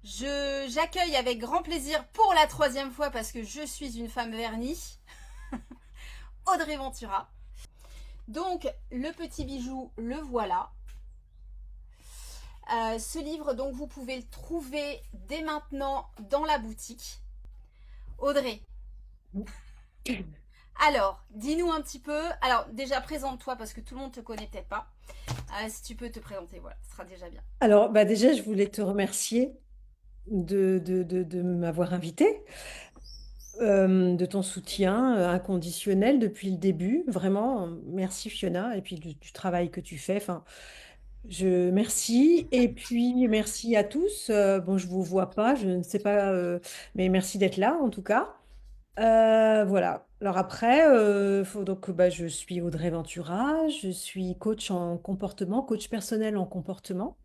J'accueille avec grand plaisir pour la troisième fois parce que je suis une femme vernie, Audrey Ventura. Donc le petit bijou, le voilà. Ce livre, donc vous pouvez le trouver dès maintenant dans la boutique. Audrey, alors dis-nous un petit peu. Alors déjà présente-toi parce que tout le monde te connaît peut-être pas. Si tu peux te présenter, voilà, ce sera déjà bien. Alors, déjà, je voulais te remercier de m'avoir invité, de ton soutien inconditionnel depuis le début. Vraiment, merci Fiona, et puis du travail que tu fais. Enfin, je merci. Et puis, merci à tous. Bon, je vous vois pas, je ne sais pas, mais merci d'être là en tout cas. Voilà. Alors après, faut donc, je suis Audrey Ventura, je suis coach en comportement, coach personnel en comportement.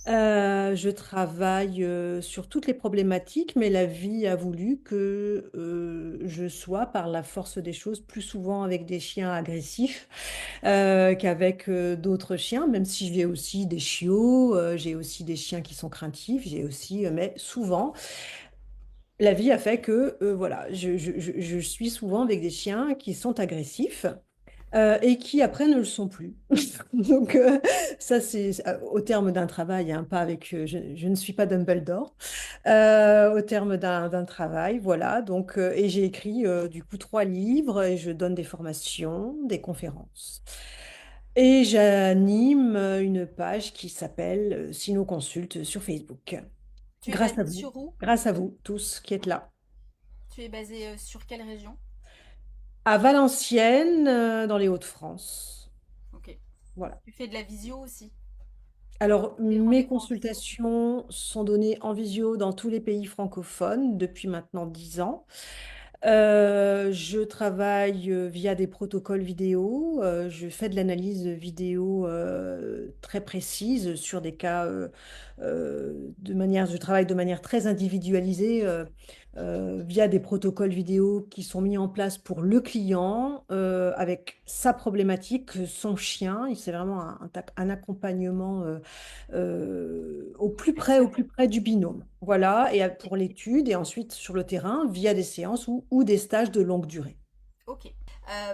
Je travaille sur toutes les problématiques, mais la vie a voulu que je sois, par la force des choses, plus souvent avec des chiens agressifs qu'avec d'autres chiens, même si j'ai aussi des chiots, j'ai aussi des chiens qui sont craintifs, j'ai aussi, mais souvent, la vie a fait que voilà, je suis souvent avec des chiens qui sont agressifs et qui après ne le sont plus. Donc ça c'est au terme d'un travail, hein, pas avec, je ne suis pas Dumbledore. Au terme d'un travail, voilà. Donc et j'ai écrit du coup 3 livres et je donne des formations, des conférences. Et j'anime une page qui s'appelle Sino Consulte sur Facebook. Tu es basée sur où? Grâce à vous tous qui êtes là. Tu es basée sur quelle région? À Valenciennes, dans les Hauts-de-France. Ok. Voilà. Tu fais de la visio aussi? Alors, Des mes rendez-vous en visio? consultations sont données en visio dans tous les pays francophones depuis maintenant 10 ans. Je travaille via des protocoles vidéo. Je fais de l'analyse vidéo très précise sur des cas je travaille de manière très individualisée via des protocoles vidéo qui sont mis en place pour le client avec sa problématique, son chien. Et c'est vraiment un accompagnement au plus Personnel. près du binôme. Voilà, et Ok. pour l'étude, et ensuite sur le terrain, via des séances ou des stages de longue durée. Ok.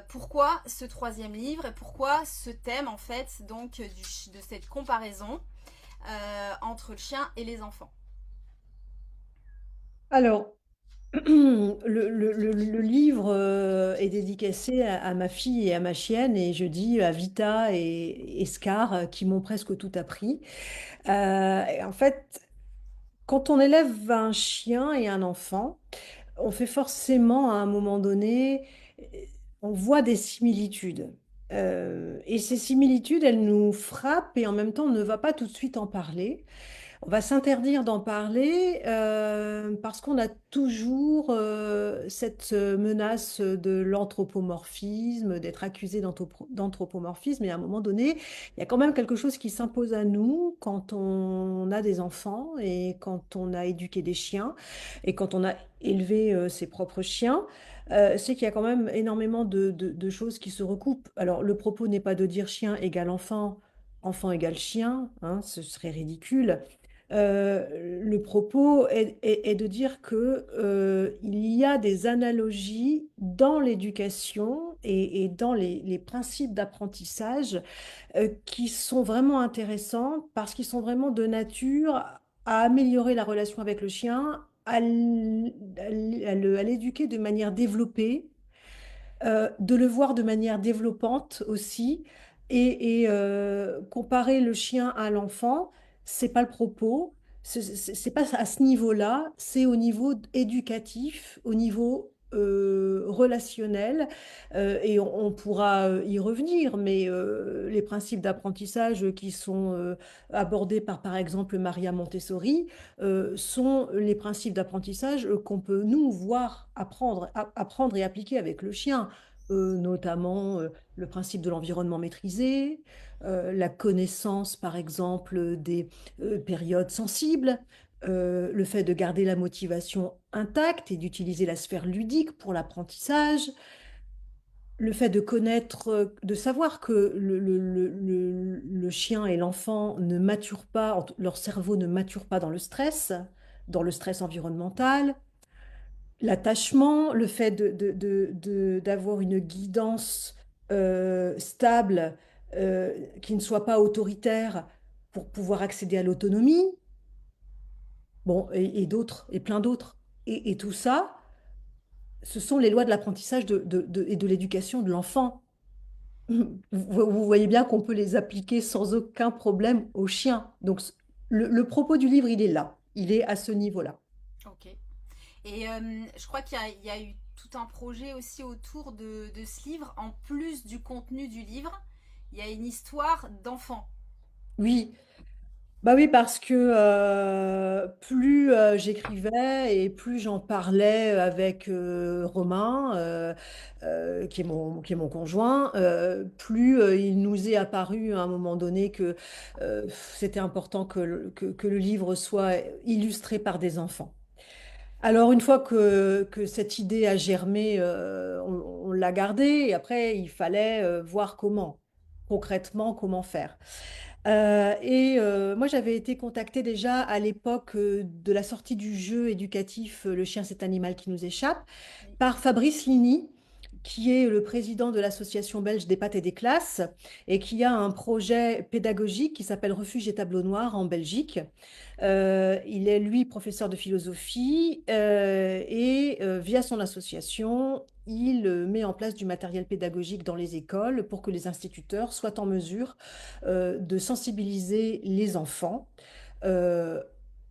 Pourquoi ce troisième livre et pourquoi ce thème en fait donc de cette comparaison entre le chien et les enfants? Alors, le livre est dédicacé à ma fille et à ma chienne, et je dis à Vita et Scar, qui m'ont presque tout appris. Et en fait, quand on élève un chien et un enfant, on fait forcément à un moment donné, euh, on voit des similitudes. Et ces similitudes, elles nous frappent et en même temps, on ne va pas tout de suite en parler. On va s'interdire d'en parler parce qu'on a toujours cette menace de l'anthropomorphisme, d'être accusé d'anthropomorphisme. Et à un moment donné, il y a quand même quelque chose qui s'impose à nous quand on a des enfants et quand on a éduqué des chiens et quand on a élevé ses propres chiens. C'est qu'il y a quand même énormément de choses qui se recoupent. Alors, le propos n'est pas de dire chien égale enfant, enfant égale chien, hein, ce serait ridicule. Le propos est de dire que, il y a des analogies dans l'éducation et dans les principes d'apprentissage qui sont vraiment intéressants parce qu'ils sont vraiment de nature à améliorer la relation avec le chien, à l'éduquer de manière développée, de le voir de manière développante aussi. Et comparer le chien à l'enfant, c'est pas le propos, c'est pas à ce niveau-là, c'est au niveau éducatif, au niveau relationnel, et on pourra y revenir, mais les principes d'apprentissage qui sont abordés par exemple Maria Montessori sont les principes d'apprentissage qu'on peut nous voir apprendre et appliquer avec le chien, notamment le principe de l'environnement maîtrisé, la connaissance, par exemple, des périodes sensibles, le fait de garder la motivation intacte et d'utiliser la sphère ludique pour l'apprentissage, le fait de connaître, de savoir que le chien et l'enfant ne maturent pas, leur cerveau ne mature pas dans le stress environnemental, l'attachement, le fait d'avoir une guidance stable, qui ne soit pas autoritaire pour pouvoir accéder à l'autonomie, bon, et d'autres, et plein d'autres. Et tout ça, ce sont les lois de l'apprentissage et de l'éducation de l'enfant. Vous voyez bien qu'on peut les appliquer sans aucun problème aux chiens. Donc, le propos du livre, il est là. Il est à ce niveau-là. Ok. Et je crois il y a eu tout un projet aussi autour de ce livre. En plus du contenu du livre, il y a une histoire d'enfant. Oui, bah oui, parce que plus j'écrivais et plus j'en parlais avec Romain, qui est mon conjoint, plus il nous est apparu à un moment donné que c'était important que le livre soit illustré par des enfants. Alors, une fois que cette idée a germé, on l'a gardée et après, il fallait voir comment, concrètement, comment faire. Moi, j'avais été contactée déjà à l'époque de la sortie du jeu éducatif Le chien, cet animal qui nous échappe, Oui. par Fabrice Ligny, qui est le président de l'Association belge des pattes et des classes, et qui a un projet pédagogique qui s'appelle Refuge et Tableau Noir en Belgique. Il est, lui, professeur de philosophie, via son association, il met en place du matériel pédagogique dans les écoles pour que les instituteurs soient en mesure de sensibiliser les enfants euh,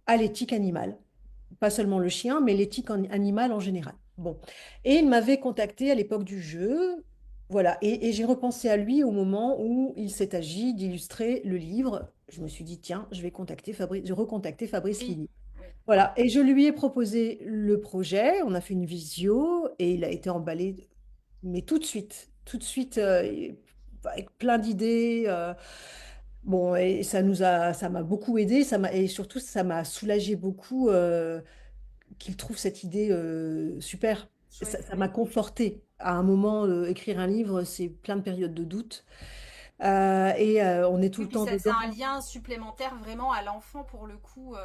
à l'éthique animale. Pas seulement le chien, mais l'éthique animale en général. Bon. Et il m'avait contacté à l'époque du jeu. Voilà. Et j'ai repensé à lui au moment où il s'est agi d'illustrer le livre. Je me suis dit, tiens, je vais recontacter Fabrice Oui. Ligny. Oui. Voilà. Et je lui ai proposé le projet. On a fait une visio et il a été emballé, mais tout de suite, avec plein d'idées. Bon, et ça m'a beaucoup aidé, et surtout ça m'a soulagé beaucoup qu'il trouve cette idée super. Chouette, Ça oui. m'a conforté. À un moment, écrire un livre, c'est plein de périodes de doute. On est tout Oui, le puis temps c'est dedans. un lien supplémentaire vraiment à l'enfant pour le coup.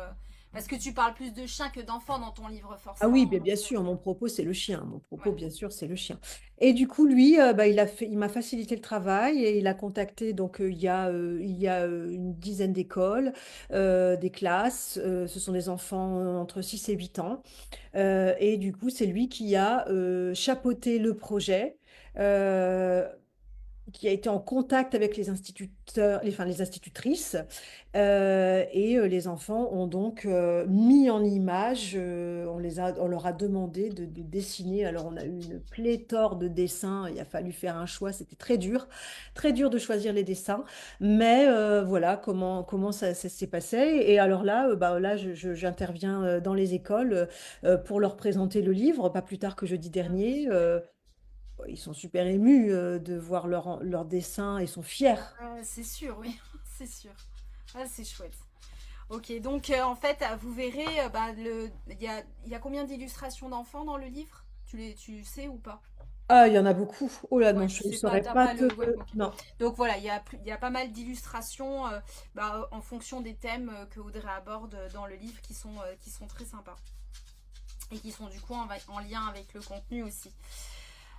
Parce que tu parles plus de chien que d'enfant dans ton livre, Ah oui, forcément. bien, Donc, bien sûr, mon propos, c'est le chien. Mon propos, ouais. bien sûr, c'est le chien. Et du coup, lui, bah, il m'a facilité le travail et il a contacté, donc il y a une dizaine d'écoles, des classes. Ce sont des enfants entre 6 et 8 ans. Et du coup, c'est lui qui a chapeauté le projet. euh, qui a été en contact avec les instituteurs, enfin, les institutrices, les enfants ont donc mis en image, on leur a demandé de dessiner. Alors on a eu une pléthore de dessins, il a fallu faire un choix, c'était très dur de choisir les dessins, mais voilà comment ça s'est passé. Et alors là, j'interviens dans les écoles pour leur présenter le livre, pas plus tard que jeudi Ah, dernier. super. Ils sont super émus de voir leur dessin et sont fiers. C'est sûr, oui, c'est sûr. Ah, c'est chouette. Ok, donc en fait, vous verrez, il y a combien d'illustrations d'enfants dans le livre? Tu sais ou pas? Ah, il y en a beaucoup. Oh là, non, Ouais, tu je ne sais pas, saurais t'as pas pas te... le. Ouais, ok. Non. Donc voilà, il y a pas mal d'illustrations en fonction des thèmes que Audrey aborde dans le livre qui sont très sympas et qui sont du coup en lien avec le contenu aussi.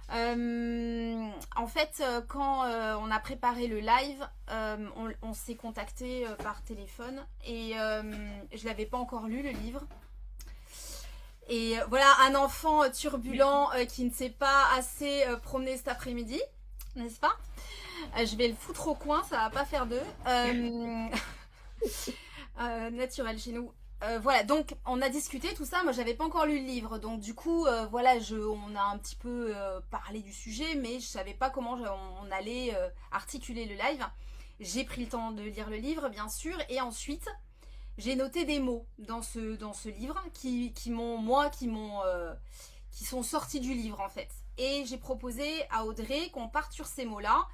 En fait, quand on a préparé le live, on s'est contacté par téléphone et je l'avais pas encore lu le livre. Et voilà un enfant turbulent qui ne s'est pas assez promené cet après-midi, n'est-ce pas? Je vais le foutre au coin, ça va pas faire deux. Naturel chez nous. Voilà, donc on a discuté tout ça. Moi, j'avais pas encore lu le livre, donc du coup, voilà, on a un petit peu parlé du sujet, mais je savais pas comment on allait articuler le live. J'ai pris le temps de lire le livre, bien sûr, et ensuite j'ai noté des mots dans ce livre qui sont sortis du livre en fait. Et j'ai proposé à Audrey qu'on parte sur ces mots-là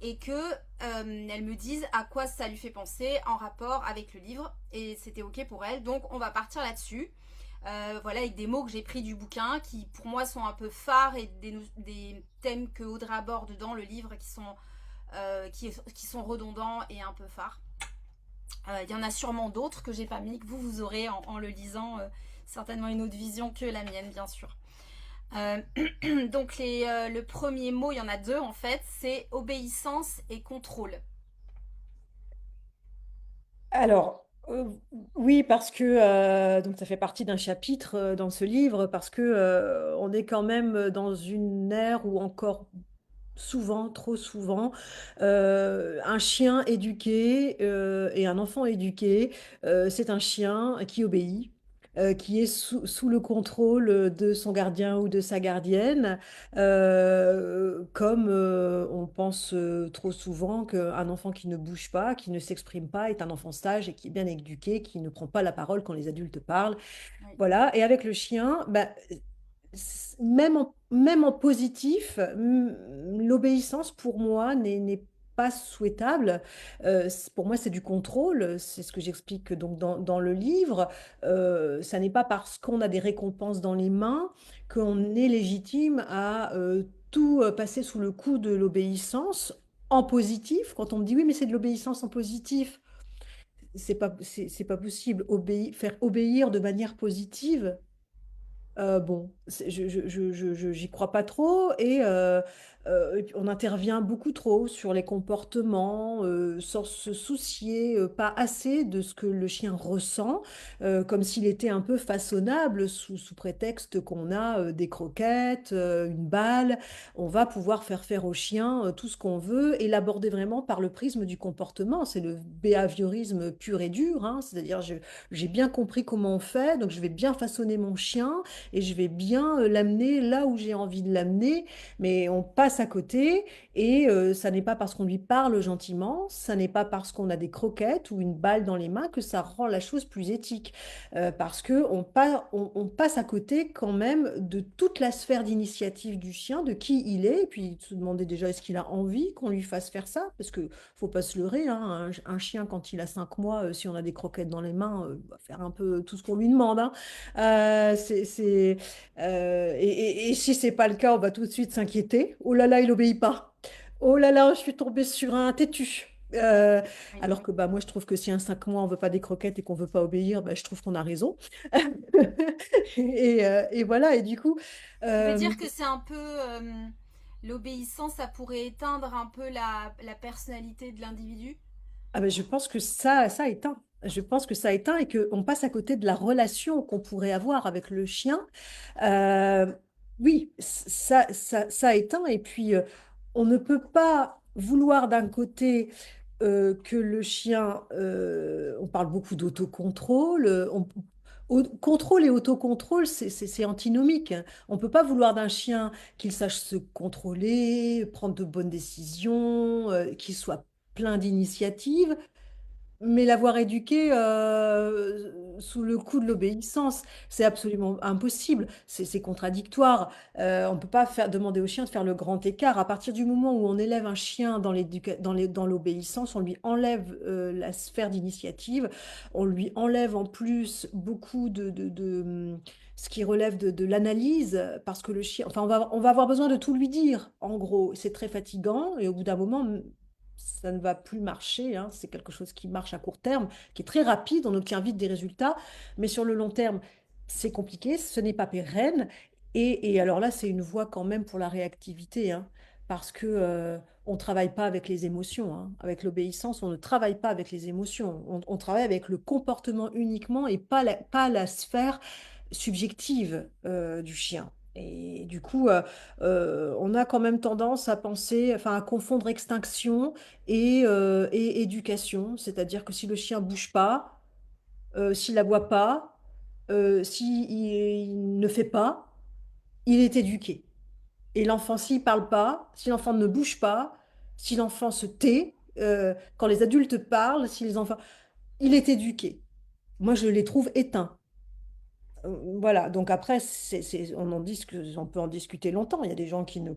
et que elle me dise à quoi ça lui fait penser en rapport avec le livre. Et c'était ok pour elle. Donc on va partir là-dessus. voilà, avec des mots que j'ai pris du bouquin, qui pour moi sont un peu phares et des thèmes que Audrey aborde dans le livre qui sont redondants et un peu phares. Il y en a sûrement d'autres que j'ai pas mis, que vous aurez en le lisant certainement une autre vision que la mienne, bien sûr. Euh, donc le premier mot, il y en a deux en fait, c'est obéissance et contrôle. Alors, oui, parce que donc ça fait partie d'un chapitre dans ce livre, parce que on est quand même dans une ère où encore souvent, trop souvent, un chien éduqué et un enfant éduqué, c'est un chien qui obéit. Qui est sous le contrôle de son gardien ou de sa gardienne, comme on pense trop souvent qu'un enfant qui ne bouge pas, qui ne s'exprime pas, est un enfant sage et qui est bien éduqué, qui ne prend pas la parole quand les adultes parlent. Oui. Voilà, et avec le chien, bah, même en positif, l'obéissance pour moi n'est pas souhaitable. Pour moi, c'est du contrôle, c'est ce que j'explique donc dans le livre. Ça n'est pas parce qu'on a des récompenses dans les mains qu'on est légitime à tout passer sous le coup de l'obéissance en positif. Quand on me dit oui, mais c'est de l'obéissance en positif, c'est pas possible. Faire obéir de manière positive. Bon, j'y crois pas trop et puis on intervient beaucoup trop sur les comportements sans se soucier pas assez de ce que le chien ressent, comme s'il était un peu façonnable sous prétexte qu'on a des croquettes, une balle. On va pouvoir faire au chien tout ce qu'on veut et l'aborder vraiment par le prisme du comportement. C'est le behaviorisme pur et dur, hein. C'est-à-dire, j'ai bien compris comment on fait, donc je vais bien façonner mon chien et je vais bien l'amener là où j'ai envie de l'amener, mais on passe à côté et ça n'est pas parce qu'on lui parle gentiment, ça n'est pas parce qu'on a des croquettes ou une balle dans les mains que ça rend la chose plus éthique. Parce que on passe à côté quand même de toute la sphère d'initiative du chien, de qui il est, et puis se demander déjà est-ce qu'il a envie qu'on lui fasse faire ça, parce que faut pas se leurrer, hein, un chien quand il a 5 mois, si on a des croquettes dans les mains, il va faire un peu tout ce qu'on lui demande, hein. Et si c'est pas le cas, on va tout de suite s'inquiéter. Oh là là, il obéit pas. Oh là là, je suis tombée sur un têtu. Oui. Alors que bah, moi, je trouve que si un 5 mois, on veut pas des croquettes et qu'on veut pas obéir, bah, je trouve qu'on a raison. Et voilà, et du coup, Tu veux euh, dire que c'est un peu l'obéissance, ça pourrait éteindre un peu la personnalité de l'individu? ah ben, je pense que ça éteint. Je pense que ça éteint et qu'on passe à côté de la relation qu'on pourrait avoir avec le chien. Euh, oui, ça éteint. Et puis, on ne peut pas vouloir d'un côté que le chien, on parle beaucoup d'autocontrôle, contrôle et autocontrôle, c'est antinomique, hein. On ne peut pas vouloir d'un chien qu'il sache se contrôler, prendre de bonnes décisions, qu'il soit plein d'initiatives, mais l'avoir éduqué sous le coup de l'obéissance, c'est absolument impossible. C'est contradictoire. On ne peut pas demander au chien de faire le grand écart. À partir du moment où on élève un chien dans l'obéissance, on lui enlève la sphère d'initiative, on lui enlève en plus beaucoup ce qui relève de l'analyse, parce que le chien, enfin, on va avoir besoin de tout lui dire. En gros, c'est très fatigant et au bout d'un moment, ça ne va plus marcher, hein. C'est quelque chose qui marche à court terme, qui est très rapide, on obtient vite des résultats, mais sur le long terme, c'est compliqué, ce n'est pas pérenne. Et alors là, c'est une voie quand même pour la réactivité, hein, parce que on ne travaille pas avec les émotions, hein. Avec l'obéissance, on ne travaille pas avec les émotions. On travaille avec le comportement uniquement et pas la sphère subjective du chien. Et du coup, on a quand même tendance à penser, enfin, à confondre extinction et éducation. C'est-à-dire que si le chien bouge pas, s'il aboie pas, s'il ne fait pas, il est éduqué. Et l'enfant, s'il parle pas, si l'enfant ne bouge pas, si l'enfant se tait, quand les adultes parlent, si les enfants, il est éduqué. Moi, je les trouve éteints. Voilà, donc après, on peut en discuter longtemps. Il y a des gens qui ne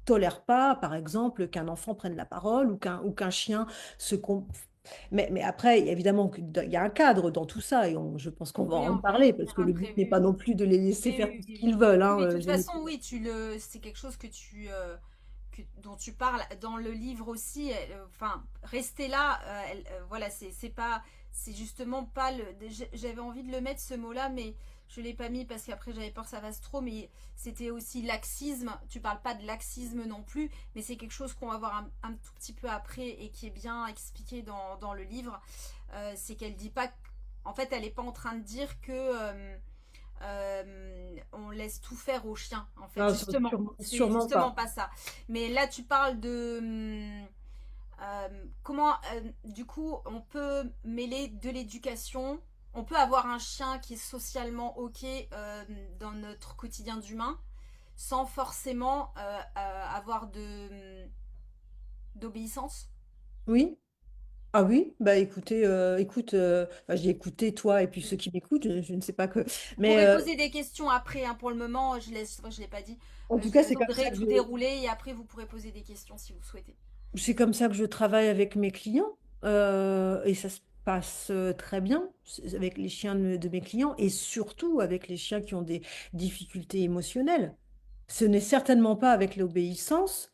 tolèrent pas, par exemple, qu'un enfant prenne la parole ou qu'un chien se Mais après, évidemment, il y a un cadre dans tout ça et je pense qu'on va Oui, en on va y parler parce revenir que le but après. n'est Oui, pas oui. non plus de les laisser Oui, faire oui, tout ce oui, oui. qu'ils veulent, Oui, hein, oui, de toute j'aime- façon, oui, c'est quelque chose dont tu parles dans le livre aussi. Enfin, rester là, voilà, c'est pas, c'est justement pas le. J'avais envie de le mettre ce mot-là, mais je l'ai pas mis parce qu'après j'avais peur que ça fasse trop. Mais c'était aussi laxisme. Tu parles pas de laxisme non plus, mais c'est quelque chose qu'on va voir un tout petit peu après et qui est bien expliqué dans le livre. C'est qu'elle dit pas. En fait, elle est pas en train de dire que on laisse tout faire aux chiens, en fait, Non, justement. C'est sûrement justement pas. pas ça. Mais là, tu parles de comment, du coup, on peut mêler de l'éducation. On peut avoir un chien qui est socialement ok dans notre quotidien d'humain, sans forcément avoir d'obéissance. Oui? Ah oui? Bah écoutez, écoute, bah, j'ai écouté toi et puis ceux qui m'écoutent, je ne sais pas que. Vous Mais pourrez poser des questions après, hein, pour le moment, je l'ai pas dit. en tout Je cas, vous c'est comme ça donnerai que tout déroulé et après vous pourrez poser des questions si vous souhaitez. c'est comme ça que je travaille avec mes clients et ça se passe très bien avec les chiens de mes clients et surtout avec les chiens qui ont des difficultés émotionnelles. Ce n'est certainement pas avec l'obéissance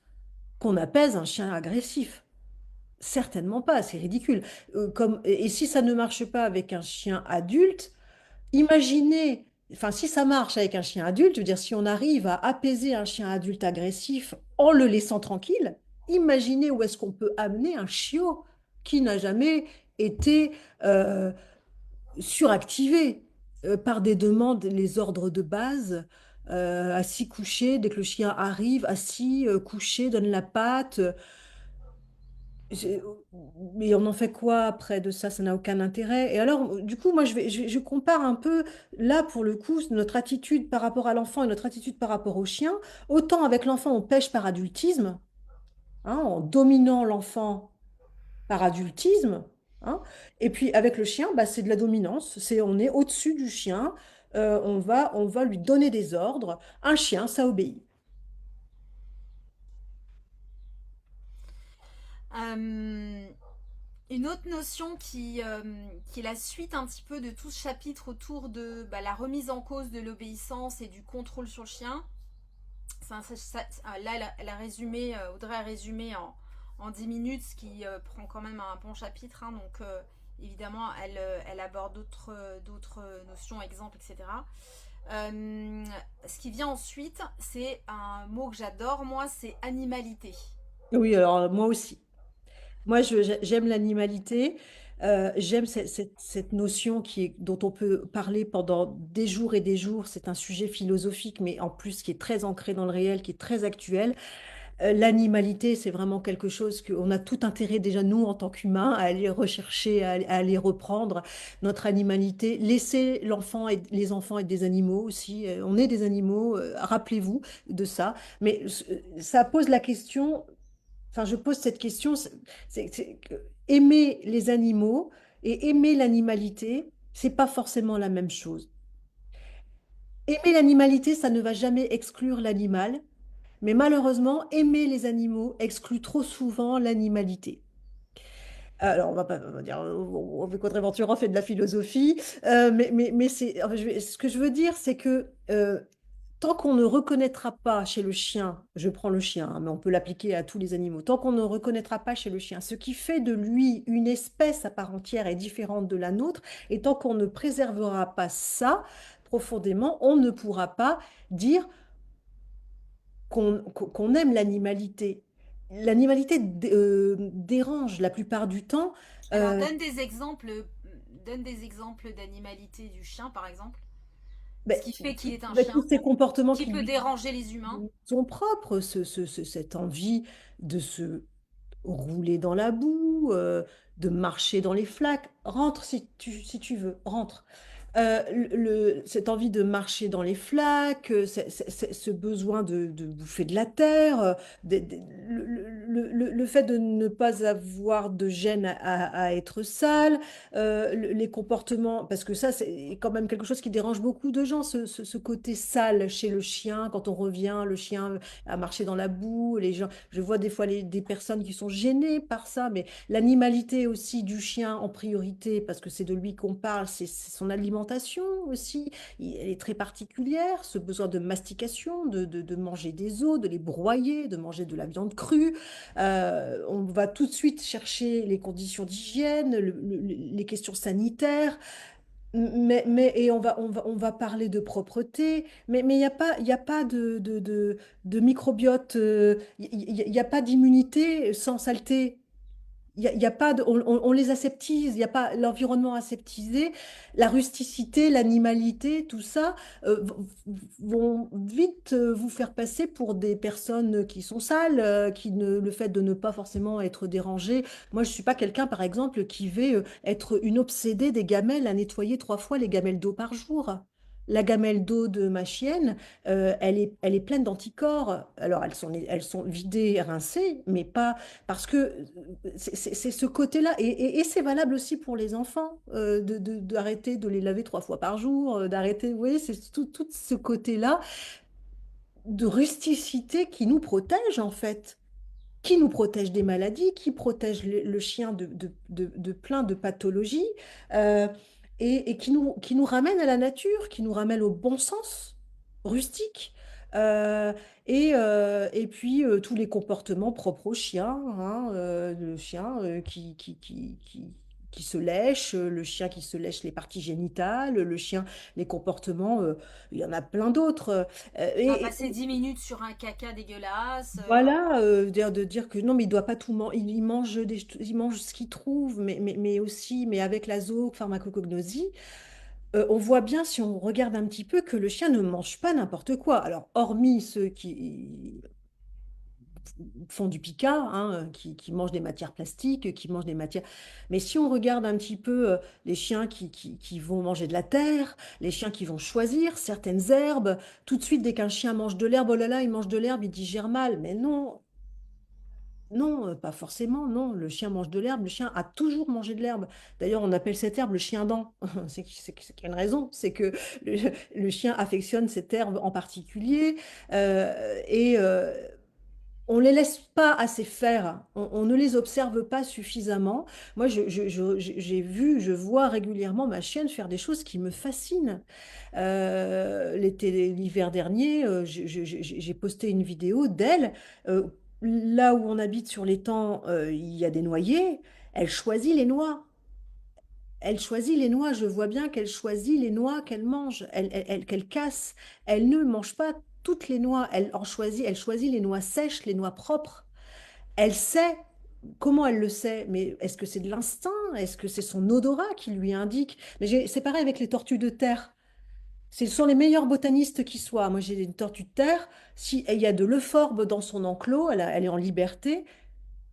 qu'on apaise un chien agressif. Certainement pas, c'est ridicule. Et si ça ne marche pas avec un chien adulte, imaginez, enfin si ça marche avec un chien adulte, je veux dire si on arrive à apaiser un chien adulte agressif en le laissant tranquille, imaginez où est-ce qu'on peut amener un chiot qui n'a jamais été euh, suractivé par des demandes, les ordres de base. Assis, couché, dès que le chien arrive, assis, couché, donne la patte. J'ai- Mais on en fait quoi après de ça? Ça n'a aucun intérêt. Et alors, du coup, moi, je compare un peu, là, pour le coup, notre attitude par rapport à l'enfant et notre attitude par rapport au chien. Autant avec l'enfant, on pêche par adultisme, hein, en dominant l'enfant par adultisme, hein. Et puis avec le chien, bah, c'est de la dominance. On est au-dessus du chien. On va lui donner des ordres. Un chien, ça obéit. Euh, une autre notion qui est la suite un petit peu de tout ce chapitre autour de la remise en cause de l'obéissance et du contrôle sur le chien. Là, elle a résumé, Audrey a résumé en 10 minutes, ce qui prend quand même un bon chapitre. Hein, donc, évidemment, elle aborde d'autres notions, exemples, etc. Ce qui vient ensuite, c'est un mot que j'adore, moi, c'est animalité. Oui, alors moi aussi. Moi, j'aime l'animalité, j'aime cette notion dont on peut parler pendant des jours et des jours. C'est un sujet philosophique, mais en plus qui est très ancré dans le réel, qui est très actuel. L'animalité, c'est vraiment quelque chose qu'on a tout intérêt déjà, nous, en tant qu'humains, à aller rechercher, à aller reprendre notre animalité. Laisser les enfants être des animaux aussi. On est des animaux, rappelez-vous de ça. Mais ça pose la question. Enfin, je pose cette question, c'est que aimer les animaux et aimer l'animalité, c'est pas forcément la même chose. Aimer l'animalité, ça ne va jamais exclure l'animal, mais malheureusement, aimer les animaux exclut trop souvent l'animalité. Alors, on va pas on va dire, avec Audrey Ventura, on fait de la philosophie, mais enfin, ce que je veux dire, c'est que tant qu'on ne reconnaîtra pas chez le chien, je prends le chien, hein, mais on peut l'appliquer à tous les animaux, tant qu'on ne reconnaîtra pas chez le chien ce qui fait de lui une espèce à part entière et différente de la nôtre, et tant qu'on ne préservera pas ça profondément, on ne pourra pas dire qu'on aime l'animalité. L'animalité dérange la plupart du temps. Alors, euh, donne des exemples d'animalité du chien, par exemple. Ce ben, qui fait qu'il est un ben, tous chien, ces comportements qui peut déranger les humains. lui sont propres, cette envie de se rouler dans la boue, de marcher dans les flaques. Rentre si tu veux, rentre. Cette envie de marcher dans les flaques, ce besoin de bouffer de la terre, le fait de ne pas avoir de gêne à être sale, les comportements, parce que ça, c'est quand même quelque chose qui dérange beaucoup de gens, ce côté sale chez le chien, quand on revient, le chien a marché dans la boue, les gens, je vois des fois des personnes qui sont gênées par ça, mais l'animalité aussi du chien en priorité, parce que c'est de lui qu'on parle, c'est son alimentation aussi. Elle est très particulière, ce besoin de mastication, de manger des os, de les broyer, de manger de la viande crue. On va tout de suite chercher les conditions d'hygiène, les questions sanitaires. Et on va parler de propreté, mais il y a pas de microbiote, il y a pas d'immunité sans saleté. Il y a pas on les aseptise, il n'y a pas l'environnement aseptisé, la rusticité, l'animalité, tout ça vont vite vous faire passer pour des personnes qui sont sales, le fait de ne pas forcément être dérangé. Moi, je ne suis pas quelqu'un, par exemple, qui va être une obsédée des gamelles à nettoyer 3 fois les gamelles d'eau par jour. La gamelle d'eau de ma chienne, elle est pleine d'anticorps. Alors, elles sont vidées, rincées, mais pas parce que c'est ce côté-là, et c'est valable aussi pour les enfants, d'arrêter de les laver 3 fois par jour, d'arrêter, vous voyez, c'est tout ce côté-là de rusticité qui nous protège en fait, qui nous protège des maladies, qui protège le chien de plein de pathologies, euh, et qui nous ramène à la nature, qui nous ramène au bon sens rustique. Euh, et puis tous les comportements propres au chien, hein, le chien qui se lèche, le chien qui se lèche les parties génitales, le chien, les comportements, il y en a plein d'autres. Pas Et, passer 10 minutes sur un caca dégueulasse. voilà, de dire que non, mais il doit pas tout manger, il mange il mange ce qu'il trouve, mais aussi, mais avec la zoopharmacognosie, on voit bien si on regarde un petit peu que le chien ne mange pas n'importe quoi. Alors, hormis ceux qui font du pica, hein, qui mangent des matières plastiques, qui mangent des matières. Mais si on regarde un petit peu les chiens qui vont manger de la terre, les chiens qui vont choisir certaines herbes, tout de suite, dès qu'un chien mange de l'herbe, oh là là, il mange de l'herbe, il digère mal. Mais non, non, pas forcément, non. Le chien mange de l'herbe, le chien a toujours mangé de l'herbe. D'ailleurs, on appelle cette herbe le chien-dent. C'est qu'il y a une raison, c'est que le chien affectionne cette herbe en particulier. Et on ne les laisse pas assez faire, on ne les observe pas suffisamment. Moi, j'ai vu, je vois régulièrement ma chienne faire des choses qui me fascinent. L'hiver dernier, j'ai posté une vidéo d'elle. Là où on habite sur l'étang, il y a des noyers. Elle choisit les noix. Elle choisit les noix. Je vois bien qu'elle choisit les noix qu'elle mange, qu'elle casse. Elle ne mange pas toutes les noix. Elle choisit les noix sèches, les noix propres. Elle sait. Comment elle le sait? Mais est-ce que c'est de l'instinct? Est-ce que c'est son odorat qui lui indique? Mais c'est pareil avec les tortues de terre. Ce sont les meilleurs botanistes qui soient. Moi, j'ai une tortue de terre. Si il y a de l'euphorbe dans son enclos, elle est en liberté.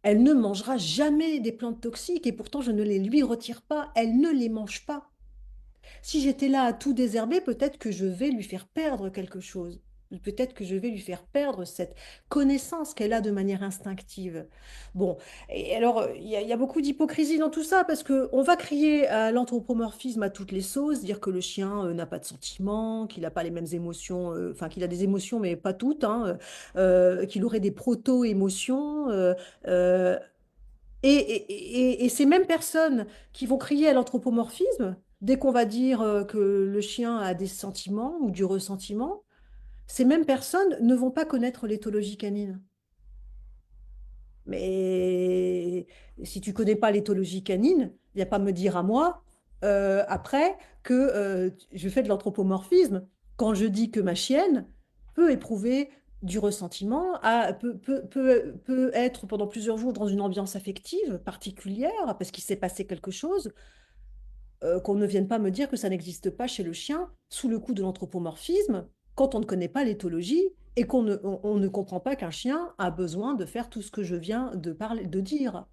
Elle ne mangera jamais des plantes toxiques et pourtant je ne les lui retire pas. Elle ne les mange pas. Si j'étais là à tout désherber, peut-être que je vais lui faire perdre quelque chose. Peut-être que je vais lui faire perdre cette connaissance qu'elle a de manière instinctive. Bon, et alors, il y a beaucoup d'hypocrisie dans tout ça, parce qu'on va crier à l'anthropomorphisme à toutes les sauces, dire que le chien n'a pas de sentiments, qu'il n'a pas les mêmes émotions, enfin qu'il a des émotions, mais pas toutes, hein, qu'il aurait des proto-émotions. Euh, et ces mêmes personnes qui vont crier à l'anthropomorphisme, dès qu'on va dire que le chien a des sentiments ou du ressentiment, ces mêmes personnes ne vont pas connaître l'éthologie canine. Mais si tu connais pas l'éthologie canine, il n'y a pas me dire à moi, après, que je fais de l'anthropomorphisme quand je dis que ma chienne peut éprouver du ressentiment, peut être pendant plusieurs jours dans une ambiance affective particulière parce qu'il s'est passé quelque chose, qu'on ne vienne pas me dire que ça n'existe pas chez le chien sous le coup de l'anthropomorphisme quand on ne connaît pas l'éthologie et on ne comprend pas qu'un chien a besoin de faire tout ce que je viens de parler, de dire.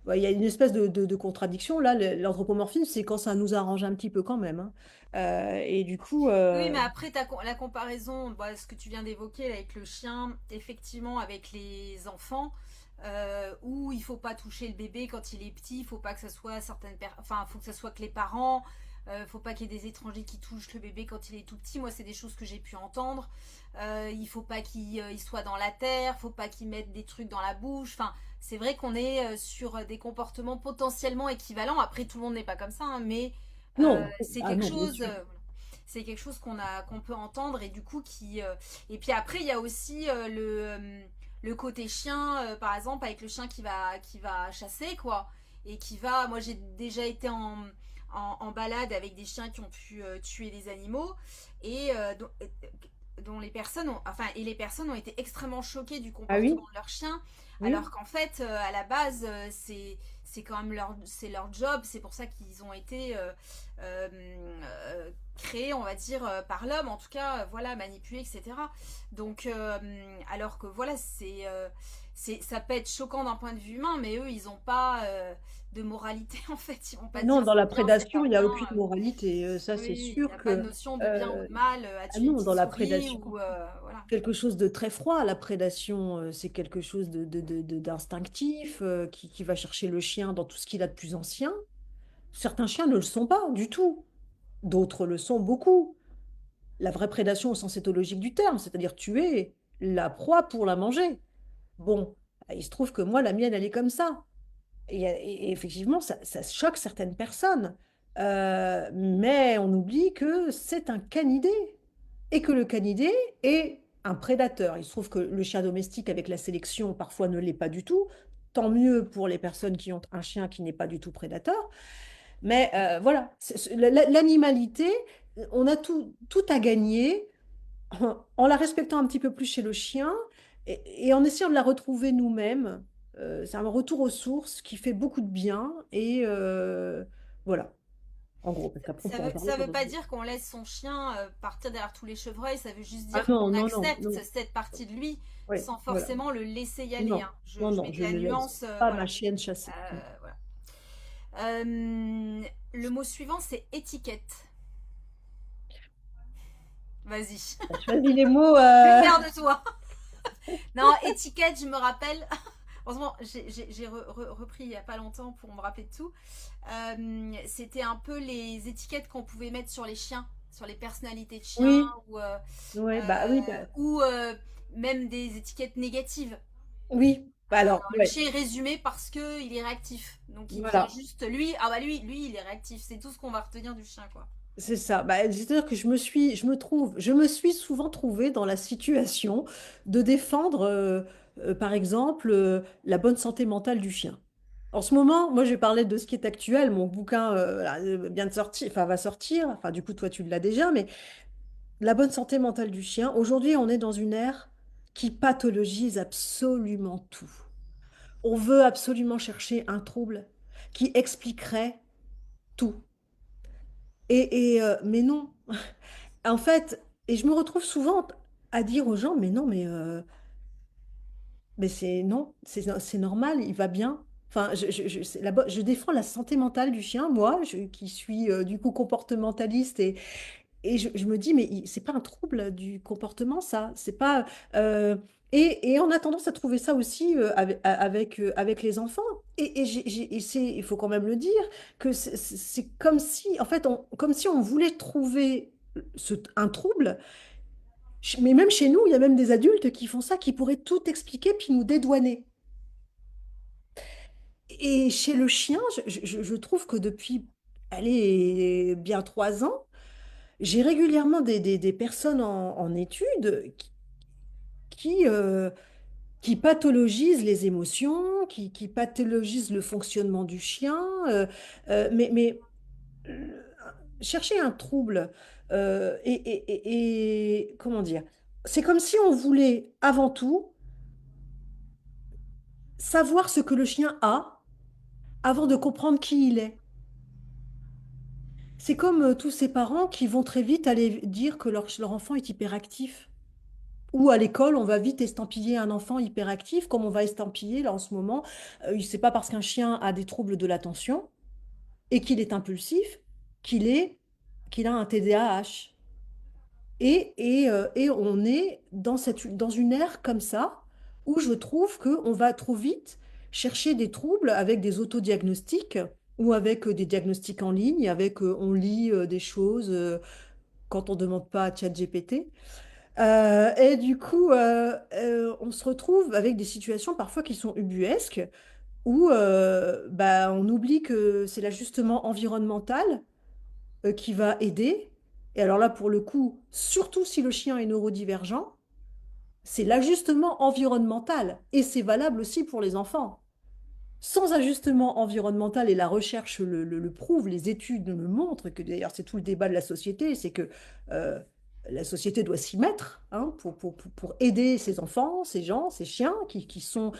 Ouais, il y a une espèce de contradiction. Là, l'anthropomorphisme, c'est quand ça nous arrange un petit peu quand même, hein. Et du coup, Oui, mais après, la comparaison, bah, ce que tu viens d'évoquer là, avec le chien, effectivement, avec les enfants, où il faut pas toucher le bébé quand il est petit, il faut pas que ça soit enfin, faut que ça soit que les parents, faut pas qu'il y ait des étrangers qui touchent le bébé quand il est tout petit. Moi, c'est des choses que j'ai pu entendre. Il faut pas qu'il soit dans la terre, faut pas qu'il mette des trucs dans la bouche. Enfin, c'est vrai qu'on est sur des comportements potentiellement équivalents. Après, tout le monde n'est pas comme ça, hein, mais non, c'est ah quelque non, bien chose. sûr. C'est quelque chose qu'on peut entendre et du coup et puis après il y a aussi le côté chien, par exemple avec le chien qui va chasser quoi et qui va, moi j'ai déjà été en balade avec des chiens qui ont pu tuer des animaux et dont les personnes ont, enfin, et les personnes ont été extrêmement choquées du Ah comportement oui, de leur chien, oui. alors qu'en fait, à la base, c'est quand même c'est leur job, c'est pour ça qu'ils ont été créés, on va dire, par l'homme, en tout cas, voilà, manipulés, etc. Donc, alors que voilà, ça peut être choquant d'un point de vue humain, mais eux, ils n'ont pas de moralité, en fait, ils vont pas Non, dire dans c'est la bien, c'est prédation, pas il n'y a bien. aucune moralité. Ça, c'est Oui, il n'y sûr a pas de que. notion de bien ou euh, de mal à ah tuer une non, petite dans la souris prédation. ou voilà. Quelque chose de très froid. La prédation, c'est quelque chose d'instinctif, qui va chercher le chien dans tout ce qu'il a de plus ancien. Certains chiens ne le sont pas du tout. D'autres le sont beaucoup. La vraie prédation au sens éthologique du terme, c'est-à-dire tuer la proie pour la manger. Bon, il se trouve que moi, la mienne, elle est comme ça. Et effectivement, ça choque certaines personnes. Mais on oublie que c'est un canidé et que le canidé est un prédateur. Il se trouve que le chien domestique, avec la sélection, parfois ne l'est pas du tout. Tant mieux pour les personnes qui ont un chien qui n'est pas du tout prédateur. Mais voilà, l'animalité, on a tout à gagner en la respectant un petit peu plus chez le chien et en essayant de la retrouver nous-mêmes. C'est un retour aux sources qui fait beaucoup de bien. Et voilà, en gros, parce qu'après, on peut en parler Ça veut pendant pas des... dire qu'on laisse son chien partir derrière tous les chevreuils, ça veut juste Ah dire non, qu'on non, non, accepte non. cette partie de lui Oui, sans voilà. forcément le laisser y aller, Non, hein. non, Je non, mets de je la ne laisse nuance, pas ma voilà. chienne chasser. Voilà. Le mot suivant, c'est étiquette. Vas-y, Tu as choisi les mots. plus fière de toi. Non, étiquette, je me rappelle. Heureusement, j'ai repris il y a pas longtemps pour me rappeler de tout. C'était un peu les étiquettes qu'on pouvait mettre sur les chiens, sur les personnalités de chiens Oui, ouais, bah oui, ou même des étiquettes négatives. oui. Bah alors, Le ouais, chien est résumé parce que il est réactif. Donc il vient voilà. juste lui, ah bah lui il est réactif. C'est tout ce qu'on va retenir du chien quoi. C'est ça. Bah, c'est-à-dire que je me suis souvent trouvée dans la situation de défendre, par exemple, la bonne santé mentale du chien. En ce moment, moi, je vais parler de ce qui est actuel. Mon bouquin, là, vient de sortir, enfin, va sortir. Enfin, du coup, toi, tu l'as déjà, mais la bonne santé mentale du chien. Aujourd'hui, on est dans une ère qui pathologise absolument tout. On veut absolument chercher un trouble qui expliquerait tout. Mais non. En fait, et je me retrouve souvent à dire aux gens, mais non, mais c'est non, c'est normal, il va bien. Enfin, je défends la santé mentale du chien, moi, qui suis du coup comportementaliste et je me dis, mais c'est pas un trouble du comportement, ça. C'est pas. euh, et on a tendance à trouver ça aussi avec les enfants. Il faut quand même le dire, que c'est comme si, en fait, comme si on voulait trouver un trouble. Mais même chez nous, il y a même des adultes qui font ça, qui pourraient tout expliquer puis nous dédouaner. Et chez le chien, je trouve que depuis, allez, bien 3 ans, j'ai régulièrement des personnes en études qui, euh, qui pathologisent les émotions, qui pathologisent le fonctionnement du chien. Mais euh, chercher un trouble, comment dire, c'est comme si on voulait avant tout savoir ce que le chien a avant de comprendre qui il est. C'est comme tous ces parents qui vont très vite aller dire que leur enfant est hyperactif Ou à l'école, on va vite estampiller un enfant hyperactif, comme on va estampiller là en ce moment. C'est pas parce qu'un chien a des troubles de l'attention et qu'il est impulsif qu'il est, qu'il a un TDAH. Et on est dans une ère comme ça où je trouve qu'on va trop vite chercher des troubles avec des autodiagnostics ou avec des diagnostics en ligne, avec on lit des choses quand on ne demande pas à ChatGPT. Et du coup, on se retrouve avec des situations parfois qui sont ubuesques où bah, on oublie que c'est l'ajustement environnemental qui va aider. Et alors là, pour le coup, surtout si le chien est neurodivergent, c'est l'ajustement environnemental. Et c'est valable aussi pour les enfants. Sans ajustement environnemental, et la recherche le prouve, les études le montrent, que d'ailleurs c'est tout le débat de la société, c'est que euh, la société doit s'y mettre hein, pour aider ces enfants, ces gens, ces chiens qui sont...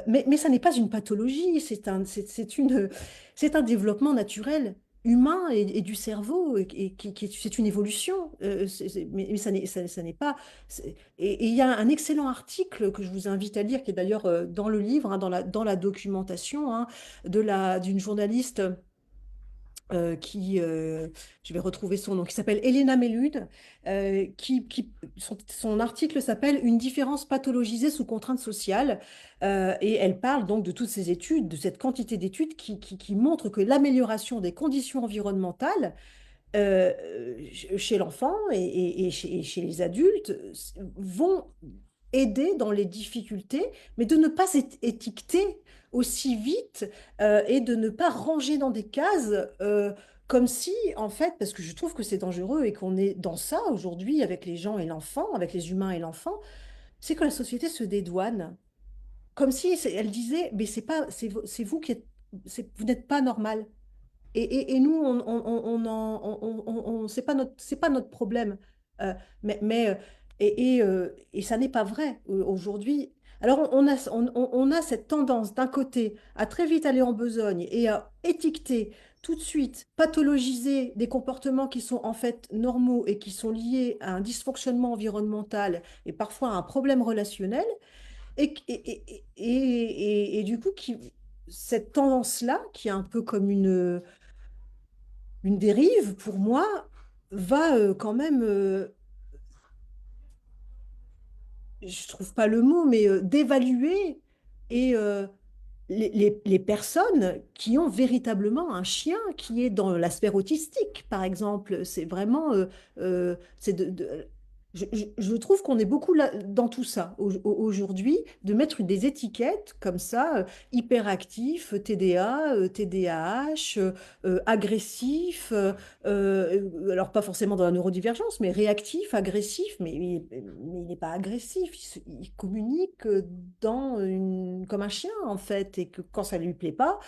mais ça n'est pas une pathologie, c'est un développement naturel humain et du cerveau, c'est une évolution, mais ça n'est pas... Et il y a un excellent article que je vous invite à lire, qui est d'ailleurs dans le livre, hein, dans la documentation, hein, d'une journaliste je vais retrouver son nom, qui s'appelle Elena Mélude, son article s'appelle Une différence pathologisée sous contrainte sociale. Et elle parle donc de toutes ces études, de cette quantité d'études qui montrent que l'amélioration des conditions environnementales chez l'enfant et chez les adultes vont aider dans les difficultés, mais de ne pas étiqueter aussi vite et de ne pas ranger dans des cases comme si, en fait, parce que je trouve que c'est dangereux et qu'on est dans ça aujourd'hui avec les gens et l'enfant, avec les humains et l'enfant, c'est que la société se dédouane. Comme si elle disait, mais c'est pas, c'est vous qui êtes, vous n'êtes pas normal. Et nous, c'est pas notre problème. Mais et ça n'est pas vrai aujourd'hui. Alors, on a cette tendance d'un côté à très vite aller en besogne et à étiqueter tout de suite, pathologiser des comportements qui sont en fait normaux et qui sont liés à un dysfonctionnement environnemental et parfois à un problème relationnel. Et du coup, cette tendance-là, qui est un peu comme une dérive, pour moi, va quand même, je trouve pas le mot, mais d'évaluer et les personnes qui ont véritablement un chien qui est dans l'aspect autistique, par exemple. C'est vraiment, c'est je trouve qu'on est beaucoup dans tout ça aujourd'hui, de mettre des étiquettes comme ça, hyperactif, TDA, TDAH, agressif, alors pas forcément dans la neurodivergence, mais réactif, agressif, mais il n'est pas agressif, il communique comme un chien en fait, et que quand ça lui plaît pas,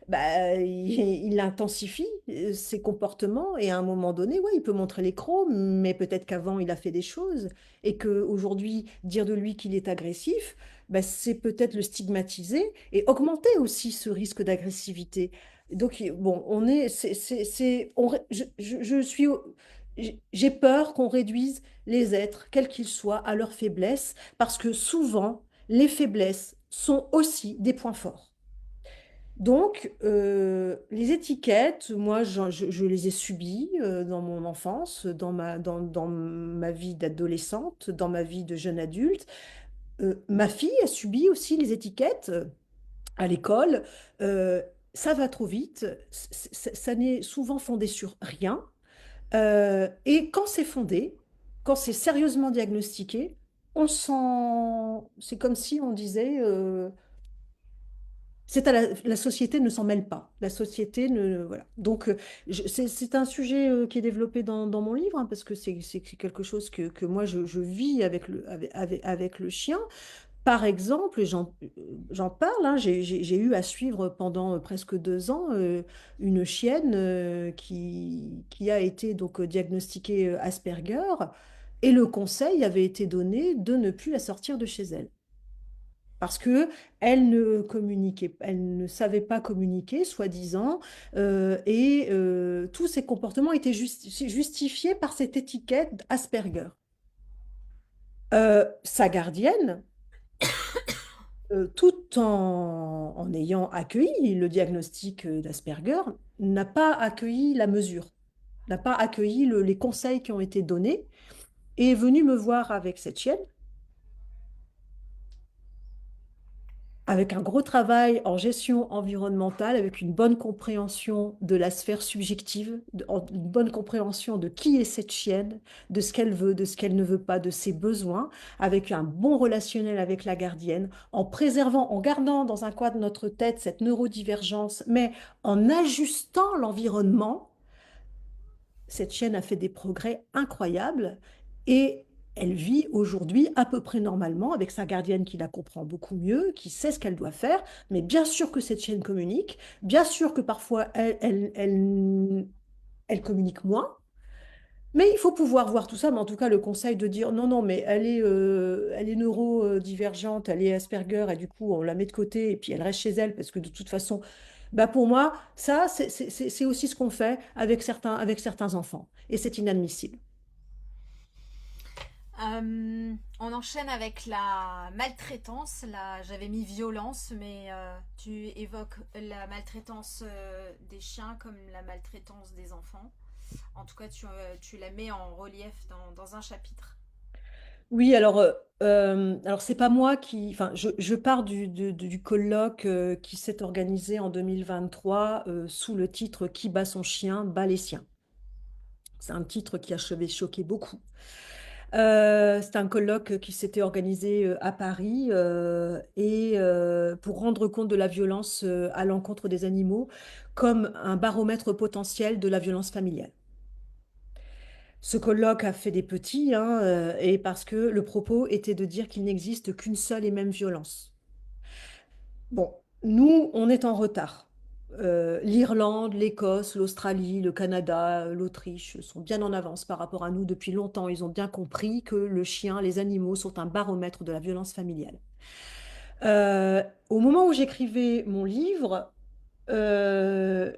bah, il intensifie ses comportements et à un moment donné, ouais, il peut montrer les crocs, mais peut-être qu'avant il a fait des choses et qu'aujourd'hui, dire de lui qu'il est agressif, bah, c'est peut-être le stigmatiser et augmenter aussi ce risque d'agressivité. Donc, bon, je suis, j'ai peur qu'on réduise les êtres, quels qu'ils soient, à leurs faiblesses, parce que souvent, les faiblesses sont aussi des points forts. Donc, les étiquettes, moi, je les ai subies dans mon enfance, dans ma vie d'adolescente, dans ma vie de jeune adulte. Ma fille a subi aussi les étiquettes à l'école. Euh, Ça va trop vite, ça n'est souvent fondé sur rien. Et quand c'est fondé, quand c'est sérieusement diagnostiqué, c'est comme si on disait... la société ne s'en mêle pas. La société ne, voilà. Donc, c'est un sujet qui est développé dans mon livre, hein, parce que c'est quelque chose que moi, je vis avec le chien. Par exemple, j'en parle, hein, j'ai eu à suivre pendant presque 2 ans une chienne qui a été donc diagnostiquée Asperger, et le conseil avait été donné de ne plus la sortir de chez elle. Parce que elle ne savait pas communiquer, soi-disant, et tous ses comportements étaient justifiés par cette étiquette Asperger. Sa gardienne, tout en ayant accueilli le diagnostic d'Asperger, n'a pas accueilli la mesure, n'a pas accueilli les conseils qui ont été donnés et est venue me voir avec cette chienne, avec un gros travail en gestion environnementale, avec une bonne compréhension de la sphère subjective, une bonne compréhension de qui est cette chienne, de ce qu'elle veut, de ce qu'elle ne veut pas, de ses besoins, avec un bon relationnel avec la gardienne, en préservant, en gardant dans un coin de notre tête cette neurodivergence, mais en ajustant l'environnement. Cette chienne a fait des progrès incroyables et elle vit aujourd'hui à peu près normalement avec sa gardienne qui la comprend beaucoup mieux, qui sait ce qu'elle doit faire. Mais bien sûr que cette chienne communique, bien sûr que parfois elle communique moins. Mais il faut pouvoir voir tout ça, mais en tout cas, le conseil de dire non, non, mais elle est neurodivergente, elle est Asperger, et du coup, on la met de côté, et puis elle reste chez elle, parce que de toute façon, bah pour moi, ça, c'est aussi ce qu'on fait avec certains enfants, et c'est inadmissible. On enchaîne avec la maltraitance. Là, j'avais mis violence, mais tu évoques la maltraitance des chiens comme la maltraitance des enfants. En tout cas, tu la mets en relief dans un chapitre. Oui, alors c'est pas moi qui, enfin, je pars du colloque qui s'est organisé en 2023 sous le titre Qui bat son chien, bat les siens. C'est un titre qui a choqué beaucoup. C'est un colloque qui s'était organisé à Paris et pour rendre compte de la violence à l'encontre des animaux comme un baromètre potentiel de la violence familiale. Ce colloque a fait des petits hein, et parce que le propos était de dire qu'il n'existe qu'une seule et même violence. Bon, nous, on est en retard. L'Irlande, l'Écosse, l'Australie, le Canada, l'Autriche sont bien en avance par rapport à nous depuis longtemps. Ils ont bien compris que le chien, les animaux sont un baromètre de la violence familiale. Au moment où j'écrivais mon livre, la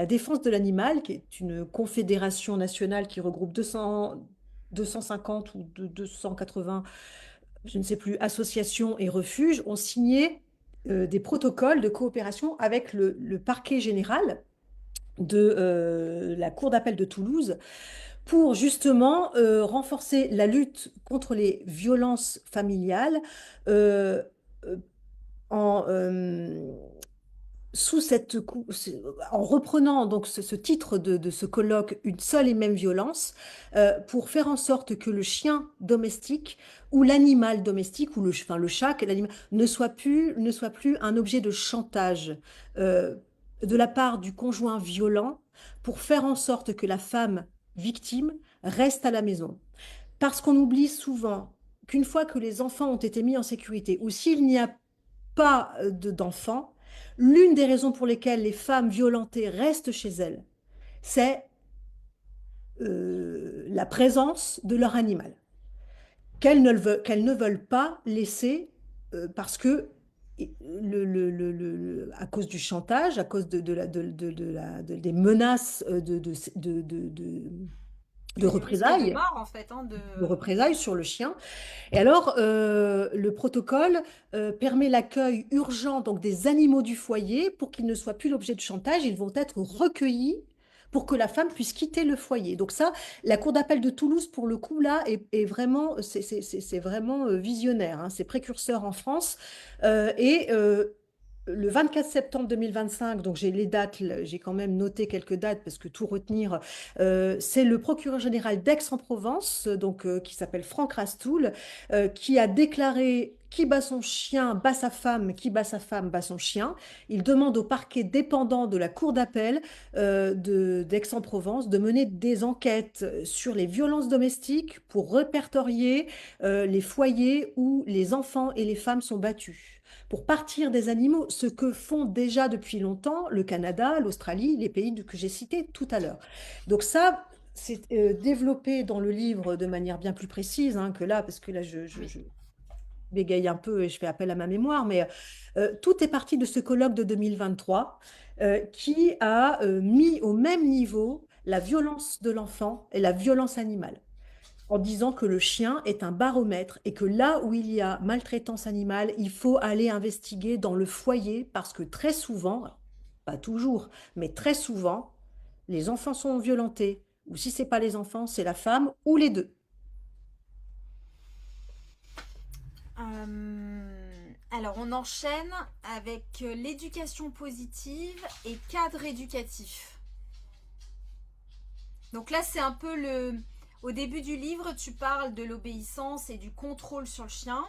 défense de l'animal, qui est une confédération nationale qui regroupe 250 ou 280 je ne sais plus, associations et refuges ont signé des protocoles de coopération avec le parquet général de la Cour d'appel de Toulouse pour justement renforcer la lutte contre les violences familiales euh, euh, en, sous cette, en reprenant donc ce titre de ce colloque, Une seule et même violence, pour faire en sorte que le chien domestique ou l'animal domestique, ou enfin, le chat, l'animal, ne soit plus un objet de chantage euh, de la part du conjoint violent pour faire en sorte que la femme victime reste à la maison. Parce qu'on oublie souvent qu'une fois que les enfants ont été mis en sécurité, ou s'il n'y a pas d'enfants, l'une des raisons pour lesquelles les femmes violentées restent chez elles, c'est la présence de leur animal, qu'elles ne veulent pas laisser parce que à cause du chantage, à cause des menaces de Du risque de représailles, mort, en fait. Hein, sur le chien. Et alors, le protocole permet l'accueil urgent donc des animaux du foyer pour qu'ils ne soient plus l'objet de chantage. Ils vont être recueillis pour que la femme puisse quitter le foyer. Donc ça, la Cour d'appel de Toulouse, pour le coup, là, est vraiment, c'est vraiment visionnaire. Hein, c'est précurseur en France. Le 24 septembre 2025, donc j'ai les dates, j'ai quand même noté quelques dates parce que tout retenir, c'est le procureur général d'Aix-en-Provence, donc qui s'appelle Franck Rastoul, qui a déclaré qui bat son chien bat sa femme, qui bat sa femme bat son chien. Il demande au parquet dépendant de la cour d'appel d'Aix-en-Provence de mener des enquêtes sur les violences domestiques pour répertorier les foyers où les enfants et les femmes sont battus pour partir des animaux, ce que font déjà depuis longtemps le Canada, l'Australie, les pays que j'ai cités tout à l'heure. Donc ça, c'est développé dans le livre de manière bien plus précise hein, que là, parce que là, Oui. je bégaye un peu et je fais appel à ma mémoire, mais tout est parti de ce colloque de 2023 qui a mis au même niveau la violence de l'enfant et la violence animale. en disant que le chien est un baromètre et que là où il y a maltraitance animale, il faut aller investiguer dans le foyer parce que très souvent, alors, pas toujours, mais très souvent, les enfants sont violentés. Ou si c'est pas les enfants, c'est la femme ou les deux. Alors, on enchaîne avec l'éducation positive et cadre éducatif. Donc là, c'est un peu le... Au début du livre, tu parles de l'obéissance et du contrôle sur le chien.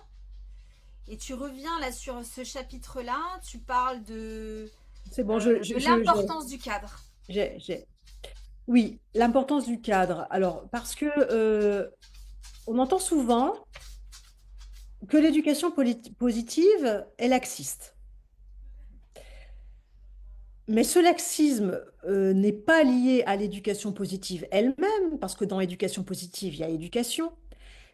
Et tu reviens là sur ce chapitre-là, tu parles C'est bon, de l'importance du cadre. j'ai. Oui, l'importance du cadre. Alors, parce que on entend souvent que l'éducation positive est laxiste. Mais ce laxisme n'est pas lié à l'éducation positive elle-même, parce que dans l'éducation positive, il y a éducation.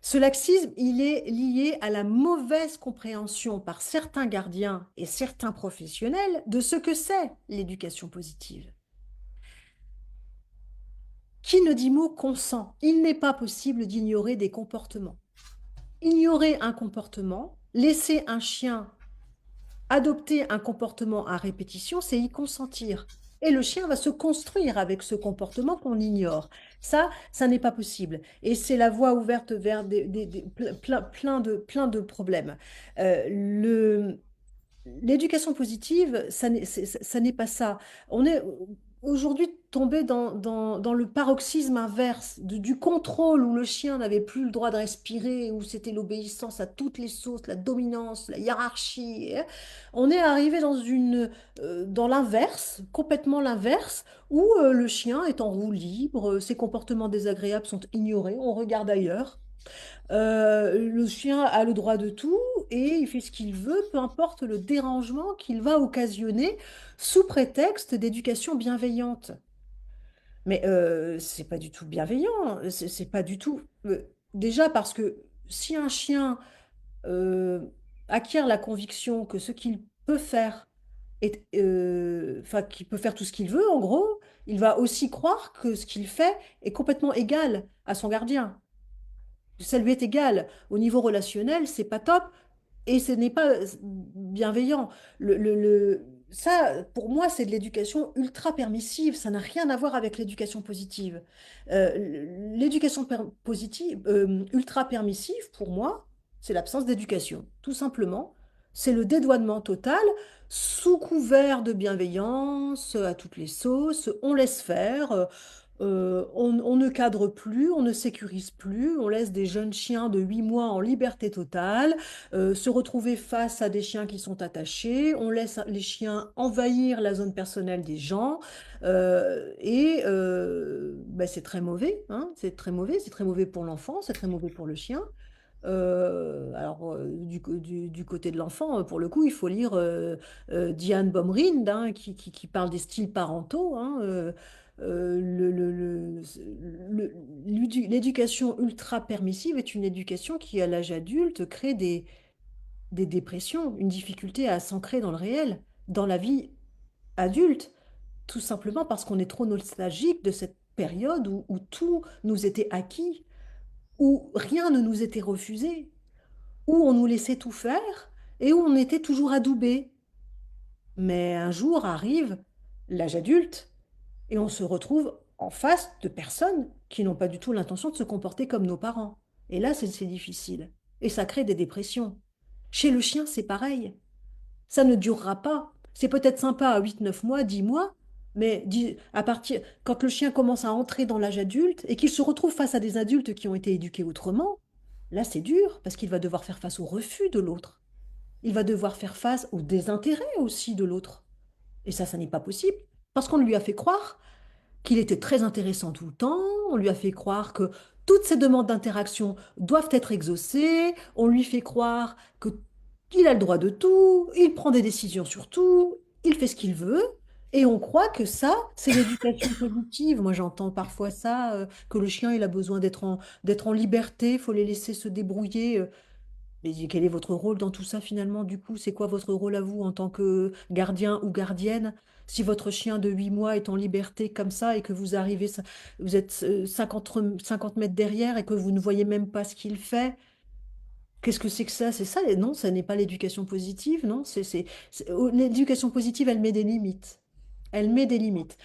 Ce laxisme, il est lié à la mauvaise compréhension par certains gardiens et certains professionnels de ce que c'est l'éducation positive. Qui ne dit mot consent? Il n'est pas possible d'ignorer des comportements. Ignorer un comportement, laisser un chien adopter un comportement à répétition, c'est y consentir. Et le chien va se construire avec ce comportement qu'on ignore. Ça n'est pas possible. Et c'est la voie ouverte vers plein de problèmes. Le, L'éducation positive, ça n'est pas ça. On est aujourd'hui tombé dans le paroxysme inverse du contrôle où le chien n'avait plus le droit de respirer, où c'était l'obéissance à toutes les sauces, la dominance, la hiérarchie. On est arrivé dans l'inverse, complètement l'inverse, où le chien est en roue libre, ses comportements désagréables sont ignorés, on regarde ailleurs. Le chien a le droit de tout et il fait ce qu'il veut, peu importe le dérangement qu'il va occasionner sous prétexte d'éducation bienveillante. Mais c'est pas du tout bienveillant, c'est pas du tout. Déjà parce que si un chien euh, acquiert la conviction que ce qu'il peut faire enfin, qu'il peut faire tout ce qu'il veut, en gros, il va aussi croire que ce qu'il fait est complètement égal à son gardien. Ça lui est égal. Au niveau relationnel, c'est pas top et ce n'est pas bienveillant. Ça, pour moi, c'est de l'éducation ultra permissive. Ça n'a rien à voir avec l'éducation positive. L'éducation positive, ultra permissive, pour moi, c'est l'absence d'éducation. Tout simplement, c'est le dédouanement total sous couvert de bienveillance à toutes les sauces. On laisse faire. On ne cadre plus, on ne sécurise plus, on laisse des jeunes chiens de 8 mois en liberté totale, se retrouver face à des chiens qui sont attachés, on laisse les chiens envahir la zone personnelle des gens, bah, c'est très mauvais, hein, c'est très mauvais pour l'enfant, c'est très mauvais pour le chien. Du côté de l'enfant, pour le coup, il faut lire Diane Baumrind, hein, qui parle des styles parentaux. Hein, l'éducation ultra permissive est une éducation qui, à l'âge adulte, crée des dépressions, une difficulté à s'ancrer dans le réel, dans la vie adulte, tout simplement parce qu'on est trop nostalgique de cette période où tout nous était acquis, où rien ne nous était refusé, où on nous laissait tout faire et où on était toujours adoubé. Mais un jour arrive l'âge adulte et on se retrouve en face de personnes qui n'ont pas du tout l'intention de se comporter comme nos parents. Et là, c'est difficile. Et ça crée des dépressions. Chez le chien, c'est pareil. Ça ne durera pas. C'est peut-être sympa à 8, 9 mois, 10 mois, mais quand le chien commence à entrer dans l'âge adulte et qu'il se retrouve face à des adultes qui ont été éduqués autrement, là, c'est dur parce qu'il va devoir faire face au refus de l'autre. Il va devoir faire face au désintérêt aussi de l'autre. Et ça n'est pas possible parce qu'on lui a fait croire qu'il était très intéressant tout le temps, on lui a fait croire que toutes ses demandes d'interaction doivent être exaucées, on lui fait croire que qu'il a le droit de tout, il prend des décisions sur tout, il fait ce qu'il veut, et on croit que ça, c'est l'éducation positive. Moi, j'entends parfois ça, que le chien, il a besoin d'être en liberté, il faut les laisser se débrouiller. Mais quel est votre rôle dans tout ça finalement, du coup? C'est quoi votre rôle à vous en tant que gardien ou gardienne? Si votre chien de 8 mois est en liberté comme ça et que vous arrivez, vous êtes 50 mètres derrière et que vous ne voyez même pas ce qu'il fait, qu'est-ce que c'est que ça? C'est ça? Non, ça n'est pas l'éducation positive, non? L'éducation positive, elle met des limites. Elle met des limites.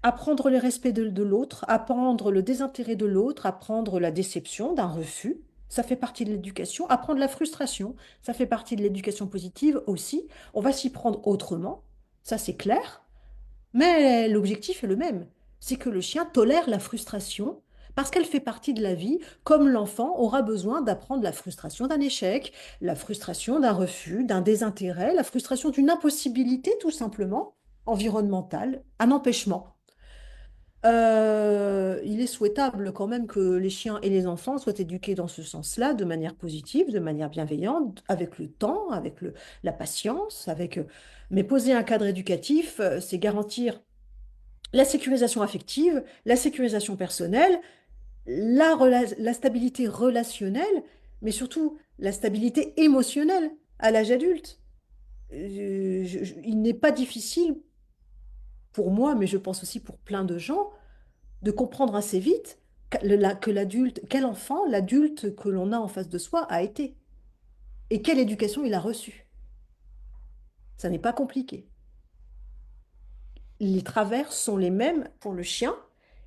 Apprendre le respect de l'autre, apprendre le désintérêt de l'autre, apprendre la déception d'un refus, ça fait partie de l'éducation. Apprendre la frustration, ça fait partie de l'éducation positive aussi. On va s'y prendre autrement, ça c'est clair. Mais l'objectif est le même, c'est que le chien tolère la frustration parce qu'elle fait partie de la vie, comme l'enfant aura besoin d'apprendre la frustration d'un échec, la frustration d'un refus, d'un désintérêt, la frustration d'une impossibilité tout simplement environnementale, un empêchement. Il est souhaitable quand même que les chiens et les enfants soient éduqués dans ce sens-là, de manière positive, de manière bienveillante, avec le temps, avec la patience, mais poser un cadre éducatif, c'est garantir la sécurisation affective, la sécurisation personnelle, la stabilité relationnelle, mais surtout la stabilité émotionnelle à l'âge adulte. Il n'est pas difficile pour moi, mais je pense aussi pour plein de gens, de comprendre assez vite que l'adulte, quel enfant l'adulte que l'on a en face de soi a été et quelle éducation il a reçue. Ça n'est pas compliqué. Les travers sont les mêmes pour le chien.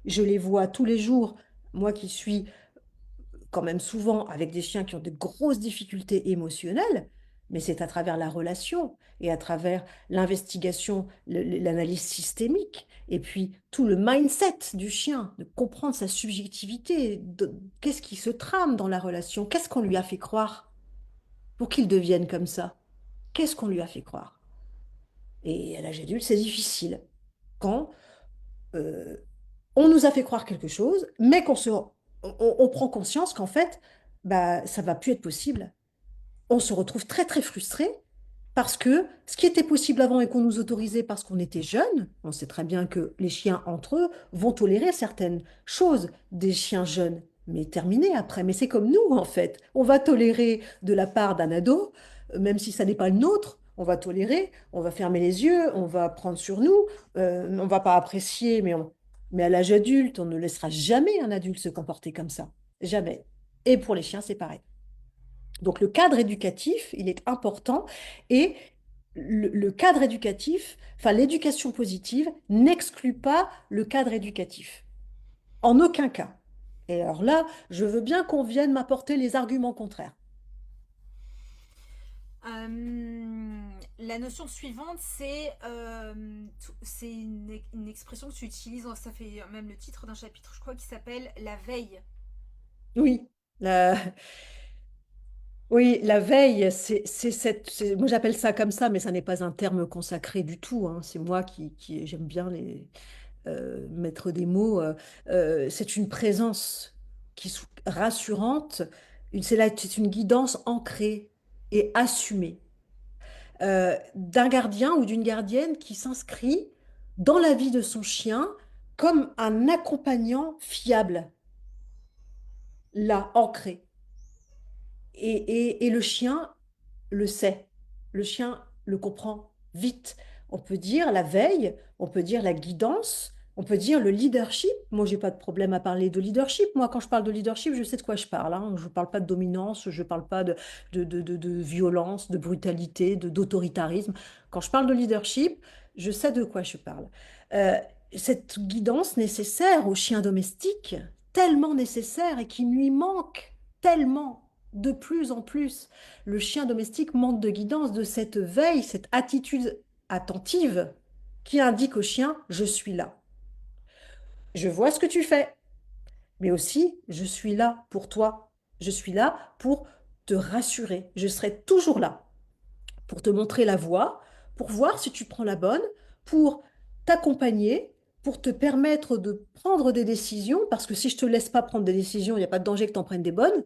Je les vois tous les jours, moi qui suis quand même souvent avec des chiens qui ont de grosses difficultés émotionnelles, mais c'est à travers la relation et à travers l'investigation, l'analyse systémique, et puis tout le mindset du chien, de comprendre sa subjectivité, qu'est-ce qui se trame dans la relation, qu'est-ce qu'on lui a fait croire pour qu'il devienne comme ça, qu'est-ce qu'on lui a fait croire. Et à l'âge adulte, c'est difficile quand euh, on nous a fait croire quelque chose, mais on prend conscience qu'en fait, bah, ça va plus être possible. On se retrouve très très frustré parce que ce qui était possible avant et qu'on nous autorisait parce qu'on était jeune, on sait très bien que les chiens entre eux vont tolérer certaines choses des chiens jeunes, mais terminé après. Mais c'est comme nous en fait. On va tolérer de la part d'un ado, même si ça n'est pas le nôtre. On va tolérer, on va fermer les yeux, on va prendre sur nous, on va pas apprécier, mais à l'âge adulte, on ne laissera jamais un adulte se comporter comme ça. Jamais. Et pour les chiens, c'est pareil. Donc le cadre éducatif, il est important et le cadre éducatif, enfin l'éducation positive n'exclut pas le cadre éducatif. En aucun cas. Et alors là, je veux bien qu'on vienne m'apporter les arguments contraires. La notion suivante, c'est une expression que tu utilises, ça fait même le titre d'un chapitre, je crois, qui s'appelle la veille. Oui, la, oui, la veille, moi j'appelle ça comme ça, mais ça n'est pas un terme consacré du tout, hein. C'est moi qui j'aime bien mettre des mots. C'est une présence rassurante, c'est une guidance ancrée et assumée d'un gardien ou d'une gardienne qui s'inscrit dans la vie de son chien comme un accompagnant fiable, là, ancré. Et le chien le sait. Le chien le comprend vite. On peut dire la veille, on peut dire la guidance, on peut dire le leadership. Moi, j'ai pas de problème à parler de leadership. Moi, quand je parle de leadership, je sais de quoi je parle, hein. Je ne parle pas de dominance, je ne parle pas de violence, de brutalité, d'autoritarisme. Quand je parle de leadership, je sais de quoi je parle. Euh, cette guidance nécessaire au chien domestique, tellement nécessaire et qui lui manque tellement de plus en plus. Le chien domestique manque de guidance, de cette veille, cette attitude attentive qui indique au chien, je suis là. Je vois ce que tu fais, mais aussi, je suis là pour toi. Je suis là pour te rassurer. Je serai toujours là pour te montrer la voie, pour voir si tu prends la bonne, pour t'accompagner, pour te permettre de prendre des décisions, parce que si je te laisse pas prendre des décisions, il n'y a pas de danger que tu en prennes des bonnes.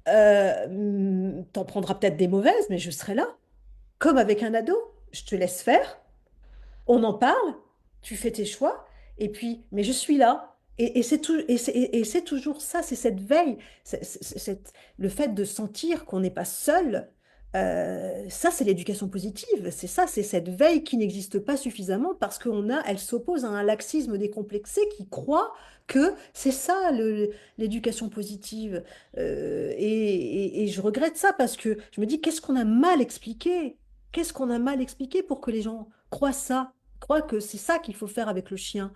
T'en prendras peut-être des mauvaises, mais je serai là. Comme avec un ado, je te laisse faire, on en parle, tu fais tes choix, et puis, mais je suis là. Et c'est et c'est toujours ça, c'est cette veille, le fait de sentir qu'on n'est pas seul. Ça, c'est l'éducation positive. C'est ça, c'est cette veille qui n'existe pas suffisamment parce elle s'oppose à un laxisme décomplexé qui croit que c'est ça l'éducation positive. Et je regrette ça parce que je me dis, qu'est-ce qu'on a mal expliqué? Qu'est-ce qu'on a mal expliqué pour que les gens croient ça, croient que c'est ça qu'il faut faire avec le chien?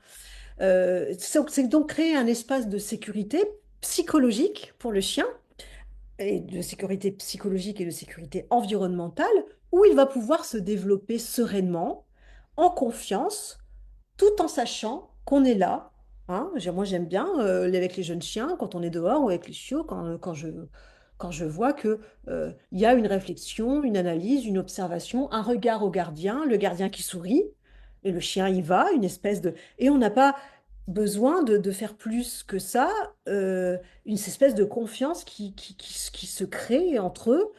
C'est donc créer un espace de sécurité psychologique pour le chien, et de sécurité psychologique et de sécurité environnementale, où il va pouvoir se développer sereinement, en confiance, tout en sachant qu'on est là. Hein. Moi, j'aime bien avec les jeunes chiens, quand on est dehors ou avec les chiots, quand je vois que, il y a une réflexion, une analyse, une observation, un regard au gardien, le gardien qui sourit, et le chien y va, une espèce de... Et on n'a pas besoin de faire plus que ça, une espèce de confiance qui se crée entre eux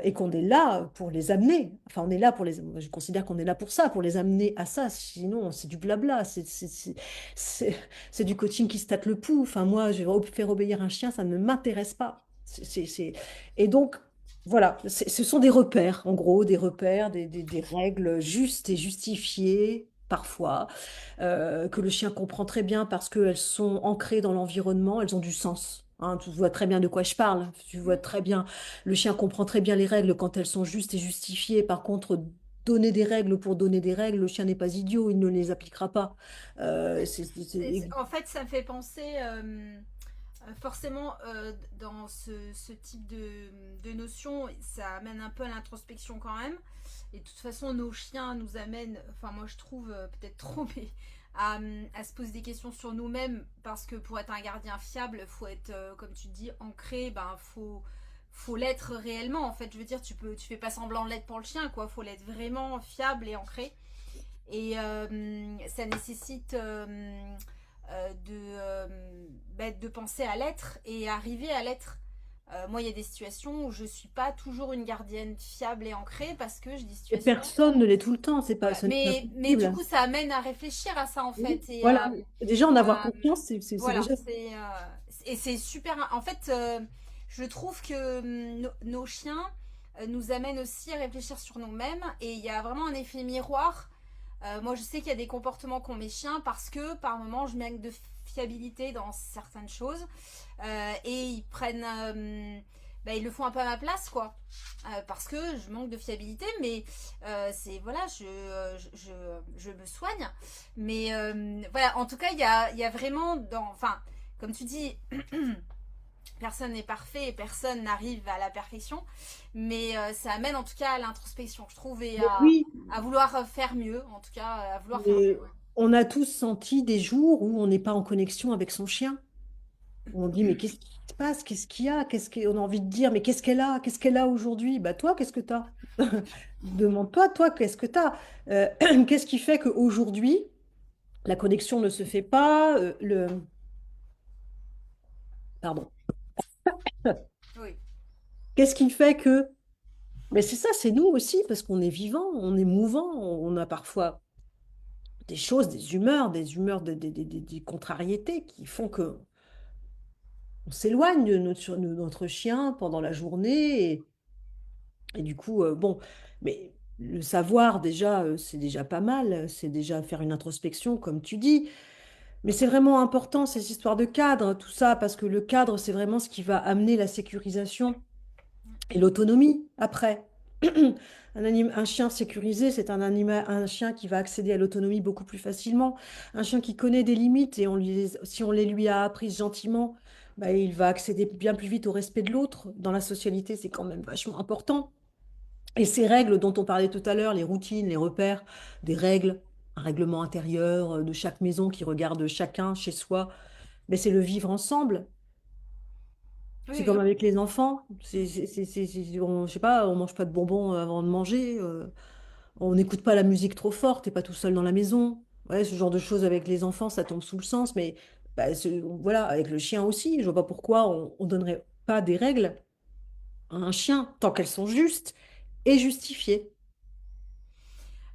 et qu'on est là pour les amener. Enfin, on est là pour les... Je considère qu'on est là pour ça, pour les amener à ça. Sinon, c'est du blabla, c'est- c'est du coaching qui se tâte le pouls. Enfin, moi, faire obéir un chien, ça ne m'intéresse pas. Et donc, voilà, ce sont des repères, en gros, des repères, des règles justes et justifiées, parfois que le chien comprend très bien parce qu'elles sont ancrées dans l'environnement, elles ont du sens. Hein, tu vois très bien de quoi je parle. Tu vois très bien, le chien comprend très bien les règles quand elles sont justes et justifiées. Par contre, donner des règles pour donner des règles, le chien n'est pas idiot, il ne les appliquera pas. En fait, ça me fait penser forcément dans ce type de notion, ça amène un peu à l'introspection quand même. Et de toute façon, nos chiens nous amènent, enfin moi je trouve peut-être trop, mais à se poser des questions sur nous-mêmes parce que pour être un gardien fiable, faut être, comme tu dis, ancré, ben faut l'être réellement. En fait, je veux dire, tu fais pas semblant de l'être pour le chien, quoi. Faut l'être vraiment fiable et ancré. Et ça nécessite de penser à l'être et arriver à l'être. Moi, il y a des situations où je suis pas toujours une gardienne fiable et ancrée parce que j'ai des Et situations. personne ne l'est tout le temps, Voilà. ce n'est pas Mais du possible. coup, ça amène à réfléchir à ça en Oui. fait. Et Voilà, déjà en avoir à- confiance, c'est voilà. déjà... Et c'est super. En fait, je trouve que nos chiens nous amènent aussi à réfléchir sur nous-mêmes. Et il y a vraiment un effet miroir. Moi, je sais qu'il y a des comportements qu'ont mes chiens parce que par moments, je manque de fiabilité dans certaines choses. Et ils prennent. Ils le font un peu à ma place, quoi. Parce que je manque de fiabilité, mais c'est. Voilà, je me soigne. Mais voilà, en tout cas, il y a vraiment dans. Enfin, comme tu dis. Personne n'est parfait et personne n'arrive à la perfection, mais ça amène en tout cas à l'introspection, je trouve, et Mais oui, à vouloir faire mieux, en tout cas, à vouloir faire mais mieux. Ouais. on a tous senti des jours où on n'est pas en connexion avec son chien. On dit, mais qu'est-ce qui se passe? Qu'est-ce qu'il y a? On a envie de dire, mais qu'est-ce qu'elle a? Qu'est-ce qu'elle a aujourd'hui? Bah toi, qu'est-ce que tu as? Demande-toi, toi, qu'est-ce que tu as? Qu'est-ce qui fait qu'aujourd'hui, la connexion ne se fait pas? Pardon. Oui. Qu'est-ce qui fait que... Mais c'est ça, c'est nous aussi, parce qu'on est vivant, on est mouvant, on a parfois des choses, des humeurs, des contrariétés qui font que on s'éloigne de notre chien pendant la journée. Et du coup, bon, mais le savoir déjà, c'est déjà pas mal, c'est déjà faire une introspection, comme tu dis. Mais c'est vraiment important, ces histoires de cadre, tout ça, parce que le cadre, c'est vraiment ce qui va amener la sécurisation et l'autonomie après. Un chien sécurisé, c'est un chien qui va accéder à l'autonomie beaucoup plus facilement. Un chien qui connaît des limites et si on les lui a apprises gentiment, bah, il va accéder bien plus vite au respect de l'autre. Dans la socialité, c'est quand même vachement important. Et ces règles dont on parlait tout à l'heure, les routines, les repères, des règles, un règlement intérieur de chaque maison qui regarde chacun chez soi, mais c'est le vivre ensemble. C'est Oui, comme oui. avec les enfants. Je sais pas, on mange pas de bonbons avant de manger. On n'écoute pas la musique trop forte. T'es pas tout seul dans la maison. Ouais, ce genre de choses avec les enfants, ça tombe sous le sens. Mais bah, voilà, avec le chien aussi, je vois pas pourquoi on donnerait pas des règles à un chien tant qu'elles sont justes et justifiées.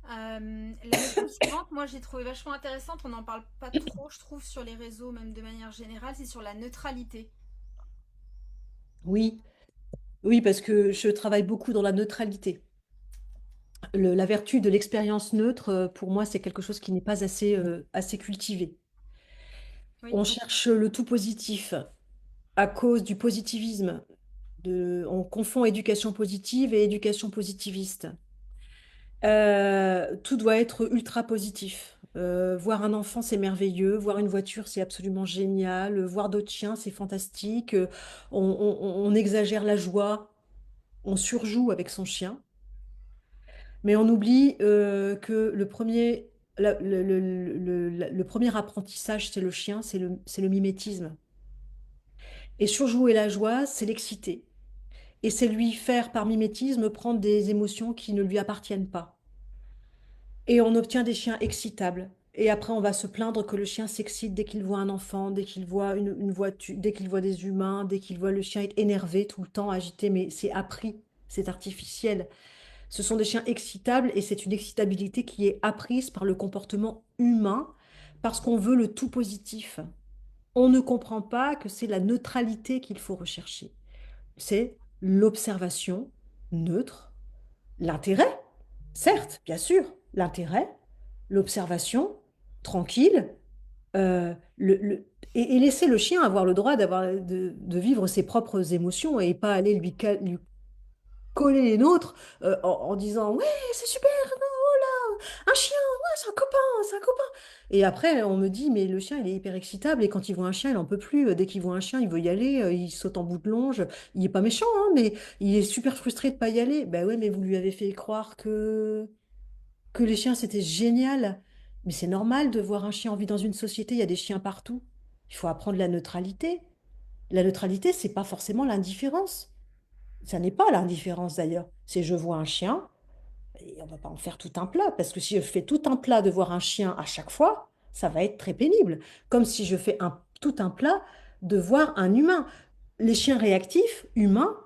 La notion suivante, moi j'ai trouvé vachement intéressante, on n'en parle pas trop, je trouve, sur les réseaux, même de manière générale, c'est sur la neutralité. Oui, oui, parce que je travaille beaucoup dans la neutralité. La vertu de l'expérience neutre, pour moi, c'est quelque chose qui n'est pas assez cultivé. Oui. On cherche le tout positif à cause du positivisme. On confond éducation positive et éducation positiviste. Tout doit être ultra positif. Voir un enfant, c'est merveilleux. Voir une voiture, c'est absolument génial. Voir d'autres chiens, c'est fantastique. On exagère la joie, on surjoue avec son chien. Mais on oublie que le premier apprentissage, c'est le chien, c'est le mimétisme. Et surjouer la joie, c'est l'exciter. Et c'est lui faire par mimétisme prendre des émotions qui ne lui appartiennent pas. Et on obtient des chiens excitables. Et après, on va se plaindre que le chien s'excite dès qu'il voit un enfant, dès qu'il voit une voiture, dès qu'il voit des humains, dès qu'il voit le chien être énervé tout le temps, agité. Mais c'est appris, c'est artificiel. Ce sont des chiens excitables et c'est une excitabilité qui est apprise par le comportement humain parce qu'on veut le tout positif. On ne comprend pas que c'est la neutralité qu'il faut rechercher. C'est l'observation neutre, l'intérêt, certes, bien sûr, l'intérêt, l'observation tranquille, et laisser le chien avoir le droit de vivre ses propres émotions et pas aller lui coller les nôtres en disant ouais, c'est super, oh là, un chien, ouais, c'est un copain, c'est un copain. Et après, on me dit, mais le chien, il est hyper excitable et quand il voit un chien, il n'en peut plus. Dès qu'il voit un chien, il veut y aller, il saute en bout de longe. Il est pas méchant, hein, mais il est super frustré de pas y aller. Ben ouais, mais vous lui avez fait croire que les chiens, c'était génial. Mais c'est normal de voir un chien en vie dans une société, il y a des chiens partout. Il faut apprendre la neutralité. La neutralité, c'est pas forcément l'indifférence. Ça n'est pas l'indifférence d'ailleurs. C'est je vois un chien, et on va pas en faire tout un plat, parce que si je fais tout un plat de voir un chien à chaque fois, ça va être très pénible. Comme si je fais tout un plat de voir un humain. Les chiens réactifs, humains,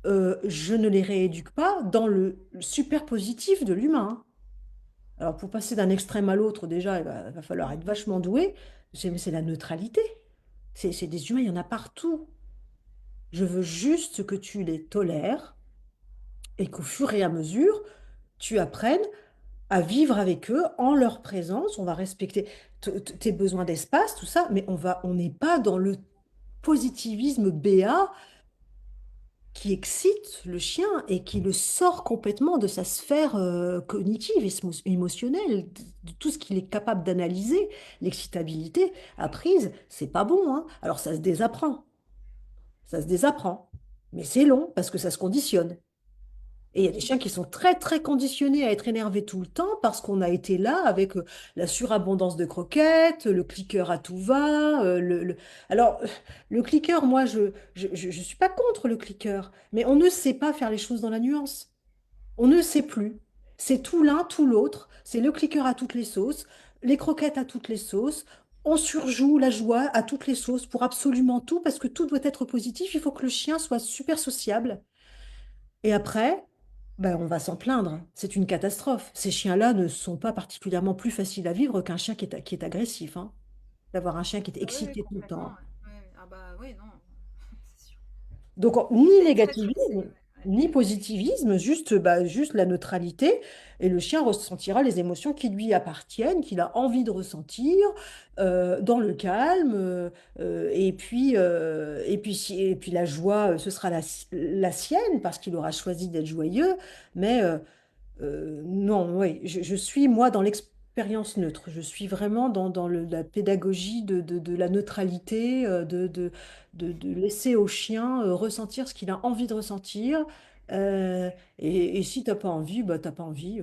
je ne les rééduque pas dans le super positif de l'humain. Alors pour passer d'un extrême à l'autre, déjà, il va falloir Mm. être vachement doué. C'est la neutralité. C'est des humains, il y en a partout. Je veux juste que tu les tolères et qu'au fur et à mesure, tu apprennes à vivre avec eux en leur présence. On va respecter tes besoins d'espace, tout ça, mais on n'est pas dans le positivisme béat qui excite le chien et qui le sort complètement de sa sphère cognitive et émotionnelle, de tout ce qu'il est capable d'analyser. L'excitabilité apprise, c'est pas bon, hein. Alors ça se désapprend, mais c'est long parce que ça se conditionne. Et il y a des chiens qui sont très, très conditionnés à être énervés tout le temps parce qu'on a été là avec la surabondance de croquettes, le clicker à tout va. Alors, le clicker, moi, je suis pas contre le clicker, mais on ne sait pas faire les choses dans la nuance. On ne sait plus. C'est tout l'un, tout l'autre. C'est le clicker à toutes les sauces, les croquettes à toutes les sauces. On surjoue la joie à toutes les sauces pour absolument tout parce que tout doit être positif. Il faut que le chien soit super sociable. Et après, ben, on va s'en plaindre. C'est une catastrophe. Ces chiens-là ne sont pas particulièrement plus faciles à vivre qu'un chien qui est agressif, hein. D'avoir un chien qui est Ah oui, oui, excité tout le complètement. temps. Ouais. Ouais. Ah bah oui, non, c'est sûr. Donc, ni C'est très stressé. négativisme, Ouais. ni positivisme, juste la neutralité. Et le chien ressentira les émotions qui lui appartiennent, qu'il a envie de ressentir, dans le calme. Et puis la joie, ce sera la sienne, parce qu'il aura choisi d'être joyeux. Mais non, oui, je suis moi dans l'expérience neutre. Je suis vraiment dans la pédagogie de la neutralité, de laisser au chien ressentir ce qu'il a envie de ressentir. Et si t'as pas envie, bah t'as pas envie,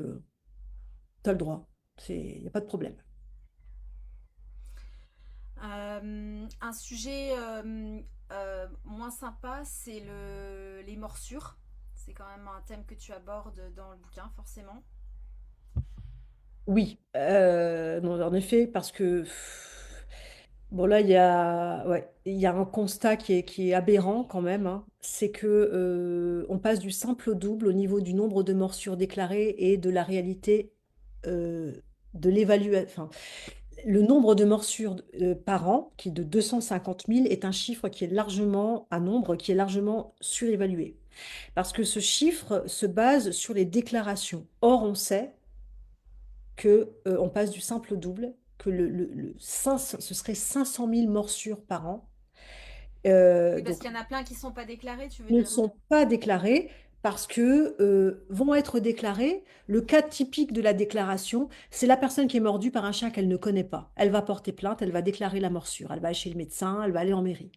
t'as le droit. Il n'y a pas de problème. Un sujet moins sympa, c'est les morsures. C'est quand même un thème que tu abordes dans le bouquin, forcément. Oui, non, en effet, parce que bon là il y a un constat qui est aberrant quand même, hein. C'est que on passe du simple au double au niveau du nombre de morsures déclarées et de la réalité de l'évaluation. Le nombre de morsures par an, qui est de 250 000, est un chiffre qui est largement, un nombre qui est largement surévalué. Parce que ce chiffre se base sur les déclarations. Or, on sait que on passe du simple au double, que 500 ce serait 500 000 morsures par an. Oui, parce Donc, qu'il y en a plein qui sont pas déclarés, tu veux ne dire. sont pas déclarés parce que vont être déclarés. Le cas typique de la déclaration, c'est la personne qui est mordue par un chien qu'elle ne connaît pas. Elle va porter plainte, elle va déclarer la morsure, elle va aller chez le médecin, elle va aller en mairie.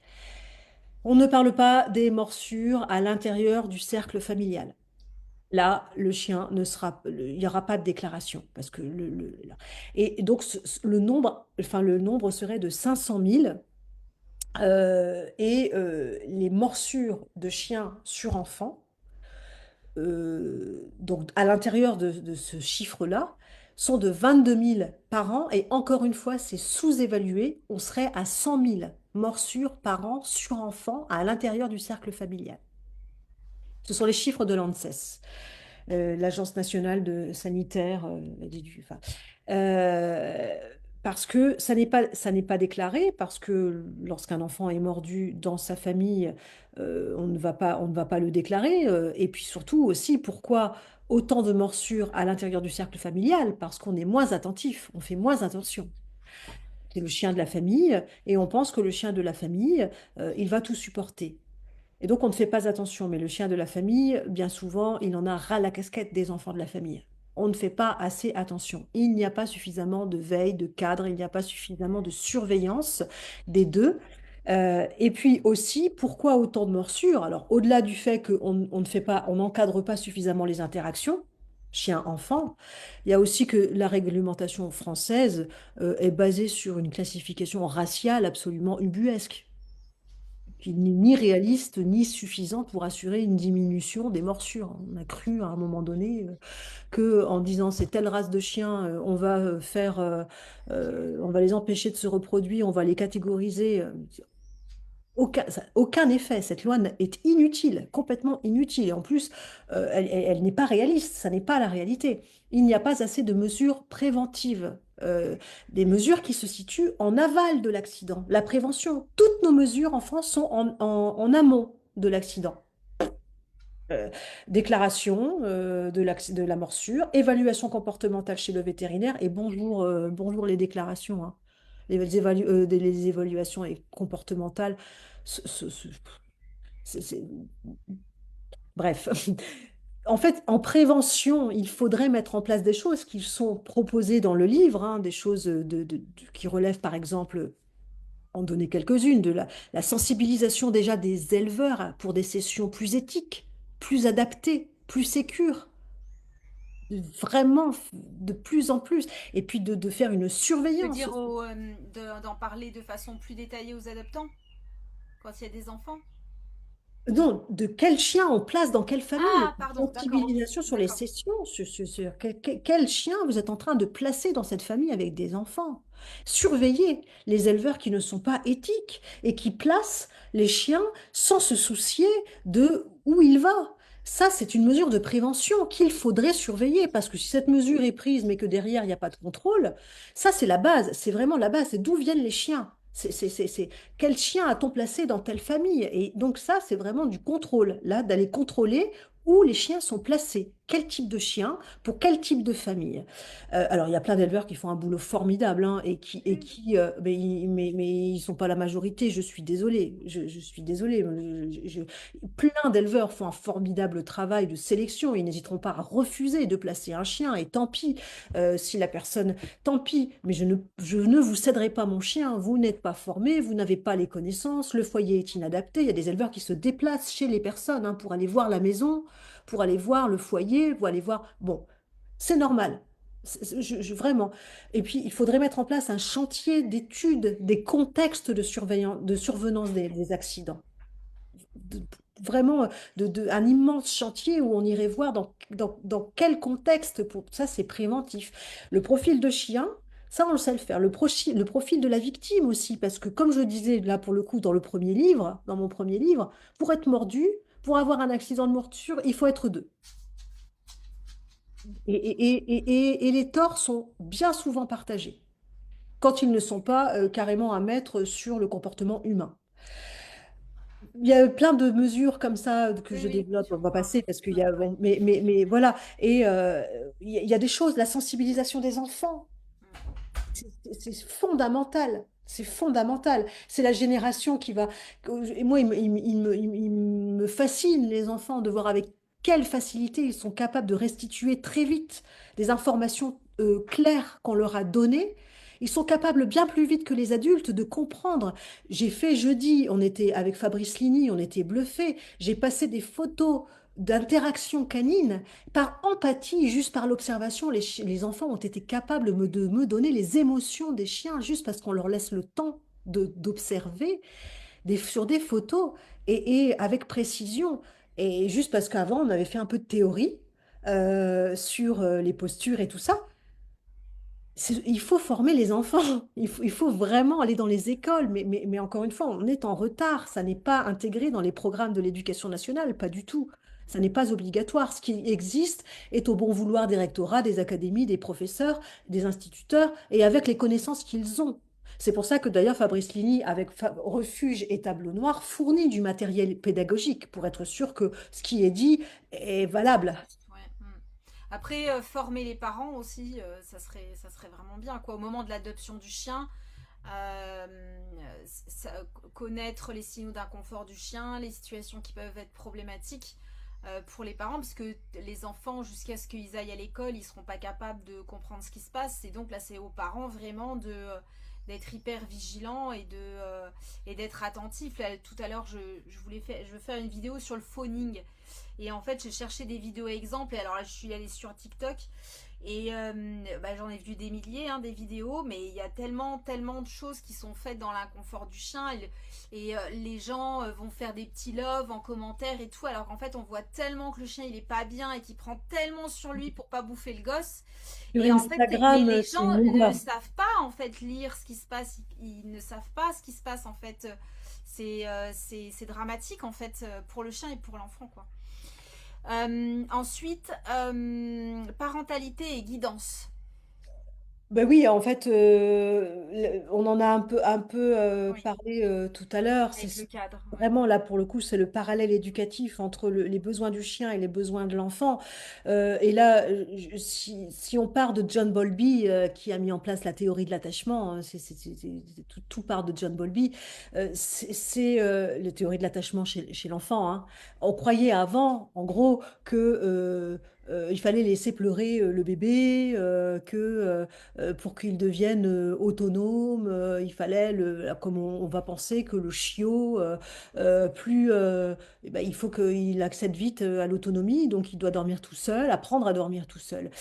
On ne parle pas des morsures à l'intérieur du cercle familial. Là, le chien ne sera, il n'y aura pas de déclaration parce que et donc le nombre serait de 500 000 les morsures de chiens sur enfants, donc à l'intérieur de ce chiffre-là, sont de 22 000 par an et encore une fois, c'est sous-évalué. On serait à 100 000 morsures par an sur enfants à l'intérieur du cercle familial. Ce sont les chiffres de l'ANSES, l'Agence nationale de sanitaire, enfin, euh, parce que ça n'est pas déclaré, parce que lorsqu'un enfant est mordu dans sa famille, on ne va pas le déclarer. Et puis surtout aussi, pourquoi autant de morsures à l'intérieur du cercle familial? Parce qu'on est moins attentif, on fait moins attention. C'est le chien de la famille, et on pense que le chien de la famille, il va tout supporter. Et donc, on ne fait pas attention, mais le chien de la famille, bien souvent, il en a ras la casquette des enfants de la famille. On ne fait pas assez attention. Il n'y a pas suffisamment de veille, de cadre, il n'y a pas suffisamment de surveillance des deux. Et puis aussi, pourquoi autant de morsures? Alors, au-delà du fait qu'on ne fait pas, on n'encadre pas suffisamment les interactions, chien-enfant, il y a aussi que la réglementation française, est basée sur une classification raciale absolument ubuesque qui n'est ni réaliste ni suffisant pour assurer une diminution des morsures. On a cru à un moment donné que en disant c'est telle race de chien, on va les empêcher de se reproduire, on va les catégoriser. Aucun effet. Cette loi est inutile, complètement inutile. Et en plus, elle n'est pas réaliste, ça n'est pas la réalité. Il n'y a pas assez de mesures préventives, des mesures qui se situent en aval de l'accident. La prévention, toutes nos mesures en France sont en amont de l'accident. Euh, Déclaration de la morsure, évaluation comportementale chez le vétérinaire et bonjour les déclarations, hein. Les évaluations comportementales. ce- ce- ce- c'est- c'est- Bref. En fait, en prévention, il faudrait mettre en place des choses qui sont proposées dans le livre, hein, des choses qui relèvent par exemple, en donner quelques-unes, la sensibilisation déjà des éleveurs pour des sessions plus éthiques, plus adaptées, plus sécures, vraiment de plus en plus, et puis de faire une Tu veux surveillance. dire d'en parler de façon plus détaillée aux adoptants quand il y a des enfants. Non, de quel chien on place dans quelle famille? Ah, pardon, d'accord, ok, Sensibilisation sur les d'accord. sessions, sur quel chien vous êtes en train de placer dans cette famille avec des enfants. Surveillez les éleveurs qui ne sont pas éthiques et qui placent les chiens sans se soucier de où il va. Ça, c'est une mesure de prévention qu'il faudrait surveiller parce que si cette mesure est prise mais que derrière, il n'y a pas de contrôle, ça, c'est la base, c'est vraiment la base, c'est d'où viennent les chiens. Quel chien a-t-on placé dans telle famille? Et donc ça, c'est vraiment du contrôle, là, d'aller contrôler où les chiens sont placés, quel type de chien, pour quel type de famille. Alors, il y a plein d'éleveurs qui font un boulot formidable hein, Mm. mais ils sont pas la majorité, je suis désolée, je suis désolée. Plein d'éleveurs font un formidable travail de sélection, ils n'hésiteront pas à refuser de placer un chien, et tant pis si la personne tant pis, mais je ne vous céderai pas mon chien, vous n'êtes pas formé, vous n'avez pas les connaissances, le foyer est inadapté. Il y a des éleveurs qui se déplacent chez les personnes hein, pour aller voir la maison, pour aller voir le foyer, pour aller voir... Bon, c'est normal. Vraiment. Et puis, il faudrait mettre en place un chantier d'études des contextes de survenance des accidents. De- Vraiment, un immense chantier où on irait voir dans quel contexte, pour ça c'est préventif. Le profil de chien, ça on le sait le faire. Le profil de la victime aussi, parce que comme je disais là pour le coup dans le premier livre, dans mon premier livre, pour être mordu, pour avoir un accident de morsure, il faut être deux. Et les torts sont bien souvent partagés, quand ils ne sont pas carrément à mettre sur le comportement humain. Il y a plein de mesures comme ça que Oui, je oui, développe, on sur va quoi? passer parce qu'il y a, bon, mais voilà. Et il y a des choses, la sensibilisation des enfants. C'est fondamental. C'est fondamental. C'est la génération qui va. Et moi, il me fascine, les enfants, de voir avec quelle facilité ils sont capables de restituer très vite des informations claires qu'on leur a données. Ils sont capables bien plus vite que les adultes de comprendre. J'ai fait jeudi, on était avec Fabrice Ligny, on était bluffés. J'ai passé des photos d'interaction canine par empathie, juste par l'observation, les enfants ont été capables de me donner les émotions des chiens, juste parce qu'on leur laisse le temps d'observer sur des photos et avec précision. Et juste parce qu'avant, on avait fait un peu de théorie sur les postures et tout ça. Il faut former les enfants, il faut vraiment aller dans les écoles, mais encore une fois, on est en retard, ça n'est pas intégré dans les programmes de l'éducation nationale, pas du tout. Ça n'est pas obligatoire. Ce qui existe est au bon vouloir des rectorats, des académies, des professeurs, des instituteurs, et avec les connaissances qu'ils ont. C'est pour ça que d'ailleurs Fabrice Ligny, avec Refuge et Tableau Noir, fournit du matériel pédagogique pour être sûr que ce qui est dit est valable. Ouais. Après, former les parents aussi, ça serait vraiment bien, quoi. Au moment de l'adoption du chien, connaître les signaux d'inconfort du chien, les situations qui peuvent être problématiques pour les parents, parce que les enfants, jusqu'à ce qu'ils aillent à l'école, ils seront pas capables de comprendre ce qui se passe. Et donc là, c'est aux parents vraiment d'être hyper vigilants et d'être attentifs. Là, tout à l'heure, je veux faire une vidéo sur le phoning. Et en fait, j'ai cherché des vidéos exemples. Et alors là, je suis allée sur TikTok. Et bah, j'en ai vu des milliers, hein, des vidéos, mais il y a tellement, tellement de choses qui sont faites dans l'inconfort du chien. Les gens vont faire des petits loves en commentaire et tout, alors qu'en fait, on voit tellement que le chien il est pas bien et qu'il prend tellement sur lui pour pas bouffer le gosse. Sur Et en fait, mais Instagram, les c'est gens une ne horreur. savent pas en fait lire ce qui se passe. Ils ne savent pas ce qui se passe en fait. C'est dramatique en fait pour le chien et pour l'enfant quoi. Ensuite, parentalité et guidance. Ben oui, en fait, on en a un peu Oui, parlé tout à l'heure. avec le cadre. Ouais. Vraiment, là, pour le coup, c'est le parallèle éducatif entre les besoins du chien et les besoins de l'enfant. Et là, si on part de John Bowlby, qui a mis en place la théorie de l'attachement, hein, tout part de John Bowlby, la théorie de l'attachement chez l'enfant, hein. On croyait avant, en gros, que il fallait laisser pleurer le bébé, pour qu'il devienne autonome, il fallait, comme on va penser, que le chiot, eh ben, il faut qu'il accède vite à l'autonomie, donc il doit dormir tout seul, apprendre à dormir tout seul.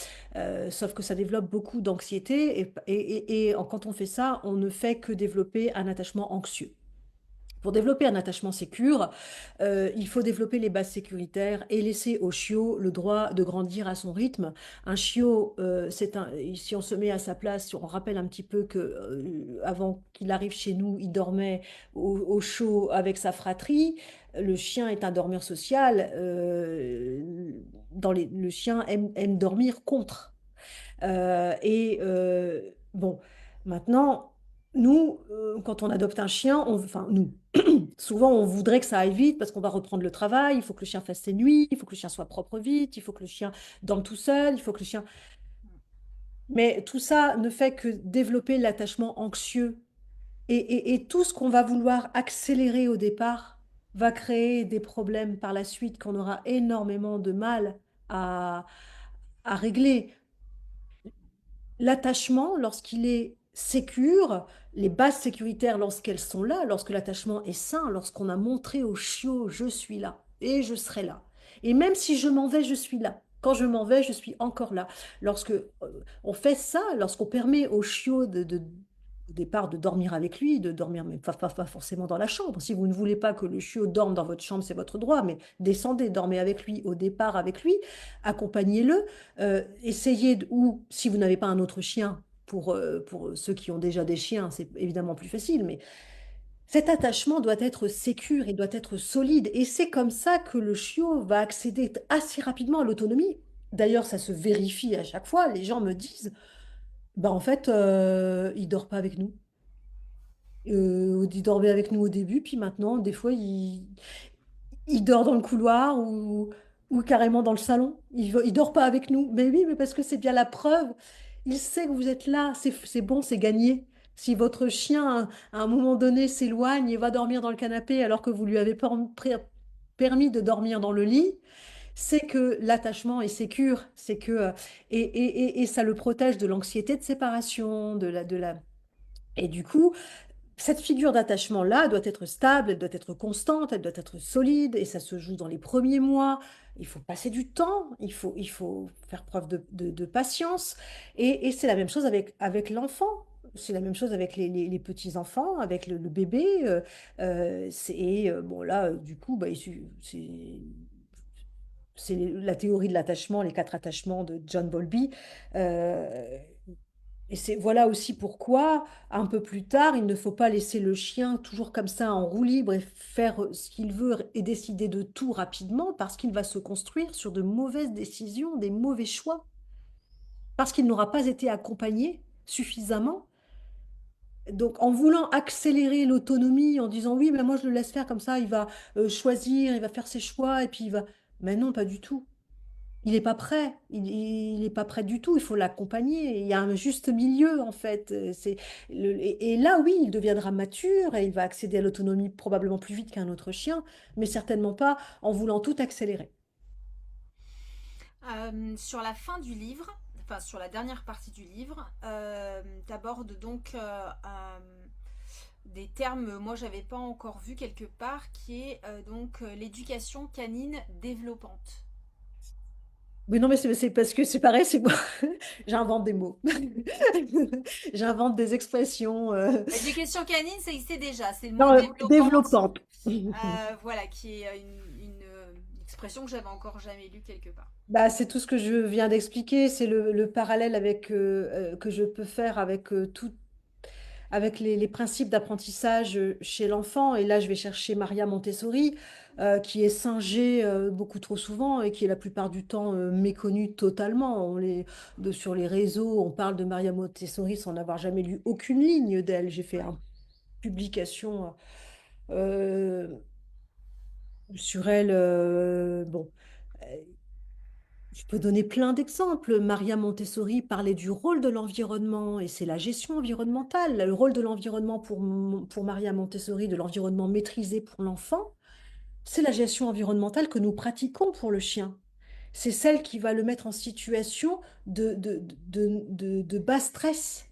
Sauf que ça développe beaucoup d'anxiété, quand on fait ça, on ne fait que développer un attachement anxieux. Pour développer un attachement sécure, il faut développer les bases sécuritaires et laisser au chiot le droit de grandir à son rythme. Un chiot, si on se met à sa place, si on rappelle un petit peu que avant qu'il arrive chez nous, il dormait au chaud avec sa fratrie. Le chien est un dormeur social. Le chien aime dormir contre. Bon, maintenant, nous, quand on adopte un chien, enfin nous, souvent on voudrait que ça aille vite parce qu'on va reprendre le travail, il faut que le chien fasse ses nuits, il faut que le chien soit propre vite, il faut que le chien dorme tout seul, il faut que le chien... Mais tout ça ne fait que développer l'attachement anxieux. Et tout ce qu'on va vouloir accélérer au départ va créer des problèmes par la suite qu'on aura énormément de mal à, à régler. L'attachement, lorsqu'il est sécure, les bases sécuritaires, lorsqu'elles sont là, lorsque l'attachement est sain, lorsqu'on a montré au chiot, je suis là et je serai là. Et même si je m'en vais, je suis là. Quand je m'en vais, je suis encore là. Lorsque on fait ça, lorsqu'on permet au chiot au départ de dormir avec lui, de dormir, mais pas forcément dans la chambre. Si vous ne voulez pas que le chiot dorme dans votre chambre, c'est votre droit, mais descendez, dormez avec lui, au départ avec lui, accompagnez-le. Essayez, ou si vous n'avez pas un autre chien, pour ceux qui ont déjà des chiens, c'est évidemment plus facile, mais cet attachement doit être sécure et doit être solide. Et c'est comme ça que le chiot va accéder assez rapidement à l'autonomie. d'ailleurs, ça se vérifie à chaque fois, les gens me disent, bah en fait, il dort pas avec nous. Il dormait avec nous au début, puis maintenant, des fois, il dort dans le couloir ou carrément dans le salon. Il dort pas avec nous. Mais oui, mais parce que c'est bien la preuve. Il sait que vous êtes là. C'est bon, c'est gagné. Si votre chien, à un moment donné, s'éloigne et va dormir dans le canapé alors que vous lui avez permis de dormir dans le lit, c'est que l'attachement est sécure. C'est que, et ça le protège de l'anxiété de séparation, Et du coup, cette figure d'attachement-là doit être stable, elle doit être constante, elle doit être solide, et ça se joue dans les premiers mois. Il faut passer du temps, il faut faire preuve de patience. Et c'est la même chose avec l'enfant. C'est la même chose avec les petits-enfants, avec le bébé. Bon, là, du coup, bah, c'est la théorie de l'attachement, les quatre attachements de John Bowlby. Euh, et c'est voilà aussi pourquoi, un peu plus tard, il ne faut pas laisser le chien toujours comme ça en roue libre et faire ce qu'il veut et décider de tout rapidement parce qu'il va se construire sur de mauvaises décisions, des mauvais choix, parce qu'il n'aura pas été accompagné suffisamment. Donc, en voulant accélérer l'autonomie, en disant oui, mais moi je le laisse faire comme ça, il va choisir, il va faire ses choix et puis il va. Mais non, pas du tout. Il n'est pas prêt, il n'est pas prêt du tout, il faut l'accompagner. Il y a un juste milieu en fait. Et là, oui, il deviendra mature et il va accéder à l'autonomie probablement plus vite qu'un autre chien, mais certainement pas en voulant tout accélérer. Sur la fin du livre, enfin sur la dernière partie du livre, t'abordes donc des termes moi j'avais pas encore vu quelque part, qui est l'éducation canine développante. Oui, non, mais c'est parce que c'est pareil, c'est moi. J'invente des mots. J'invente des expressions. L'éducation canine, ça existait déjà, c'est le mot Non, développante, développantes. voilà, qui est une expression que j'avais encore jamais lue quelque part. Bah, c'est tout ce que je viens d'expliquer, c'est le parallèle que je peux faire avec les principes d'apprentissage chez l'enfant. Et là, je vais chercher Maria Montessori, qui est singée beaucoup trop souvent et qui est la plupart du temps méconnue totalement. Sur les réseaux, on parle de Maria Montessori sans n'avoir jamais lu aucune ligne d'elle. J'ai fait Ouais. une publication euh, sur elle. Bon. Euh, Je peux donner plein d'exemples. Maria Montessori parlait du rôle de l'environnement et c'est la gestion environnementale. Le rôle de l'environnement pour Maria Montessori, de l'environnement maîtrisé pour l'enfant, c'est la gestion environnementale que nous pratiquons pour le chien. C'est celle qui va le mettre en situation de bas stress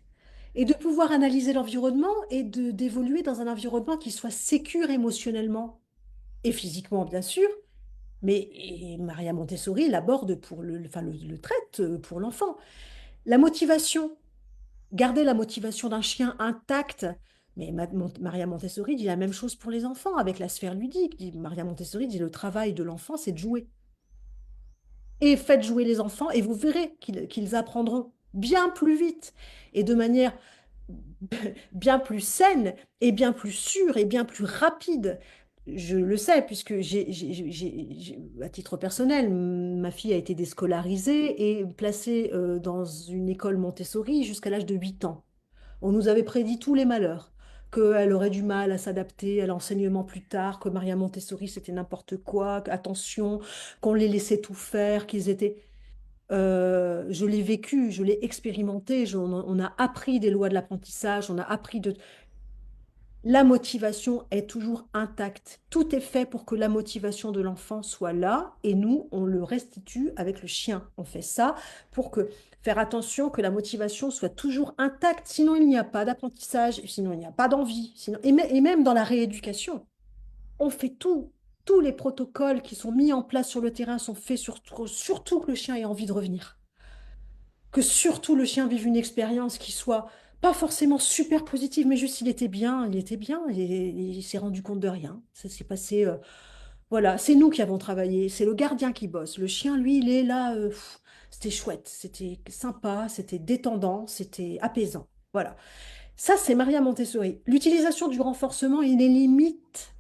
et de pouvoir analyser l'environnement et d'évoluer dans un environnement qui soit sécure émotionnellement et physiquement, bien sûr, mais Maria Montessori l'aborde enfin, le traite pour l'enfant. La motivation, garder la motivation d'un chien intacte. Mais Maria Montessori dit la même chose pour les enfants avec la sphère ludique. Maria Montessori dit le travail de l'enfant, c'est de jouer. Et faites jouer les enfants et vous verrez qu'ils apprendront bien plus vite et de manière bien plus saine et bien plus sûre et bien plus rapide. Je le sais, puisque à titre personnel, ma fille a été déscolarisée et placée dans une école Montessori jusqu'à l'âge de 8 ans. On nous avait prédit tous les malheurs, qu'elle aurait du mal à s'adapter à l'enseignement plus tard, que Maria Montessori c'était n'importe quoi, attention, qu'on les laissait tout faire, qu'ils étaient... je l'ai vécu, je l'ai expérimenté, on a appris des lois de l'apprentissage, on a appris de... La motivation est toujours intacte. Tout est fait pour que la motivation de l'enfant soit là et nous, on le restitue avec le chien. On fait ça pour faire attention que la motivation soit toujours intacte. Sinon, il n'y a pas d'apprentissage, sinon, il n'y a pas d'envie. Et même dans la rééducation, on fait tout. Tous les protocoles qui sont mis en place sur le terrain sont faits surtout que le chien ait envie de revenir, que surtout le chien vive une expérience qui soit pas forcément super positive, mais juste il était bien et il s'est rendu compte de rien. Ça s'est passé, voilà, c'est nous qui avons travaillé, c'est le gardien qui bosse. Le chien, lui, il est là, c'était chouette, c'était sympa, c'était détendant, c'était apaisant. Voilà. Ça, c'est Maria Montessori. L'utilisation du renforcement et les limites.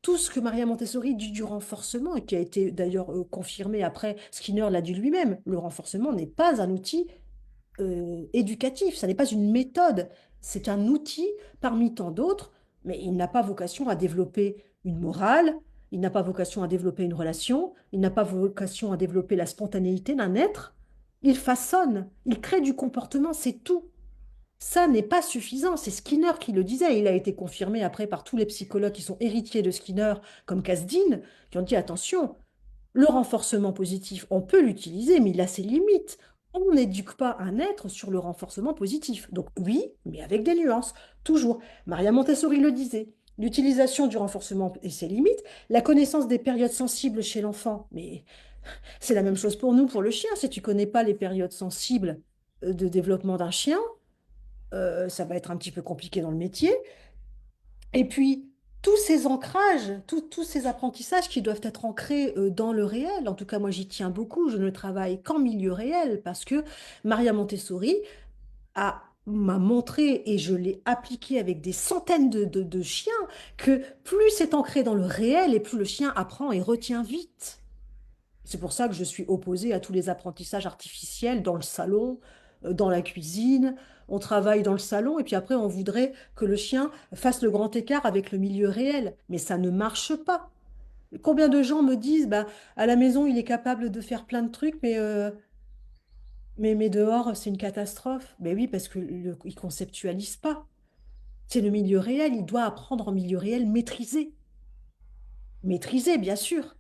tout ce que Maria Montessori dit du renforcement, et qui a été d'ailleurs confirmé après, Skinner l'a dit lui-même, le renforcement n'est pas un outil éducatif, ça n'est pas une méthode, c'est un outil parmi tant d'autres, mais il n'a pas vocation à développer une morale, il n'a pas vocation à développer une relation, il n'a pas vocation à développer la spontanéité d'un être. Il façonne, il crée du comportement, c'est tout. Ça n'est pas suffisant, c'est Skinner qui le disait, il a été confirmé après par tous les psychologues qui sont héritiers de Skinner, comme Kasdin, qui ont dit attention, le renforcement positif, on peut l'utiliser, mais il a ses limites. On n'éduque pas un être sur le renforcement positif. Donc oui, mais avec des nuances, toujours. Maria Montessori le disait. L'utilisation du renforcement et ses limites, la connaissance des périodes sensibles chez l'enfant, mais c'est la même chose pour nous, pour le chien. Si tu connais pas les périodes sensibles de développement d'un chien, ça va être un petit peu compliqué dans le métier. Et puis, tous ces ancrages, tous ces apprentissages qui doivent être ancrés dans le réel, en tout cas moi j'y tiens beaucoup, je ne travaille qu'en milieu réel parce que Maria Montessori m'a montré, et je l'ai appliqué avec des centaines de chiens, que plus c'est ancré dans le réel et plus le chien apprend et retient vite. C'est pour ça que je suis opposée à tous les apprentissages artificiels dans le salon, dans la cuisine. On travaille dans le salon et puis après on voudrait que le chien fasse le grand écart avec le milieu réel. Mais ça ne marche pas. Combien de gens me disent, bah, à la maison il est capable de faire plein de trucs, mais dehors c'est une catastrophe. Mais oui, parce qu'il ne conceptualise pas. C'est le milieu réel, il doit apprendre en milieu réel maîtrisé. Maîtrisé, bien sûr.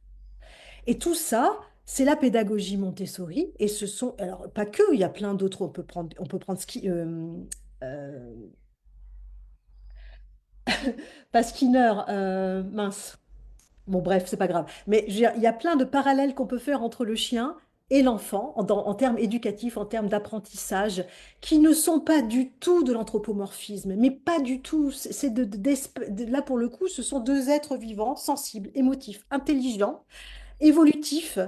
Et tout ça, c'est la pédagogie Montessori. Et ce sont, alors pas que, il y a plein d'autres. On peut prendre euh, pas Skinner, mince. Bon, bref, c'est pas grave. Mais je veux dire, il y a plein de parallèles qu'on peut faire entre le chien et l'enfant en termes éducatifs, en termes d'apprentissage, qui ne sont pas du tout de l'anthropomorphisme, mais pas du tout. C'est là, pour le coup, ce sont deux êtres vivants, sensibles, émotifs, intelligents, évolutifs.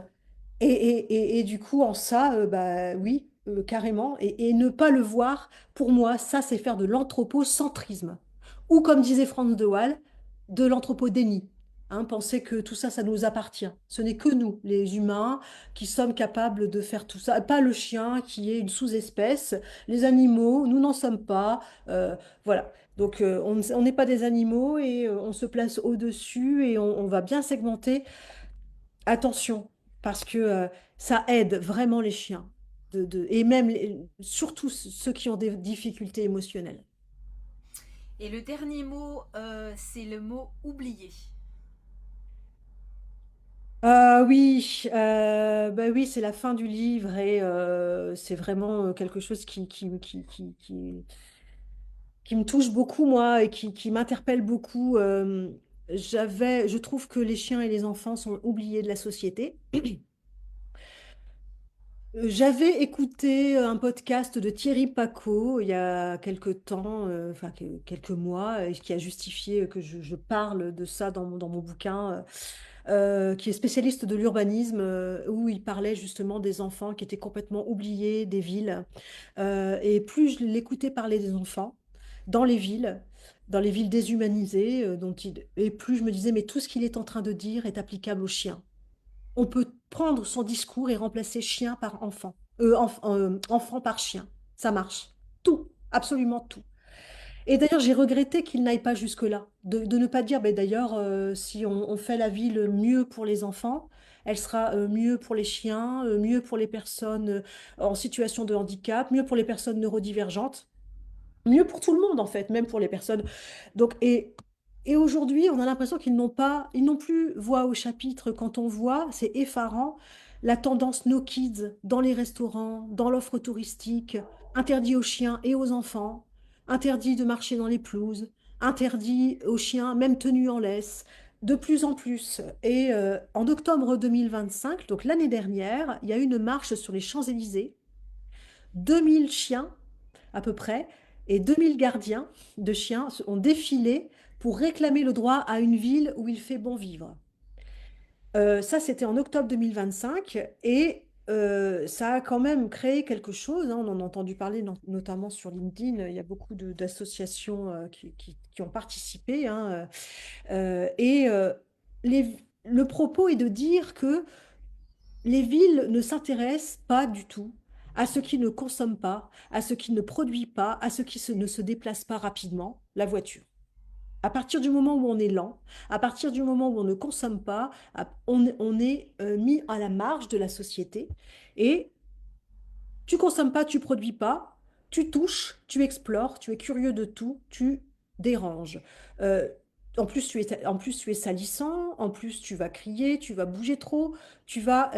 Et du coup, en ça, bah oui, carrément. Et ne pas le voir, pour moi, ça, c'est faire de l'anthropocentrisme. Ou comme disait Franz de Waal, de l'anthropodénie. Hein, penser que tout ça, ça nous appartient. Ce n'est que nous, les humains, qui sommes capables de faire tout ça. Pas le chien, qui est une sous-espèce. Les animaux, nous n'en sommes pas. Voilà. Donc, on n'est pas des animaux et on se place au-dessus et on va bien segmenter. Attention, parce que ça aide vraiment les chiens, et même surtout ceux qui ont des difficultés émotionnelles. Et le dernier mot, c'est le mot oublié. Oui, bah oui, c'est la fin du livre et c'est vraiment quelque chose qui me touche beaucoup, moi, et qui m'interpelle beaucoup. Je trouve que les chiens et les enfants sont oubliés de la société. J'avais écouté un podcast de Thierry Paco il y a quelque temps, enfin quelques mois, qui a justifié que je parle de ça dans mon bouquin, qui est spécialiste de l'urbanisme, où il parlait justement des enfants qui étaient complètement oubliés des villes. Et plus je l'écoutais parler des enfants dans dans les villes déshumanisées, et plus je me disais, mais tout ce qu'il est en train de dire est applicable aux chiens. On peut prendre son discours et remplacer chien par enfant, enfant par chien. Ça marche. Tout, absolument tout. Et d'ailleurs, j'ai regretté qu'il n'aille pas jusque-là, de ne pas dire, ben d'ailleurs, si on fait la ville mieux pour les enfants, elle sera mieux pour les chiens, mieux pour les personnes en situation de handicap, mieux pour les personnes neurodivergentes, mieux pour tout le monde en fait, même pour les personnes. Donc, et aujourd'hui, on a l'impression ils n'ont plus voix au chapitre. Quand on voit, c'est effarant, la tendance no kids dans les restaurants, dans l'offre touristique, interdit aux chiens et aux enfants, interdit de marcher dans les pelouses, interdit aux chiens, même tenus en laisse, de plus en plus. Et en octobre 2025, donc l'année dernière, il y a eu une marche sur les Champs-Élysées, 2000 chiens à peu près, et 2000 gardiens de chiens ont défilé pour réclamer le droit à une ville où il fait bon vivre. Ça, c'était en octobre 2025, et ça a quand même créé quelque chose, hein. On en a entendu parler notamment sur LinkedIn. Il y a beaucoup d'associations qui ont participé, hein, et le propos est de dire que les villes ne s'intéressent pas du tout à ce qui ne consomme pas, à ce qui ne produit pas, à ce qui ne se déplace pas rapidement, la voiture. À partir du moment où on est lent, à partir du moment où on ne consomme pas, on est mis à la marge de la société. Et tu consommes pas, tu produis pas, tu touches, tu explores, tu es curieux de tout, tu déranges. Euh, en plus, tu es salissant, en plus, tu vas crier, tu vas bouger trop, tu vas,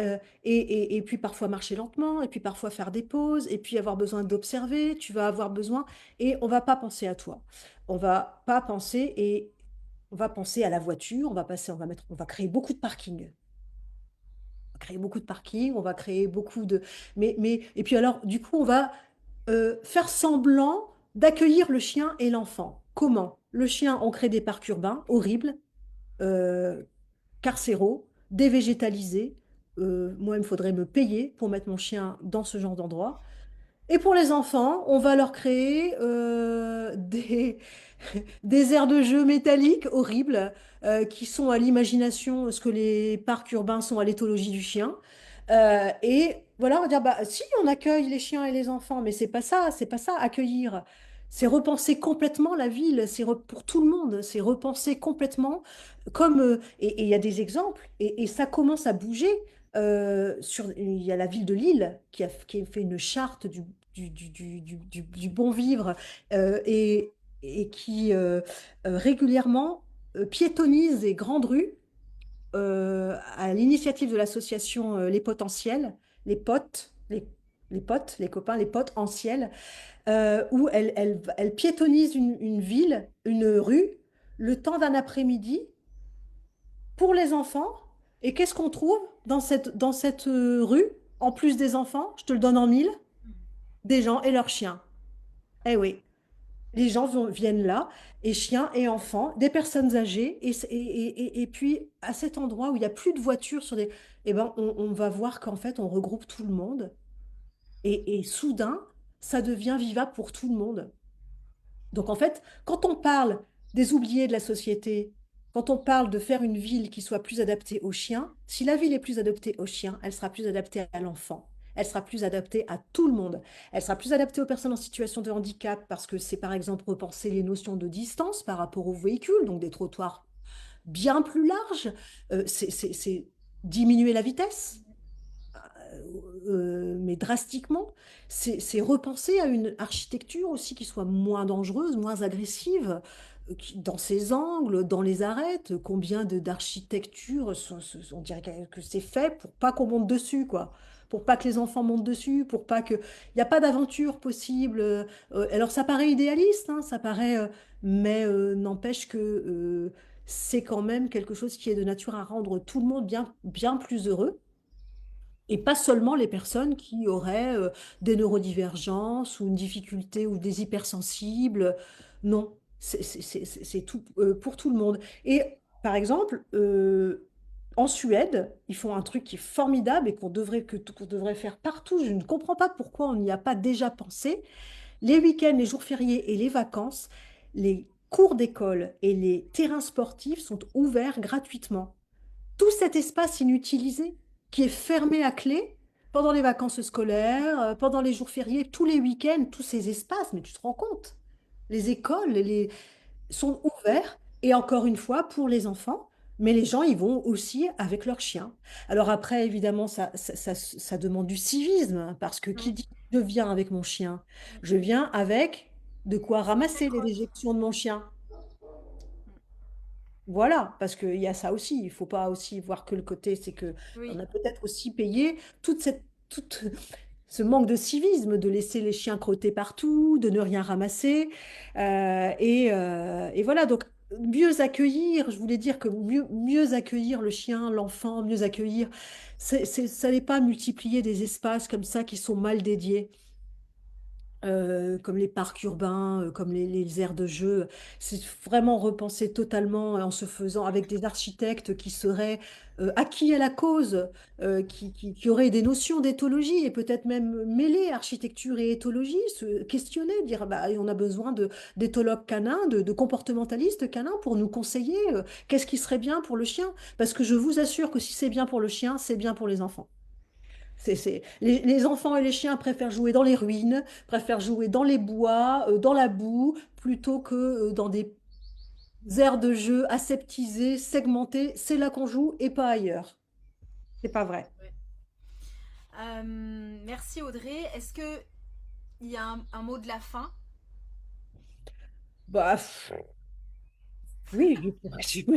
et puis parfois marcher lentement, et puis parfois faire des pauses, et puis avoir besoin d'observer, tu vas avoir besoin, et on va pas penser à toi. On va pas penser, et on va penser à la voiture, on va créer beaucoup de parkings, créer beaucoup de parkings, on va créer beaucoup de... Et puis alors, du coup, on va faire semblant d'accueillir le chien et l'enfant. Comment? Le chien, on crée des parcs urbains horribles, euh, carcéraux, dévégétalisés. Moi, il me faudrait me payer pour mettre mon chien dans ce genre d'endroit. Et pour les enfants, on va leur créer des aires de jeu métalliques horribles qui sont à l'imagination ce que les parcs urbains sont à l'éthologie du chien. Et voilà, on va dire, bah, si, on accueille les chiens et les enfants, mais c'est pas ça, accueillir. C'est repenser complètement la ville, pour tout le monde, c'est repenser complètement comme... et il y a des exemples, et ça commence à bouger. Il y a la ville de Lille qui a fait une charte du bon vivre et qui régulièrement piétonise les grandes rues à l'initiative de l'association Les Potentiels, les potes, les potes, les copains, les potes en ciel, où elle piétonise une ville, une rue, le temps d'un après-midi pour les enfants. Et qu'est-ce qu'on trouve dans cette rue, en plus des enfants? Je te le donne en mille, des gens et leurs chiens. Eh oui. Les gens viennent là, et chiens et enfants, des personnes âgées, et puis à cet endroit où il n'y a plus de voitures eh ben, on va voir qu'en fait, on regroupe tout le monde, et soudain, ça devient vivable pour tout le monde. Donc en fait, quand on parle des oubliés de la société, quand on parle de faire une ville qui soit plus adaptée aux chiens, si la ville est plus adaptée aux chiens, elle sera plus adaptée à l'enfant. Elle sera plus adaptée à tout le monde. Elle sera plus adaptée aux personnes en situation de handicap parce que c'est par exemple repenser les notions de distance par rapport aux véhicules, donc des trottoirs bien plus larges. C'est diminuer la vitesse, mais drastiquement. C'est repenser à une architecture aussi qui soit moins dangereuse, moins agressive, dans ses angles, dans les arêtes. Combien d'architectures, on dirait que c'est fait pour pas qu'on monte dessus, quoi. Pour pas que les enfants montent dessus, pour pas que... Il n'y a pas d'aventure possible. Alors ça paraît idéaliste, hein, ça paraît... mais n'empêche que c'est quand même quelque chose qui est de nature à rendre tout le monde bien, bien plus heureux. Et pas seulement les personnes qui auraient des neurodivergences ou une difficulté ou des hypersensibles. Non, c'est tout pour tout le monde. Et par exemple, en Suède, ils font un truc qui est formidable et qu'on devrait faire partout. Je ne comprends pas pourquoi on n'y a pas déjà pensé. Les week-ends, les jours fériés et les vacances, les cours d'école et les terrains sportifs sont ouverts gratuitement. Tout cet espace inutilisé qui est fermé à clé pendant les vacances scolaires, pendant les jours fériés, tous les week-ends, tous ces espaces, mais tu te rends compte, les écoles sont ouverts et encore une fois pour les enfants, mais les gens y vont aussi avec leurs chiens. Alors après, évidemment, ça demande du civisme, hein, parce que qui Mm. dit je viens avec mon chien, je viens avec de quoi Sans ramasser les décroche. déjections de mon chien. Voilà, parce qu'il y a ça aussi. Il faut pas aussi voir que le côté, c'est que on Oui. a peut-être aussi payé tout ce manque de civisme, de laisser les chiens crotter partout, de ne rien ramasser. Et voilà, donc mieux accueillir, je voulais dire que mieux accueillir le chien, l'enfant, mieux accueillir, ça n'est pas multiplier des espaces comme ça qui sont mal dédiés. comme les parcs urbains, comme les aires de jeu. C'est vraiment repenser totalement en se faisant avec des architectes qui seraient acquis à la cause, qui auraient des notions d'éthologie et peut-être même mêler architecture et éthologie, se questionner, dire ah bah, on a besoin d'éthologues canins, de comportementalistes canins pour nous conseiller qu'est-ce qui serait bien pour le chien. Parce que je vous assure que si c'est bien pour le chien, c'est bien pour les enfants. Les enfants et les chiens préfèrent jouer dans les ruines, préfèrent jouer dans les bois, dans la boue, plutôt que dans des aires de jeu aseptisées, segmentées. C'est là qu'on joue et pas ailleurs. C'est pas vrai. Ouais. Merci Audrey. Est-ce que il y a un mot de la fin? Bah, oui,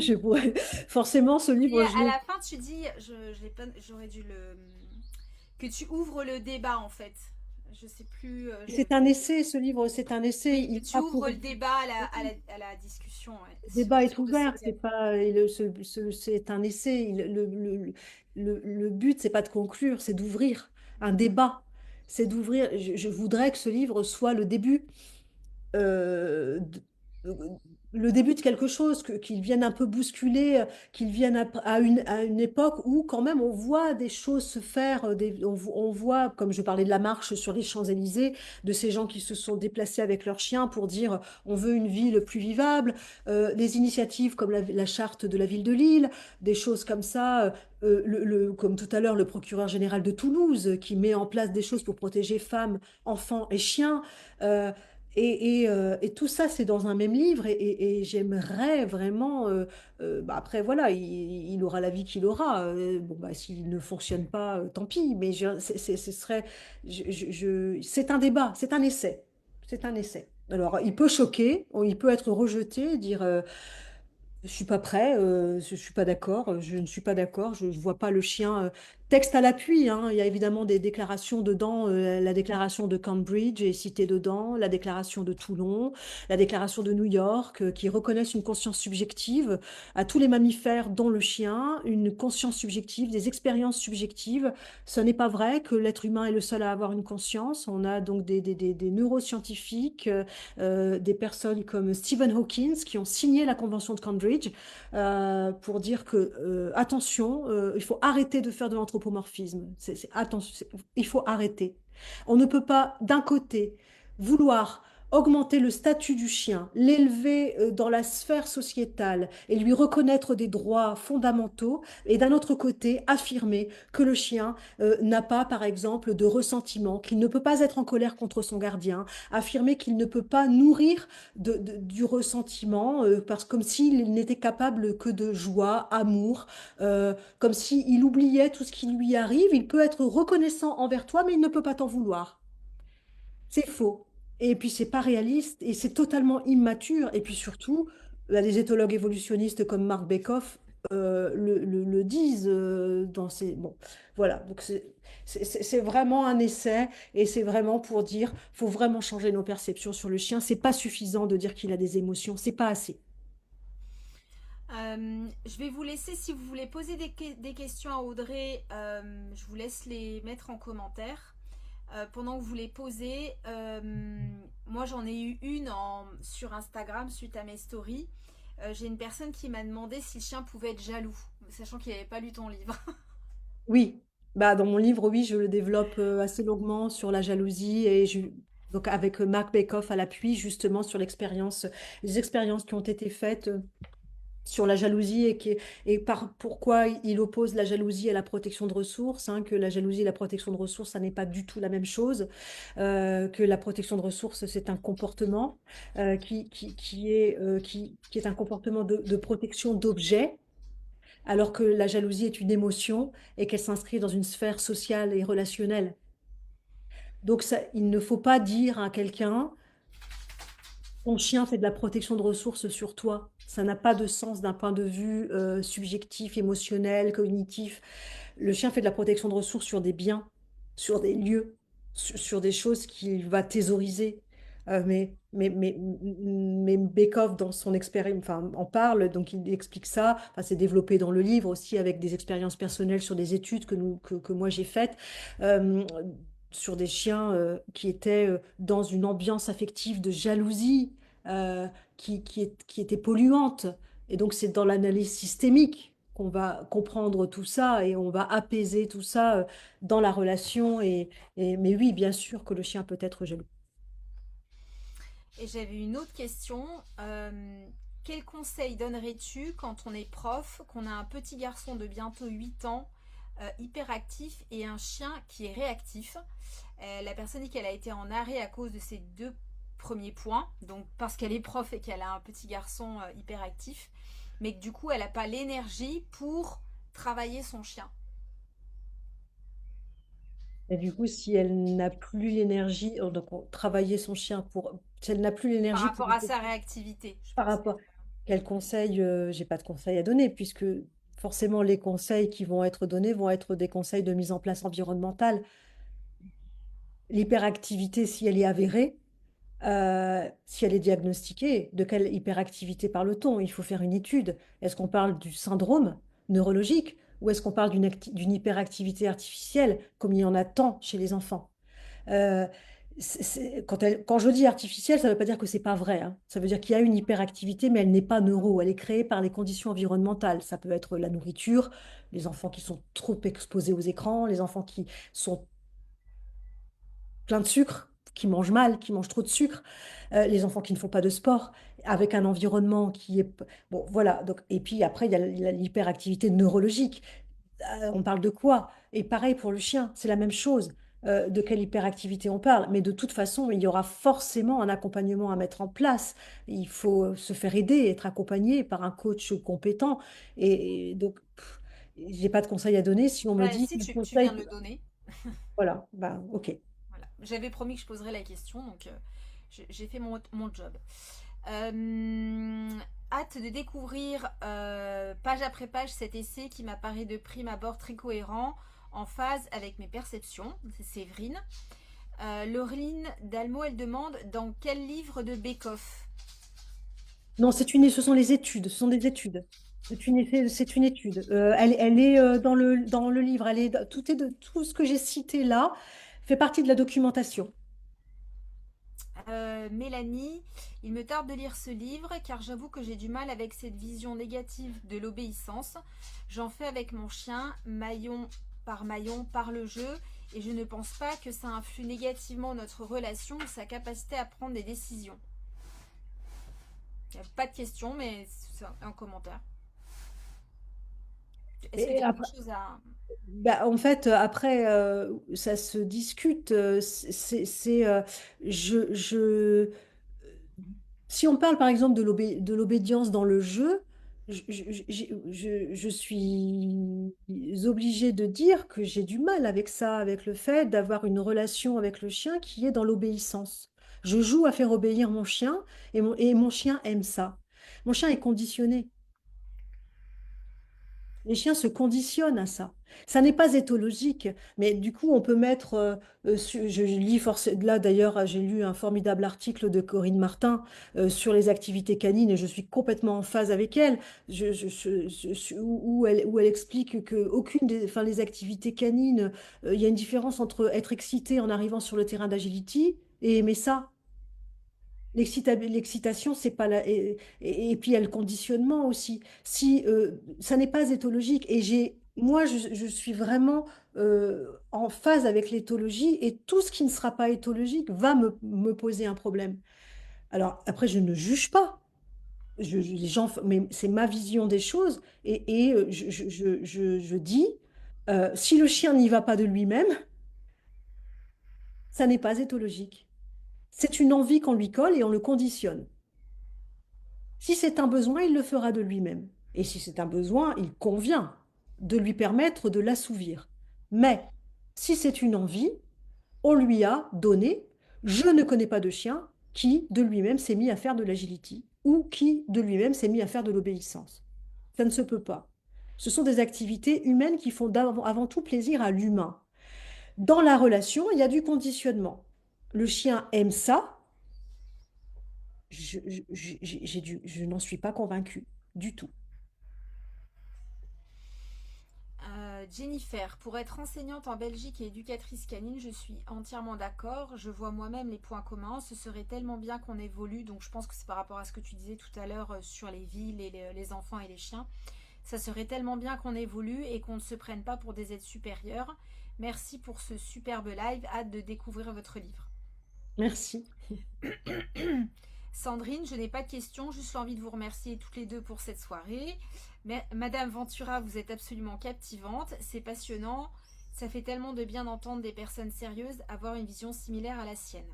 je pourrais. Forcément, ce Et livre, à la fin, tu dis, je l'ai pas, j'aurais dû le, que tu ouvres le débat en fait. Je sais plus, c'est un essai, ce livre, c'est un essai. oui, Il que tu a ouvres pour le débat à la discussion ouais, Le débat est sur le ouvert, c'est septième. pas c'est un essai. Le but, c'est pas de conclure, c'est d'ouvrir un débat. C'est d'ouvrir. Je voudrais que ce livre soit euh, d- euh, le début de quelque chose, qu'il vienne un peu bousculer, qu'il vienne à une époque où quand même on voit des choses se faire, on voit, comme je parlais de la marche sur les Champs-Élysées, de ces gens qui se sont déplacés avec leurs chiens pour dire on veut une ville plus vivable, des initiatives comme la charte de la ville de Lille, des choses comme ça. Comme tout à l'heure, le procureur général de Toulouse qui met en place des choses pour protéger femmes, enfants et chiens. Euh, et tout ça, c'est dans un même livre. Et j'aimerais vraiment. Bah après, voilà, il aura la vie qu'il aura. Bon, bah, s'il ne fonctionne pas, tant pis. Mais ce serait. C'est un débat, c'est un essai. C'est un essai. Alors, il peut choquer, il peut être rejeté, dire. Je suis pas prêt, je suis pas d'accord, je ne suis pas d'accord, je ne vois pas le chien. Texte à l'appui, hein, il y a évidemment des déclarations dedans, la déclaration de Cambridge est citée dedans, la déclaration de Toulon, la déclaration de New York, qui reconnaissent une conscience subjective à tous les mammifères, dont le chien, une conscience subjective, des expériences subjectives. Ce n'est pas vrai que l'être humain est le seul à avoir une conscience. On a donc des neuroscientifiques, des personnes comme Stephen Hawking qui ont signé la Convention de Cambridge pour dire que, attention, il faut arrêter de faire de l'anthropomorphisme. Attention, il faut arrêter. On ne peut pas, d'un côté, vouloir augmenter le statut du chien, l'élever dans la sphère sociétale et lui reconnaître des droits fondamentaux, et d'un autre côté, affirmer que le chien n'a pas, par exemple, de ressentiment, qu'il ne peut pas être en colère contre son gardien, affirmer qu'il ne peut pas nourrir du ressentiment, comme s'il n'était capable que de joie, amour, comme s'il oubliait tout ce qui lui arrive. Il peut être reconnaissant envers toi, mais il ne peut pas t'en vouloir. C'est faux. Et puis, c'est pas réaliste et c'est totalement immature. Et puis surtout, les éthologues évolutionnistes comme Marc Bekoff le disent dans ces... Bon, voilà. Donc, c'est vraiment un essai et c'est vraiment pour dire, faut vraiment changer nos perceptions sur le chien. C'est pas suffisant de dire qu'il a des émotions. C'est pas assez. Je vais vous laisser si vous voulez poser des questions à Audrey. Je vous laisse les mettre en commentaire. Pendant que vous les posez, moi j'en ai eu une sur Instagram suite à mes stories. J'ai une personne qui m'a demandé si le chien pouvait être jaloux, sachant qu'il n'avait pas lu ton livre. Oui. Bah, dans mon livre, oui, je le développe assez longuement sur la jalousie donc avec Marc Bekoff à l'appui, justement sur les expériences qui ont été faites sur la jalousie pourquoi il oppose la jalousie à la protection de ressources, hein, que la jalousie et la protection de ressources, ça n'est pas du tout la même chose, que la protection de ressources, c'est un comportement qui est un comportement de protection d'objets, alors que la jalousie est une émotion et qu'elle s'inscrit dans une sphère sociale et relationnelle. Donc ça, il ne faut pas dire à quelqu'un ton chien fait de la protection de ressources sur toi. Ça n'a pas de sens d'un point de vue subjectif, émotionnel, cognitif. Le chien fait de la protection de ressources sur des biens, sur des lieux, sur des choses qu'il va thésauriser. Mais Bekoff, dans son expérience, enfin, en parle, donc il explique ça. Enfin, c'est développé dans le livre aussi avec des expériences personnelles sur des études que moi j'ai faites. Euh, sur des chiens qui étaient dans une ambiance affective de jalousie euh, qui était polluante. Et donc c'est dans l'analyse systémique qu'on va comprendre tout ça et on va apaiser tout ça dans la relation. Mais oui, bien sûr que le chien peut être jaloux. Et j'avais une autre question. Quel conseil donnerais-tu quand on est prof, qu'on a un petit garçon de bientôt 8 ans, hyperactif, et un chien qui est réactif? La personne dit qu'elle a été en arrêt à cause de ces deux premiers points, donc parce qu'elle est prof et qu'elle a un petit garçon hyperactif, mais que du coup elle n'a pas l'énergie pour travailler son chien Et du coup, si elle n'a plus l'énergie, travailler son chien si elle n'a plus par l'énergie pour rapport à sa réactivité, je par pense. rapport, quel conseil, j'ai pas de conseil à donner, puisque forcément les conseils qui vont être donnés vont être des conseils de mise en place environnementale. L'hyperactivité, si elle est avérée, si elle est diagnostiquée, de quelle hyperactivité parle-t-on? Il faut faire une étude. Est-ce qu'on parle du syndrome neurologique ou est-ce qu'on parle d'une hyperactivité artificielle, comme il y en a tant chez les enfants? Euh, quand je dis artificielle, ça ne veut pas dire que c'est pas vrai, hein. Ça veut dire qu'il y a une hyperactivité, mais elle n'est pas neuro. Elle est créée par les conditions environnementales. Ça peut être la nourriture, les enfants qui sont trop exposés aux écrans, les enfants qui sont pleins de sucre, qui mangent mal, qui mangent trop de sucre, les enfants qui ne font pas de sport, avec un environnement qui est... Bon, voilà. Donc, et puis après, il y a l'hyperactivité neurologique. On parle de quoi? Et pareil pour le chien, c'est la même chose. De quelle hyperactivité on parle? Mais de toute façon, il y aura forcément un accompagnement à mettre en place. Il faut se faire aider, être accompagné par un coach compétent. Et donc, j'ai pas de conseil à donner. Si on me Bah, dit si un tu viens conseil, de le donner. voilà, bah, ok. Voilà. J'avais promis que je poserais la question, donc j'ai fait mon job. Euh, Hâte de découvrir page après page cet essai qui m'apparaît de prime abord très cohérent, en phase avec mes perceptions. C'est Séverine. Laureline Dalmo, elle demande dans quel livre de Bekoff? Non, ce sont les études, ce sont des études. C'est une étude. Elle est dans le livre. Tout ce que j'ai cité là fait partie de la documentation. Mélanie, il me tarde de lire ce livre car j'avoue que j'ai du mal avec cette vision négative de l'obéissance. J'en fais avec mon chien, maillon par le jeu, et je ne pense pas que ça influe négativement notre relation ou sa capacité à prendre des décisions. Il n'y a pas de question, mais c'est un commentaire. Est-ce que Et tu as quelque après, chose à... bah, en fait, après, ça se discute. Je, Si on parle par exemple de l'obédience dans le jeu, je suis obligée de dire que j'ai du mal avec ça, avec le fait d'avoir une relation avec le chien qui est dans l'obéissance. Je joue à faire obéir mon chien et mon chien aime ça. Mon chien est conditionné. Les chiens se conditionnent à ça. Ça n'est pas éthologique, mais du coup, on peut mettre. Je lis là d'ailleurs, j'ai lu un formidable article de Corinne Martin sur les activités canines et je suis complètement en phase avec elle. Où elle explique que enfin, les activités canines, il y a une différence entre être excité en arrivant sur le terrain d'agility et aimer ça. L'excitation, c'est pas la... et puis il y a le conditionnement aussi. Si ça n'est pas éthologique et moi je suis vraiment en phase avec l'éthologie et tout ce qui ne sera pas éthologique va me poser un problème. Alors après, je ne juge pas. Les gens, mais c'est ma vision des choses je dis si le chien n'y va pas de lui-même, ça n'est pas éthologique. C'est une envie qu'on lui colle et on le conditionne. Si c'est un besoin, il le fera de lui-même. Et si c'est un besoin, il convient de lui permettre de l'assouvir. Mais si c'est une envie, on lui a donné, je ne connais pas de chien qui de lui-même s'est mis à faire de l'agility ou qui de lui-même s'est mis à faire de l'obéissance. Ça ne se peut pas. Ce sont des activités humaines qui font avant tout plaisir à l'humain. Dans la relation, il y a du conditionnement. Le chien aime ça, je n'en suis pas convaincue du tout. Jennifer, pour être enseignante en Belgique et éducatrice canine, je suis entièrement d'accord. Je vois moi-même les points communs. Ce serait tellement bien qu'on évolue. Donc je pense que c'est par rapport à ce que tu disais tout à l'heure sur les villes et les enfants et les chiens. Ça serait tellement bien qu'on évolue et qu'on ne se prenne pas pour des êtres supérieurs. Merci pour ce superbe live. Hâte de découvrir votre livre. Merci. Sandrine, je n'ai pas de questions, juste l'envie de vous remercier toutes les deux pour cette soirée. Mais, Madame Ventura, vous êtes absolument captivante, c'est passionnant. Ça fait tellement de bien d'entendre des personnes sérieuses avoir une vision similaire à la sienne.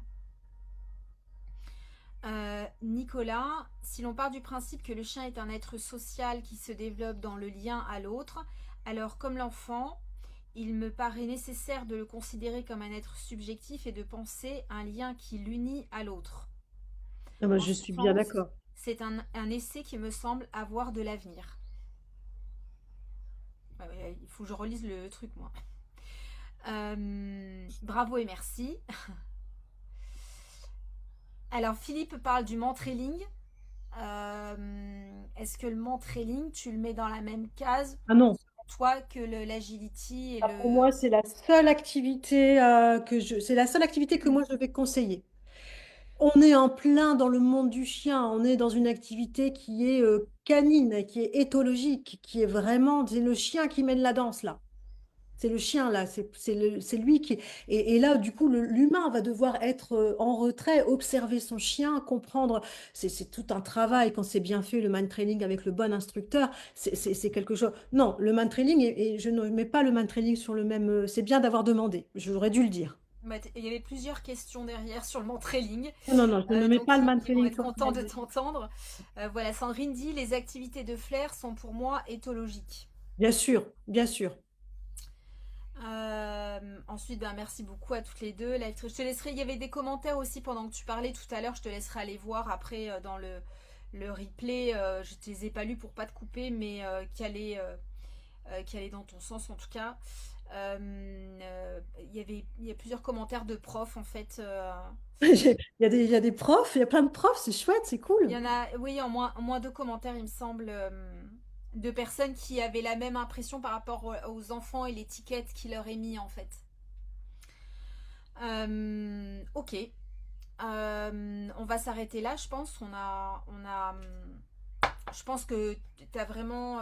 Nicolas, si l'on part du principe que le chien est un être social qui se développe dans le lien à l'autre, alors comme l'enfant, il me paraît nécessaire de le considérer comme un être subjectif et de penser un lien qui l'unit à l'autre. Ah bah, En je ce suis bien sens, d'accord. c'est un essai qui me semble avoir de l'avenir. Il faut que je relise le truc, moi. Bravo et merci. Alors, Philippe parle du mentrailing. Est-ce que le mentrailing, tu le mets dans la même case, Ah non. selon toi, que l'agility et Ah, pour le... moi, c'est la seule activité que moi je vais conseiller. On est en plein dans le monde du chien, on est dans une activité qui est canine, qui est éthologique, qui est vraiment, c'est le chien qui mène la danse là. C'est le chien là, c'est lui qui... Et là, du coup, l'humain va devoir être en retrait, observer son chien, comprendre. C'est tout un travail quand c'est bien fait, le mind training avec le bon instructeur. C'est quelque chose. Non, le mind training, et je ne mets pas le mind training sur le même... C'est bien d'avoir demandé, j'aurais dû le dire. Il y avait plusieurs questions derrière sur le mentrailing, Non, non, non, je ne mets donc pas le mind ils vont training être sur le contents de même. t'entendre. Voilà, Sandrine dit, les activités de flair sont pour moi éthologiques. Bien sûr, bien sûr. Ensuite, ben, merci beaucoup à toutes les deux. Je te laisserai, il y avait des commentaires aussi pendant que tu parlais tout à l'heure. Je te laisserai aller voir après dans le replay. Je ne les ai pas lus pour pas te couper, mais qui allait dans ton sens en tout cas. Il y a plusieurs commentaires de profs en fait. Il y a des profs, il y a plein de profs, c'est chouette, c'est Il y cool. en a, oui, en moins de commentaires, il me semble, de personnes qui avaient la même impression par rapport aux enfants et l'étiquette qui leur est mise en fait. Ok. On va s'arrêter là, je pense. Je pense que tu as vraiment.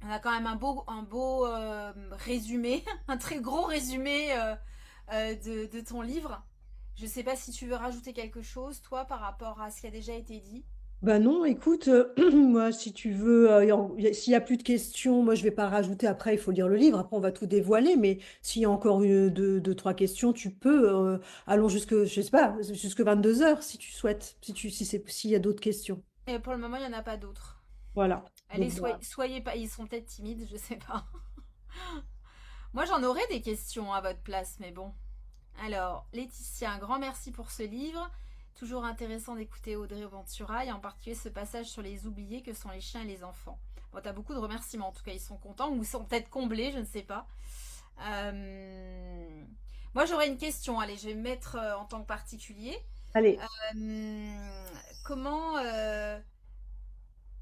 On a quand même un beau résumé, un très gros résumé de ton livre. Je sais pas si tu veux rajouter quelque chose, toi, par rapport à ce qui a déjà été dit. Bah non, écoute, moi, si tu veux, s'il y a plus de questions, moi, je vais pas rajouter après, il faut lire le livre, après, on va tout dévoiler, mais s'il y a encore deux, trois questions, tu peux, allons jusque, je sais pas, jusque 22 heures, si tu souhaites, s'il y a d'autres questions. Et pour le moment, il n'y en a pas d'autres. Voilà. Allez, Donc, bah, soyez pas. Ils sont peut-être timides, je sais pas. Moi, j'en aurais des questions à votre place, mais bon. Alors, Laetitia, un grand merci pour ce livre. Toujours intéressant d'écouter Audrey Ventura et en particulier ce passage sur les oubliés que sont les chiens et les enfants. Bon, t'as beaucoup de remerciements, en tout cas, ils sont contents ou ils sont peut-être comblés, je ne sais pas. Euh, Moi, j'aurais une question. Allez, je vais me mettre en tant que particulier. allez. Euh, Comment,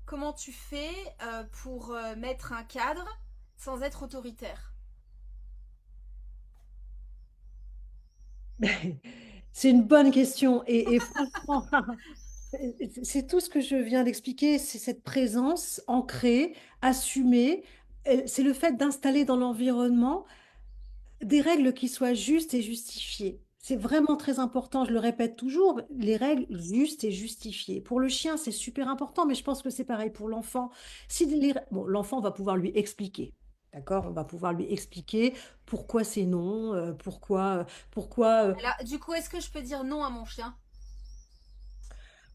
comment tu fais pour mettre un cadre sans être autoritaire? C'est une bonne question. Et franchement, c'est tout ce que je viens d'expliquer, c'est cette présence ancrée, assumée. C'est le fait d'installer dans l'environnement des règles qui soient justes et justifiées. C'est vraiment très important, je le répète toujours, les règles justes et justifiées. Pour le chien, c'est super important, mais je pense que c'est pareil pour l'enfant. Bon, l'enfant va pouvoir lui expliquer. D'accord? On va pouvoir lui expliquer pourquoi c'est non, pourquoi. Alors, du coup, est-ce que je peux dire non à mon chien?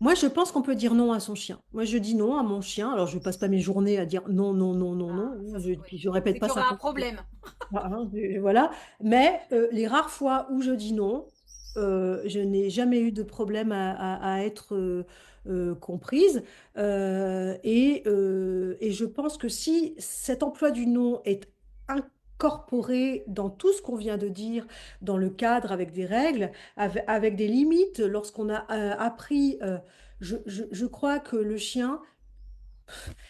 Moi, je pense qu'on peut dire non à son chien. Moi, je dis non à mon chien. Alors, je passe pas mes journées à dire non, non, non, non, Ah, non. ça, oui. Puis je répète C'est pas qu'il y aura un 50 fois. problème. Voilà. Mais les rares fois où je dis non, je n'ai jamais eu de problème à être comprise. Et je pense que si cet emploi du non est incorporé dans tout ce qu'on vient de dire, dans le cadre, avec des règles, avec des limites, lorsqu'on a appris, je crois que le chien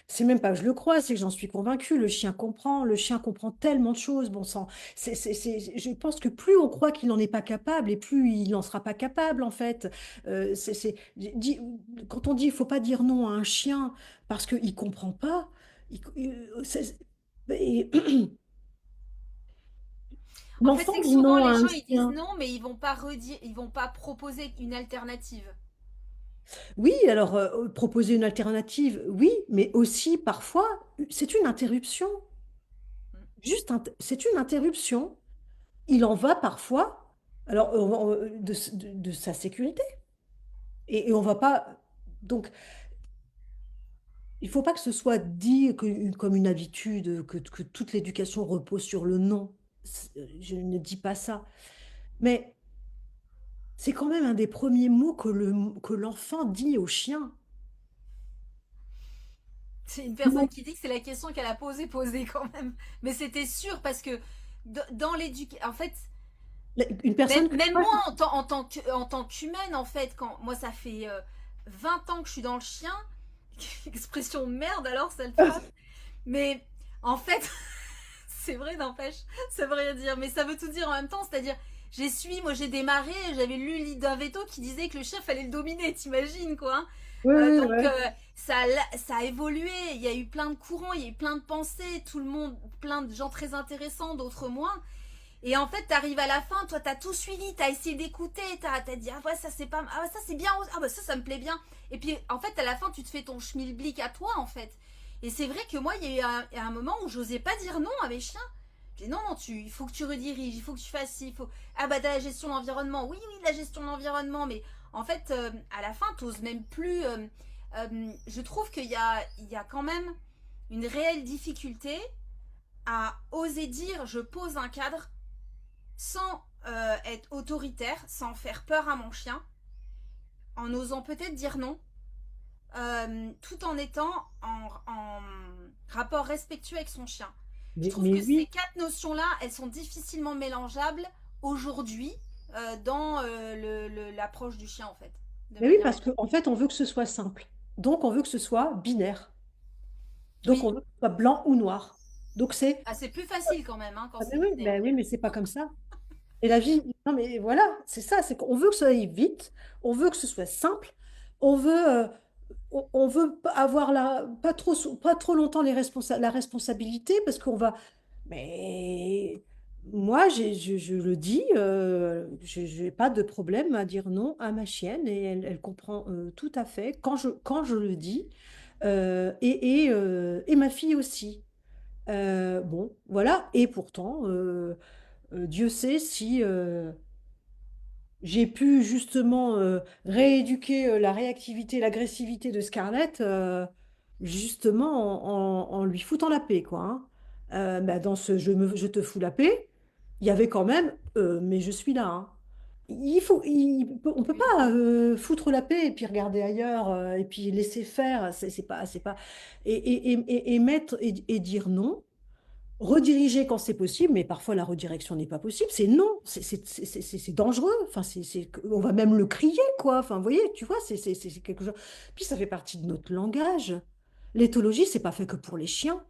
C'est même pas que je le crois, c'est que j'en suis convaincue. Le chien comprend tellement de choses, bon sang. Je pense que plus on croit qu'il n'en est pas capable, et plus il n'en sera pas capable, en fait. Quand on dit il faut pas dire non à un chien parce qu'il comprend pas, et En fait, l'enfant c'est que dit souvent non à les un gens ils disent chien. non, mais ils vont pas proposer une alternative. Oui, alors proposer une alternative, oui, mais aussi parfois, c'est une interruption. C'est une interruption. Il en va parfois, alors de sa sécurité. Et on va pas. Donc, il faut pas que ce soit dit comme une habitude, que toute l'éducation repose sur le non. Je ne dis pas ça. Mais c'est quand même un des premiers mots que l'enfant dit au chien. C'est une personne Non. qui dit que c'est la question qu'elle a posée quand même. Mais c'était sûr parce que dans l'éducation, en fait, Une personne que... même moi en tant qu'humaine, en fait, quand moi ça fait 20 ans que je suis dans le chien, expression de merde alors cette phrase, mais en fait, c'est vrai, n'empêche, ça veut rien dire, mais ça veut tout dire en même temps, c'est-à-dire, moi j'ai démarré, j'avais lu l'idée d'un veto qui disait que le chien fallait le dominer, t'imagines quoi, hein. Oui, oui, Donc ouais. ça a évolué, il y a eu plein de courants, il y a eu plein de pensées, tout le monde, plein de gens très intéressants, d'autres moins. Et en fait, t'arrives à la fin, toi, t'as tout suivi, t'as essayé d'écouter, t'as dit, ah ouais, ça c'est pas, ah ouais, ça c'est bien, ah bah ça me plaît bien. Et puis, en fait, à la fin, tu te fais ton schmilblick à toi, en fait. Et c'est vrai que moi, il y a eu un moment où j'osais pas dire non à mes chiens. J'ai dit, non, non, il faut que tu rediriges, il faut que tu fasses ci, il faut, ah bah, t'as la gestion de l'environnement. Oui, oui, la gestion de l'environnement. Mais en fait, à la fin, t'oses même plus, je trouve il y a quand même une réelle difficulté à oser dire, je pose un cadre sans être autoritaire, sans faire peur à mon chien, en osant peut-être dire non, tout en étant en rapport respectueux avec son chien. Je trouve Mais que ces oui. quatre notions-là, elles sont difficilement mélangeables aujourd'hui dans l'approche du chien, en fait, de Mais oui, manière parce qu'en en fait, on veut que ce soit simple. Donc, on veut que ce soit binaire. Donc, Oui, on veut que ce soit blanc ou noir. Donc, c'est... ah, c'est plus facile quand même hein, quand Ah, c'est binaire. ben oui, mais c'est pas comme ça. Et la vie, non mais voilà, c'est ça, c'est qu'on veut que ça aille vite, on veut que ce soit simple, on veut avoir pas trop longtemps la responsabilité parce qu'on va. Mais moi, je le dis, je n'ai pas de problème à dire non à ma chienne et elle comprend tout à fait quand je le dis et ma fille aussi. Bon, voilà, et pourtant, Dieu sait si j'ai pu justement rééduquer la réactivité, l'agressivité de Scarlett, justement en lui foutant la paix, quoi. Hein. Bah, dans ce je te fous la paix, il y avait quand même mais je suis là. Hein. On peut Oui. pas foutre la paix et puis regarder ailleurs et puis laisser faire. C'est pas et mettre et dire non. Rediriger quand c'est possible, mais parfois la redirection n'est pas possible. C'est non, c'est dangereux. Enfin, on va même le crier, quoi. Enfin, vous voyez, tu vois, c'est quelque chose. Puis ça fait partie de notre langage. L'éthologie, c'est pas fait que pour les chiens.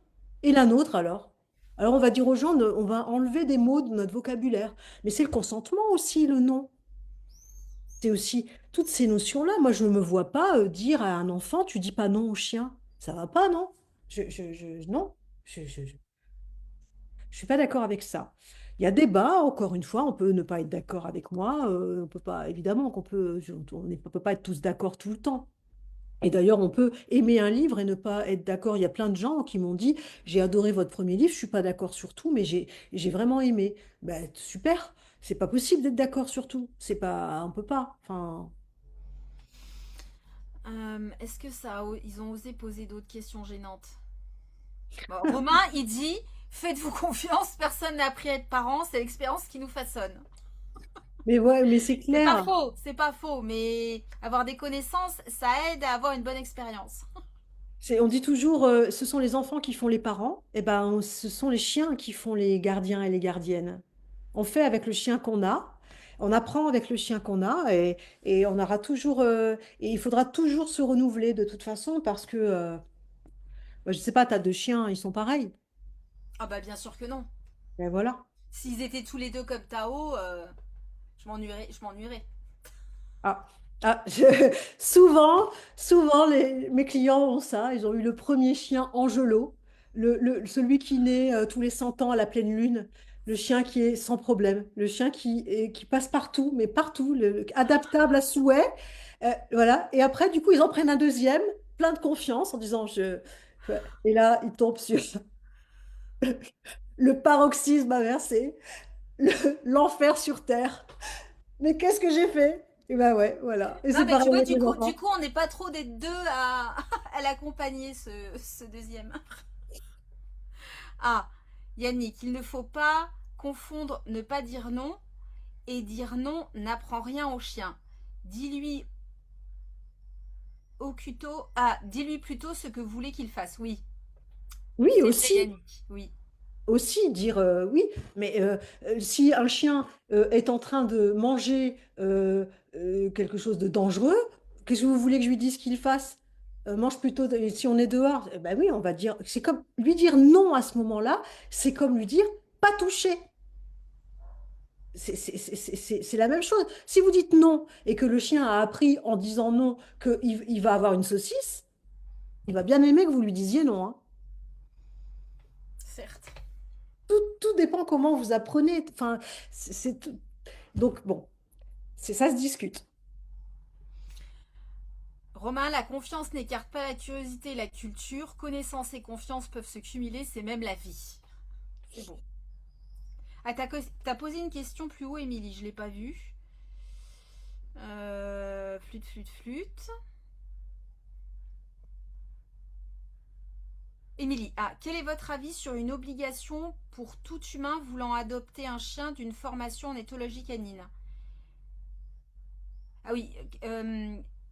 Et la nôtre, alors? Alors, on va dire aux gens, on va enlever des mots de notre vocabulaire. Mais c'est le consentement aussi, le non. C'est aussi toutes ces notions-là. Moi, je ne me vois pas dire à un enfant, tu dis pas non au chien. Ça va pas, non? Non. Je suis pas d'accord avec ça. Il y a débat, encore une fois, on peut ne pas être d'accord avec moi, on peut pas, évidemment qu'on peut, on peut pas être tous d'accord tout le temps. Et d'ailleurs, on peut aimer un livre et ne pas être d'accord. Il y a plein de gens qui m'ont dit, j'ai adoré votre premier livre, je suis pas d'accord sur tout, mais j'ai vraiment aimé. Ben, super, c'est pas possible d'être d'accord sur tout. C'est pas, on peut pas. Enfin, Est-ce que ils ont osé poser d'autres questions gênantes? Bon, Romain, il dit, faites-vous confiance, personne n'a appris à être parent, c'est l'expérience qui nous façonne. mais ouais, mais c'est clair. C'est pas faux, mais avoir des connaissances, ça aide à avoir une bonne expérience. On dit toujours, ce sont les enfants qui font les parents. Eh ben, ce sont les chiens qui font les gardiens et les gardiennes. On fait avec le chien qu'on a, on apprend avec le chien qu'on a, et on aura toujours, et il faudra toujours se renouveler de toute façon parce que Bah, je sais pas, t'as deux chiens, ils sont pareils. Ah bah bien sûr que non. Ben voilà. S'ils étaient tous les deux comme Tao, je m'ennuierais, je m'ennuierais. Ah, ah, souvent, souvent mes clients ont ça. Ils ont eu le premier chien Angelo, celui qui naît tous les 100 ans à la pleine lune, le chien qui est sans problème, le chien qui passe partout, mais partout, adaptable à souhait. Voilà. Et après, du coup, ils en prennent un deuxième, plein de confiance, en disant Et là, ils tombent sur le paroxysme inversé, l'enfer sur terre. Mais qu'est-ce que j'ai fait? Et ben ouais, voilà. Et Non c'est mais tu pareil vois, avec du les coup, enfants. on n'est pas trop des deux à, à l'accompagner, ce deuxième. Ah, Yannick, il ne faut pas confondre ne pas dire non et dire non n'apprend rien au chien. Dis-lui au cuto, ah, dis-lui plutôt ce que vous voulez qu'il fasse. Oui, Oui, c'est vrai, aussi, Yannick. Oui, aussi dire oui, mais si un chien est en train de manger quelque chose de dangereux, qu'est-ce que vous voulez que je lui dise qu'il fasse? Mange plutôt, si on est dehors, ben oui, on va dire, c'est comme lui dire non à ce moment-là, c'est comme lui dire pas toucher. C'est la même chose. Si vous dites non et que le chien a appris en disant non qu'il va avoir une saucisse, il va bien aimer que vous lui disiez non, hein. certes. Tout dépend comment vous apprenez. Enfin, donc bon, ça se discute. Romain, la confiance n'écarte pas la curiosité et la culture. Connaissance et confiance peuvent se cumuler, c'est même la vie. C'est beau. Ah, t'as posé une question plus haut, Émilie, je l'ai pas vue. Flûte, flûte, flûte. Émilie, ah, quel est votre avis sur une obligation pour tout humain voulant adopter un chien d'une formation en éthologie canine? Ah oui,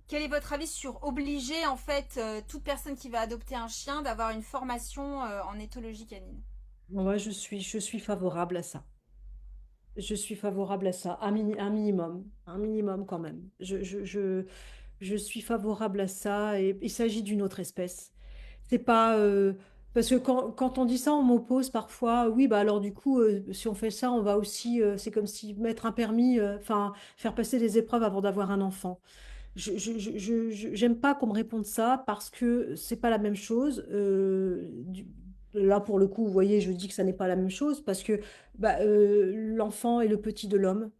quel est votre avis sur obliger en fait toute personne qui va adopter un chien d'avoir une formation en éthologie canine? Moi, je suis favorable à ça. Je suis favorable à ça, un minimum quand même. Je suis favorable à ça et il s'agit d'une autre espèce. C'est pas parce que quand on dit ça, on m'oppose parfois. Oui, bah alors du coup, si on fait ça, on va aussi, c'est comme si mettre un permis, enfin faire passer des épreuves avant d'avoir un enfant. J'aime pas qu'on me réponde ça parce que c'est pas la même chose. Là, pour le coup, vous voyez, je dis que ça n'est pas la même chose parce que bah, l'enfant est le petit de l'homme.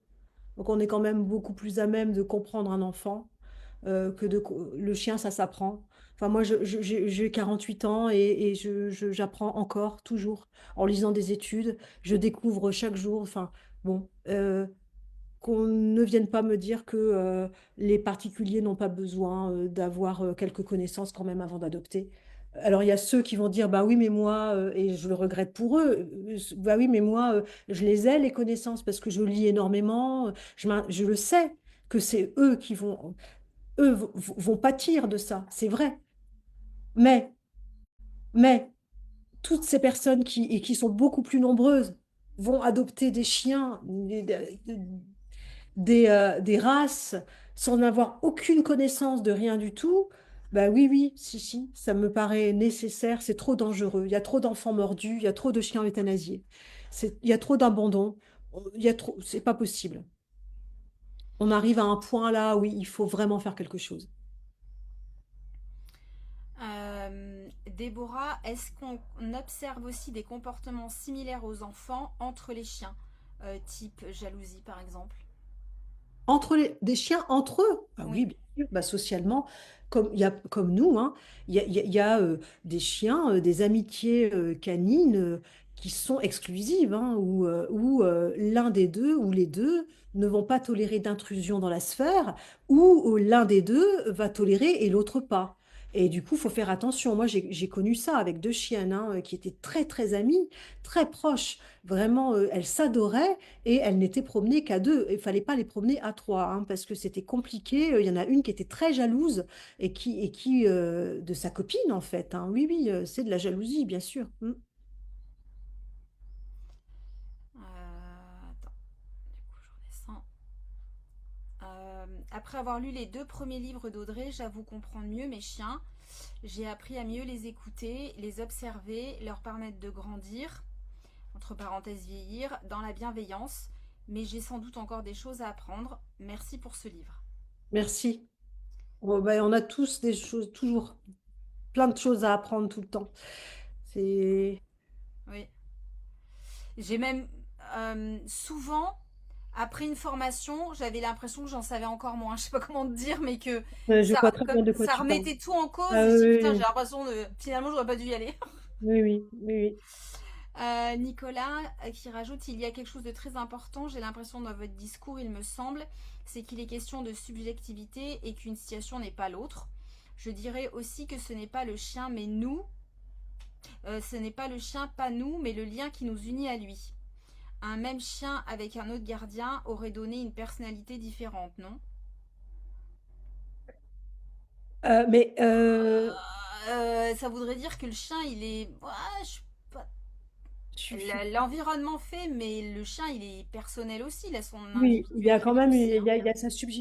Donc, on est quand même beaucoup plus à même de comprendre un enfant le chien, ça s'apprend. Enfin, moi, j'ai 48 ans et j'apprends encore, toujours, en lisant des études. Je découvre chaque jour. Enfin, bon. Qu'on ne vienne pas me dire que les particuliers n'ont pas besoin d'avoir quelques connaissances quand même avant d'adopter. Alors il y a ceux qui vont dire bah oui mais moi et je le regrette pour eux bah oui mais moi je les ai les connaissances parce que je lis énormément je le sais que c'est eux qui vont pâtir de ça c'est vrai mais mais toutes ces personnes qui sont beaucoup plus nombreuses vont adopter des chiens des races sans avoir aucune connaissance de rien du tout, bah oui, oui, si, si, ça me paraît nécessaire, c'est trop dangereux. Il y a trop d'enfants mordus, il y a trop de chiens euthanasiés, il y a trop d'abandon, c'est pas possible. On arrive à un point là où il faut vraiment faire quelque chose. Déborah, est-ce qu'on observe aussi des comportements similaires aux enfants entre les chiens, type jalousie par exemple? Des chiens entre eux, ah oui, Oui. bien sûr, bah, socialement, comme nous, hein, il y a, des chiens, des amitiés canines qui sont exclusives, hein, où l'un des deux ou les deux ne vont pas tolérer d'intrusion dans la sphère, ou l'un des deux va tolérer et l'autre pas. Et du coup, il faut faire attention. Moi, j'ai connu ça avec deux chiennes hein, qui étaient très, très amies, très proches. Vraiment, elles s'adoraient. Et elles n'étaient promenées qu'à deux. Il fallait pas les promener à trois, hein, parce que c'était compliqué. Il y en a une qui était très jalouse et qui de sa copine, en fait, hein. Oui, oui, c'est de la jalousie, bien sûr. Mm. Attends, du coup je redescends. Après avoir lu les 2 premiers livres d'Audrey, j'avoue comprendre mieux mes chiens. J'ai appris à mieux les écouter, les observer, leur permettre de grandir, entre parenthèses vieillir, dans la bienveillance. Mais j'ai sans doute encore des choses à apprendre. Merci pour ce livre. Merci. Bon, ben, on a tous des choses, toujours plein de choses à apprendre tout le temps. C'est Oui. J'ai même souvent, après une formation, j'avais l'impression que j'en savais encore moins. Je sais pas comment te dire, mais que Je vois très bien de quoi ça tu parles. remettait tout en cause. Ah Et je dis putain, j'ai oui, l'impression de finalement j'aurais pas dû y aller. oui, oui, oui, oui. Nicolas qui rajoute il y a quelque chose de très important, j'ai l'impression dans votre discours, il me semble, c'est qu'il est question de subjectivité et qu'une situation n'est pas l'autre. Je dirais aussi que ce n'est pas le chien mais nous, ce n'est pas le chien pas nous mais le lien qui nous unit à lui. Un même chien avec un autre gardien aurait donné une personnalité différente, non? Mais Ça voudrait dire que le chien il est... Ouais, je sais pas. je suis L'environnement fait, mais le chien, il est personnel aussi, il a son Oui, il y a quand individualité même aussi, hein. il y a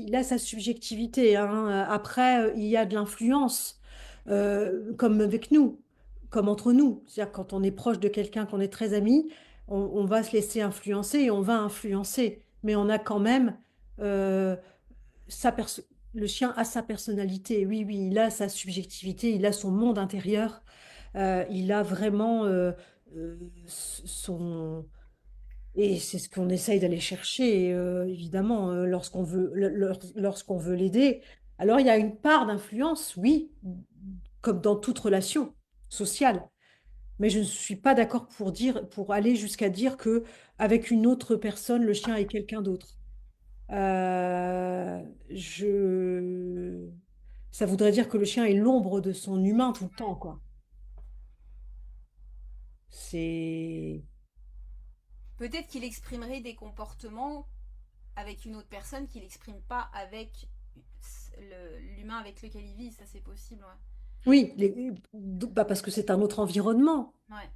il a sa subjectivité, hein. Après, il y a de l'influence, comme avec nous, comme entre nous. C'est-à-dire quand on est proche de quelqu'un, qu'on est très amis, on va se laisser influencer et on va influencer. Mais on a quand même euh, le chien a sa personnalité. Oui, oui, il a sa subjectivité, il a son monde intérieur, il a vraiment euh, son et c'est ce qu'on essaye d'aller chercher, évidemment, lorsqu'on veut l'aider. Alors, il y a une part d'influence, oui, comme dans toute relation sociale. Mais je ne suis pas d'accord pour aller jusqu'à dire que avec une autre personne, le chien est quelqu'un d'autre. Euh, je... Ça voudrait dire que le chien est l'ombre de son humain tout le temps, quoi. C'est... Peut-être qu'il exprimerait des comportements avec une autre personne qu'il n'exprime pas avec l'humain avec lequel il vit, ça c'est possible, ouais. Oui, bah parce que c'est un autre environnement. Ouais.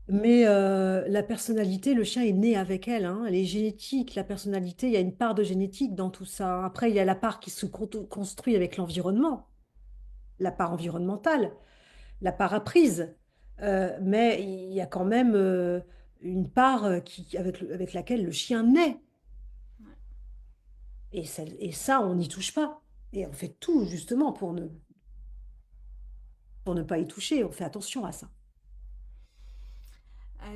Mais la personnalité, le chien est né avec elle, hein. Elle est génétique, la personnalité, il y a une part de génétique dans tout ça. Après, il y a la part qui se construit avec l'environnement, la part environnementale, la part apprise. Mais il y a quand même une part avec laquelle le chien naît. Ouais. Et ça, on n'y touche pas. Et on fait tout justement pour ne pas y toucher. On fait attention à ça.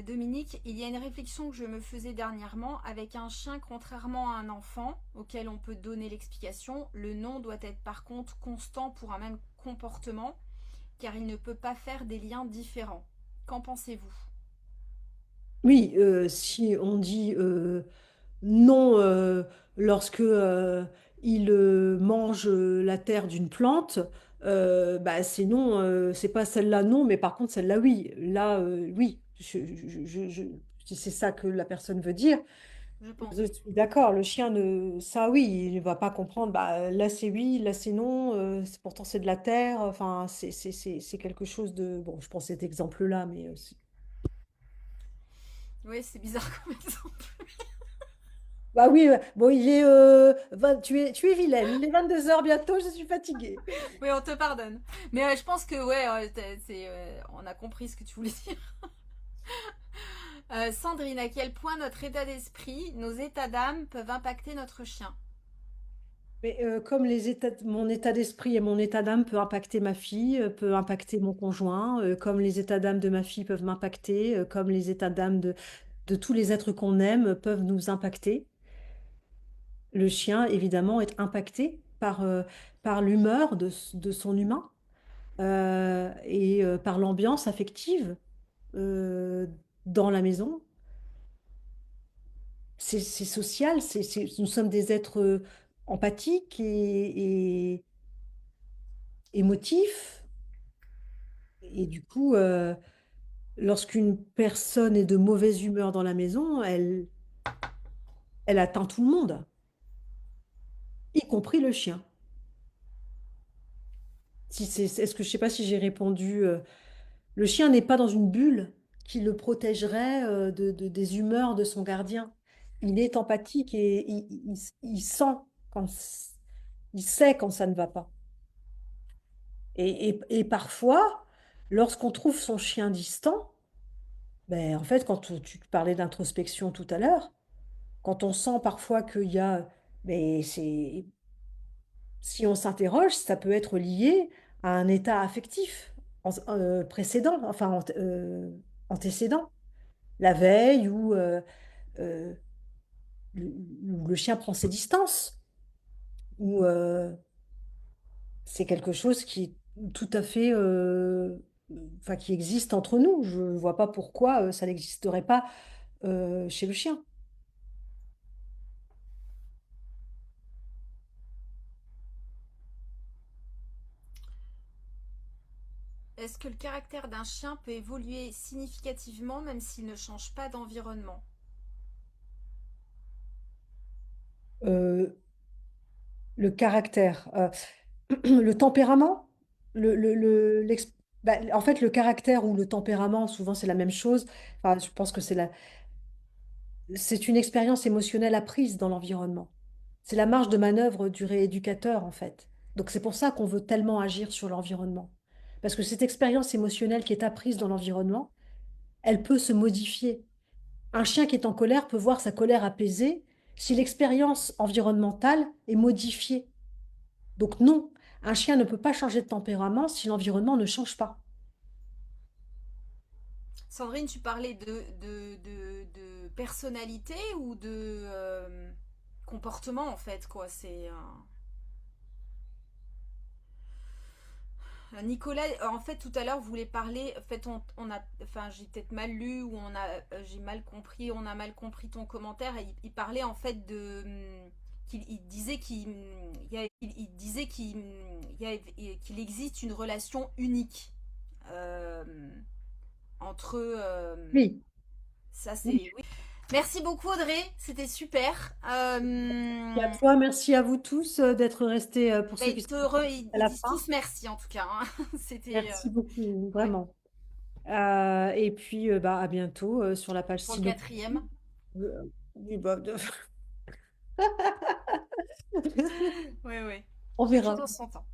Dominique, il y a une réflexion que je me faisais dernièrement. Avec un chien, contrairement à un enfant, auquel on peut donner l'explication, le nom doit être par contre constant pour un même comportement, car il ne peut pas faire des liens différents. Qu'en pensez-vous? Oui, si on dit non lorsque il mange la terre d'une plante, bah, c'est non, c'est pas celle-là non, mais par contre celle-là oui. Là, oui, si c'est ça que la personne veut dire. Je pense, Je oui. suis d'accord, le chien, ça oui, il ne va pas comprendre, bah, là c'est oui, là c'est non, pourtant c'est de la terre, enfin c'est quelque chose de... Bon, je prends cet exemple-là, mais Oui, c'est bizarre comme exemple. bah oui, bon, tu es vilaine, il est 22 heures bientôt, je suis fatiguée. Oui, on te pardonne. Mais je pense que, ouais, on a compris ce que tu voulais dire. Sandrine, à quel point notre état d'esprit, nos états d'âme peuvent impacter notre chien? Mais comme mon état d'esprit et mon état d'âme peut impacter ma fille, peut impacter mon conjoint, comme les états d'âme de ma fille peuvent m'impacter, comme les états d'âme de tous les êtres qu'on aime peuvent nous impacter. Le chien, évidemment, est impacté par l'humeur de son humain et par l'ambiance affective euh, dans la maison. C'est social, nous sommes des êtres empathiques et émotifs. Et du coup, lorsqu'une personne est de mauvaise humeur dans la maison, elle atteint tout le monde, y compris le chien. Est-ce que je sais pas si j'ai répondu. Le chien n'est pas dans une bulle qui le protégerait des humeurs de son gardien. Il est empathique et il sent. quand il sait quand ça ne va pas. Et parfois, lorsqu'on trouve son chien distant, ben, en fait, quand tu parlais d'introspection tout à l'heure, quand on sent parfois qu'il y a, mais si on s'interroge, ça peut être lié à un état affectif précédent, enfin antécédent, la veille euh, où le chien prend ses distances, où c'est quelque chose qui est tout à fait, enfin, qui existe entre nous. Je ne vois pas pourquoi ça n'existerait pas chez le chien. Est-ce que le caractère d'un chien peut évoluer significativement même s'il ne change pas d'environnement? Euh, le caractère, le tempérament, en fait, le caractère ou le tempérament, souvent c'est la même chose. Enfin, je pense que c'est une expérience émotionnelle apprise dans l'environnement. C'est la marge de manœuvre du rééducateur, en fait. Donc c'est pour ça qu'on veut tellement agir sur l'environnement. Parce que cette expérience émotionnelle qui est apprise dans l'environnement, elle peut se modifier. Un chien qui est en colère peut voir sa colère apaisée si l'expérience environnementale est modifiée. Donc non, un chien ne peut pas changer de tempérament si l'environnement ne change pas. Sandrine, tu parlais de personnalité ou de comportement en fait quoi. Nicolas, en fait, tout à l'heure, voulait parler. En fait, enfin, j'ai peut-être mal lu ou j'ai mal compris. On a mal compris ton commentaire. Il parlait en fait qu'il disait il disait qu'il existe une relation unique euh, entre Oui. ça. C'est Oui. oui. Merci beaucoup Audrey, c'était super. Et à toi, merci à vous tous d'être restés pour Bah, ceux qui sont restés à ils la disent fin. tous merci en tout cas, hein. C'était Merci beaucoup, ouais, vraiment. Et puis, bah, à bientôt sur la page pour le synopsis. quatrième. Oui, bah, Ouais, ouais. on Tout verra. en son temps.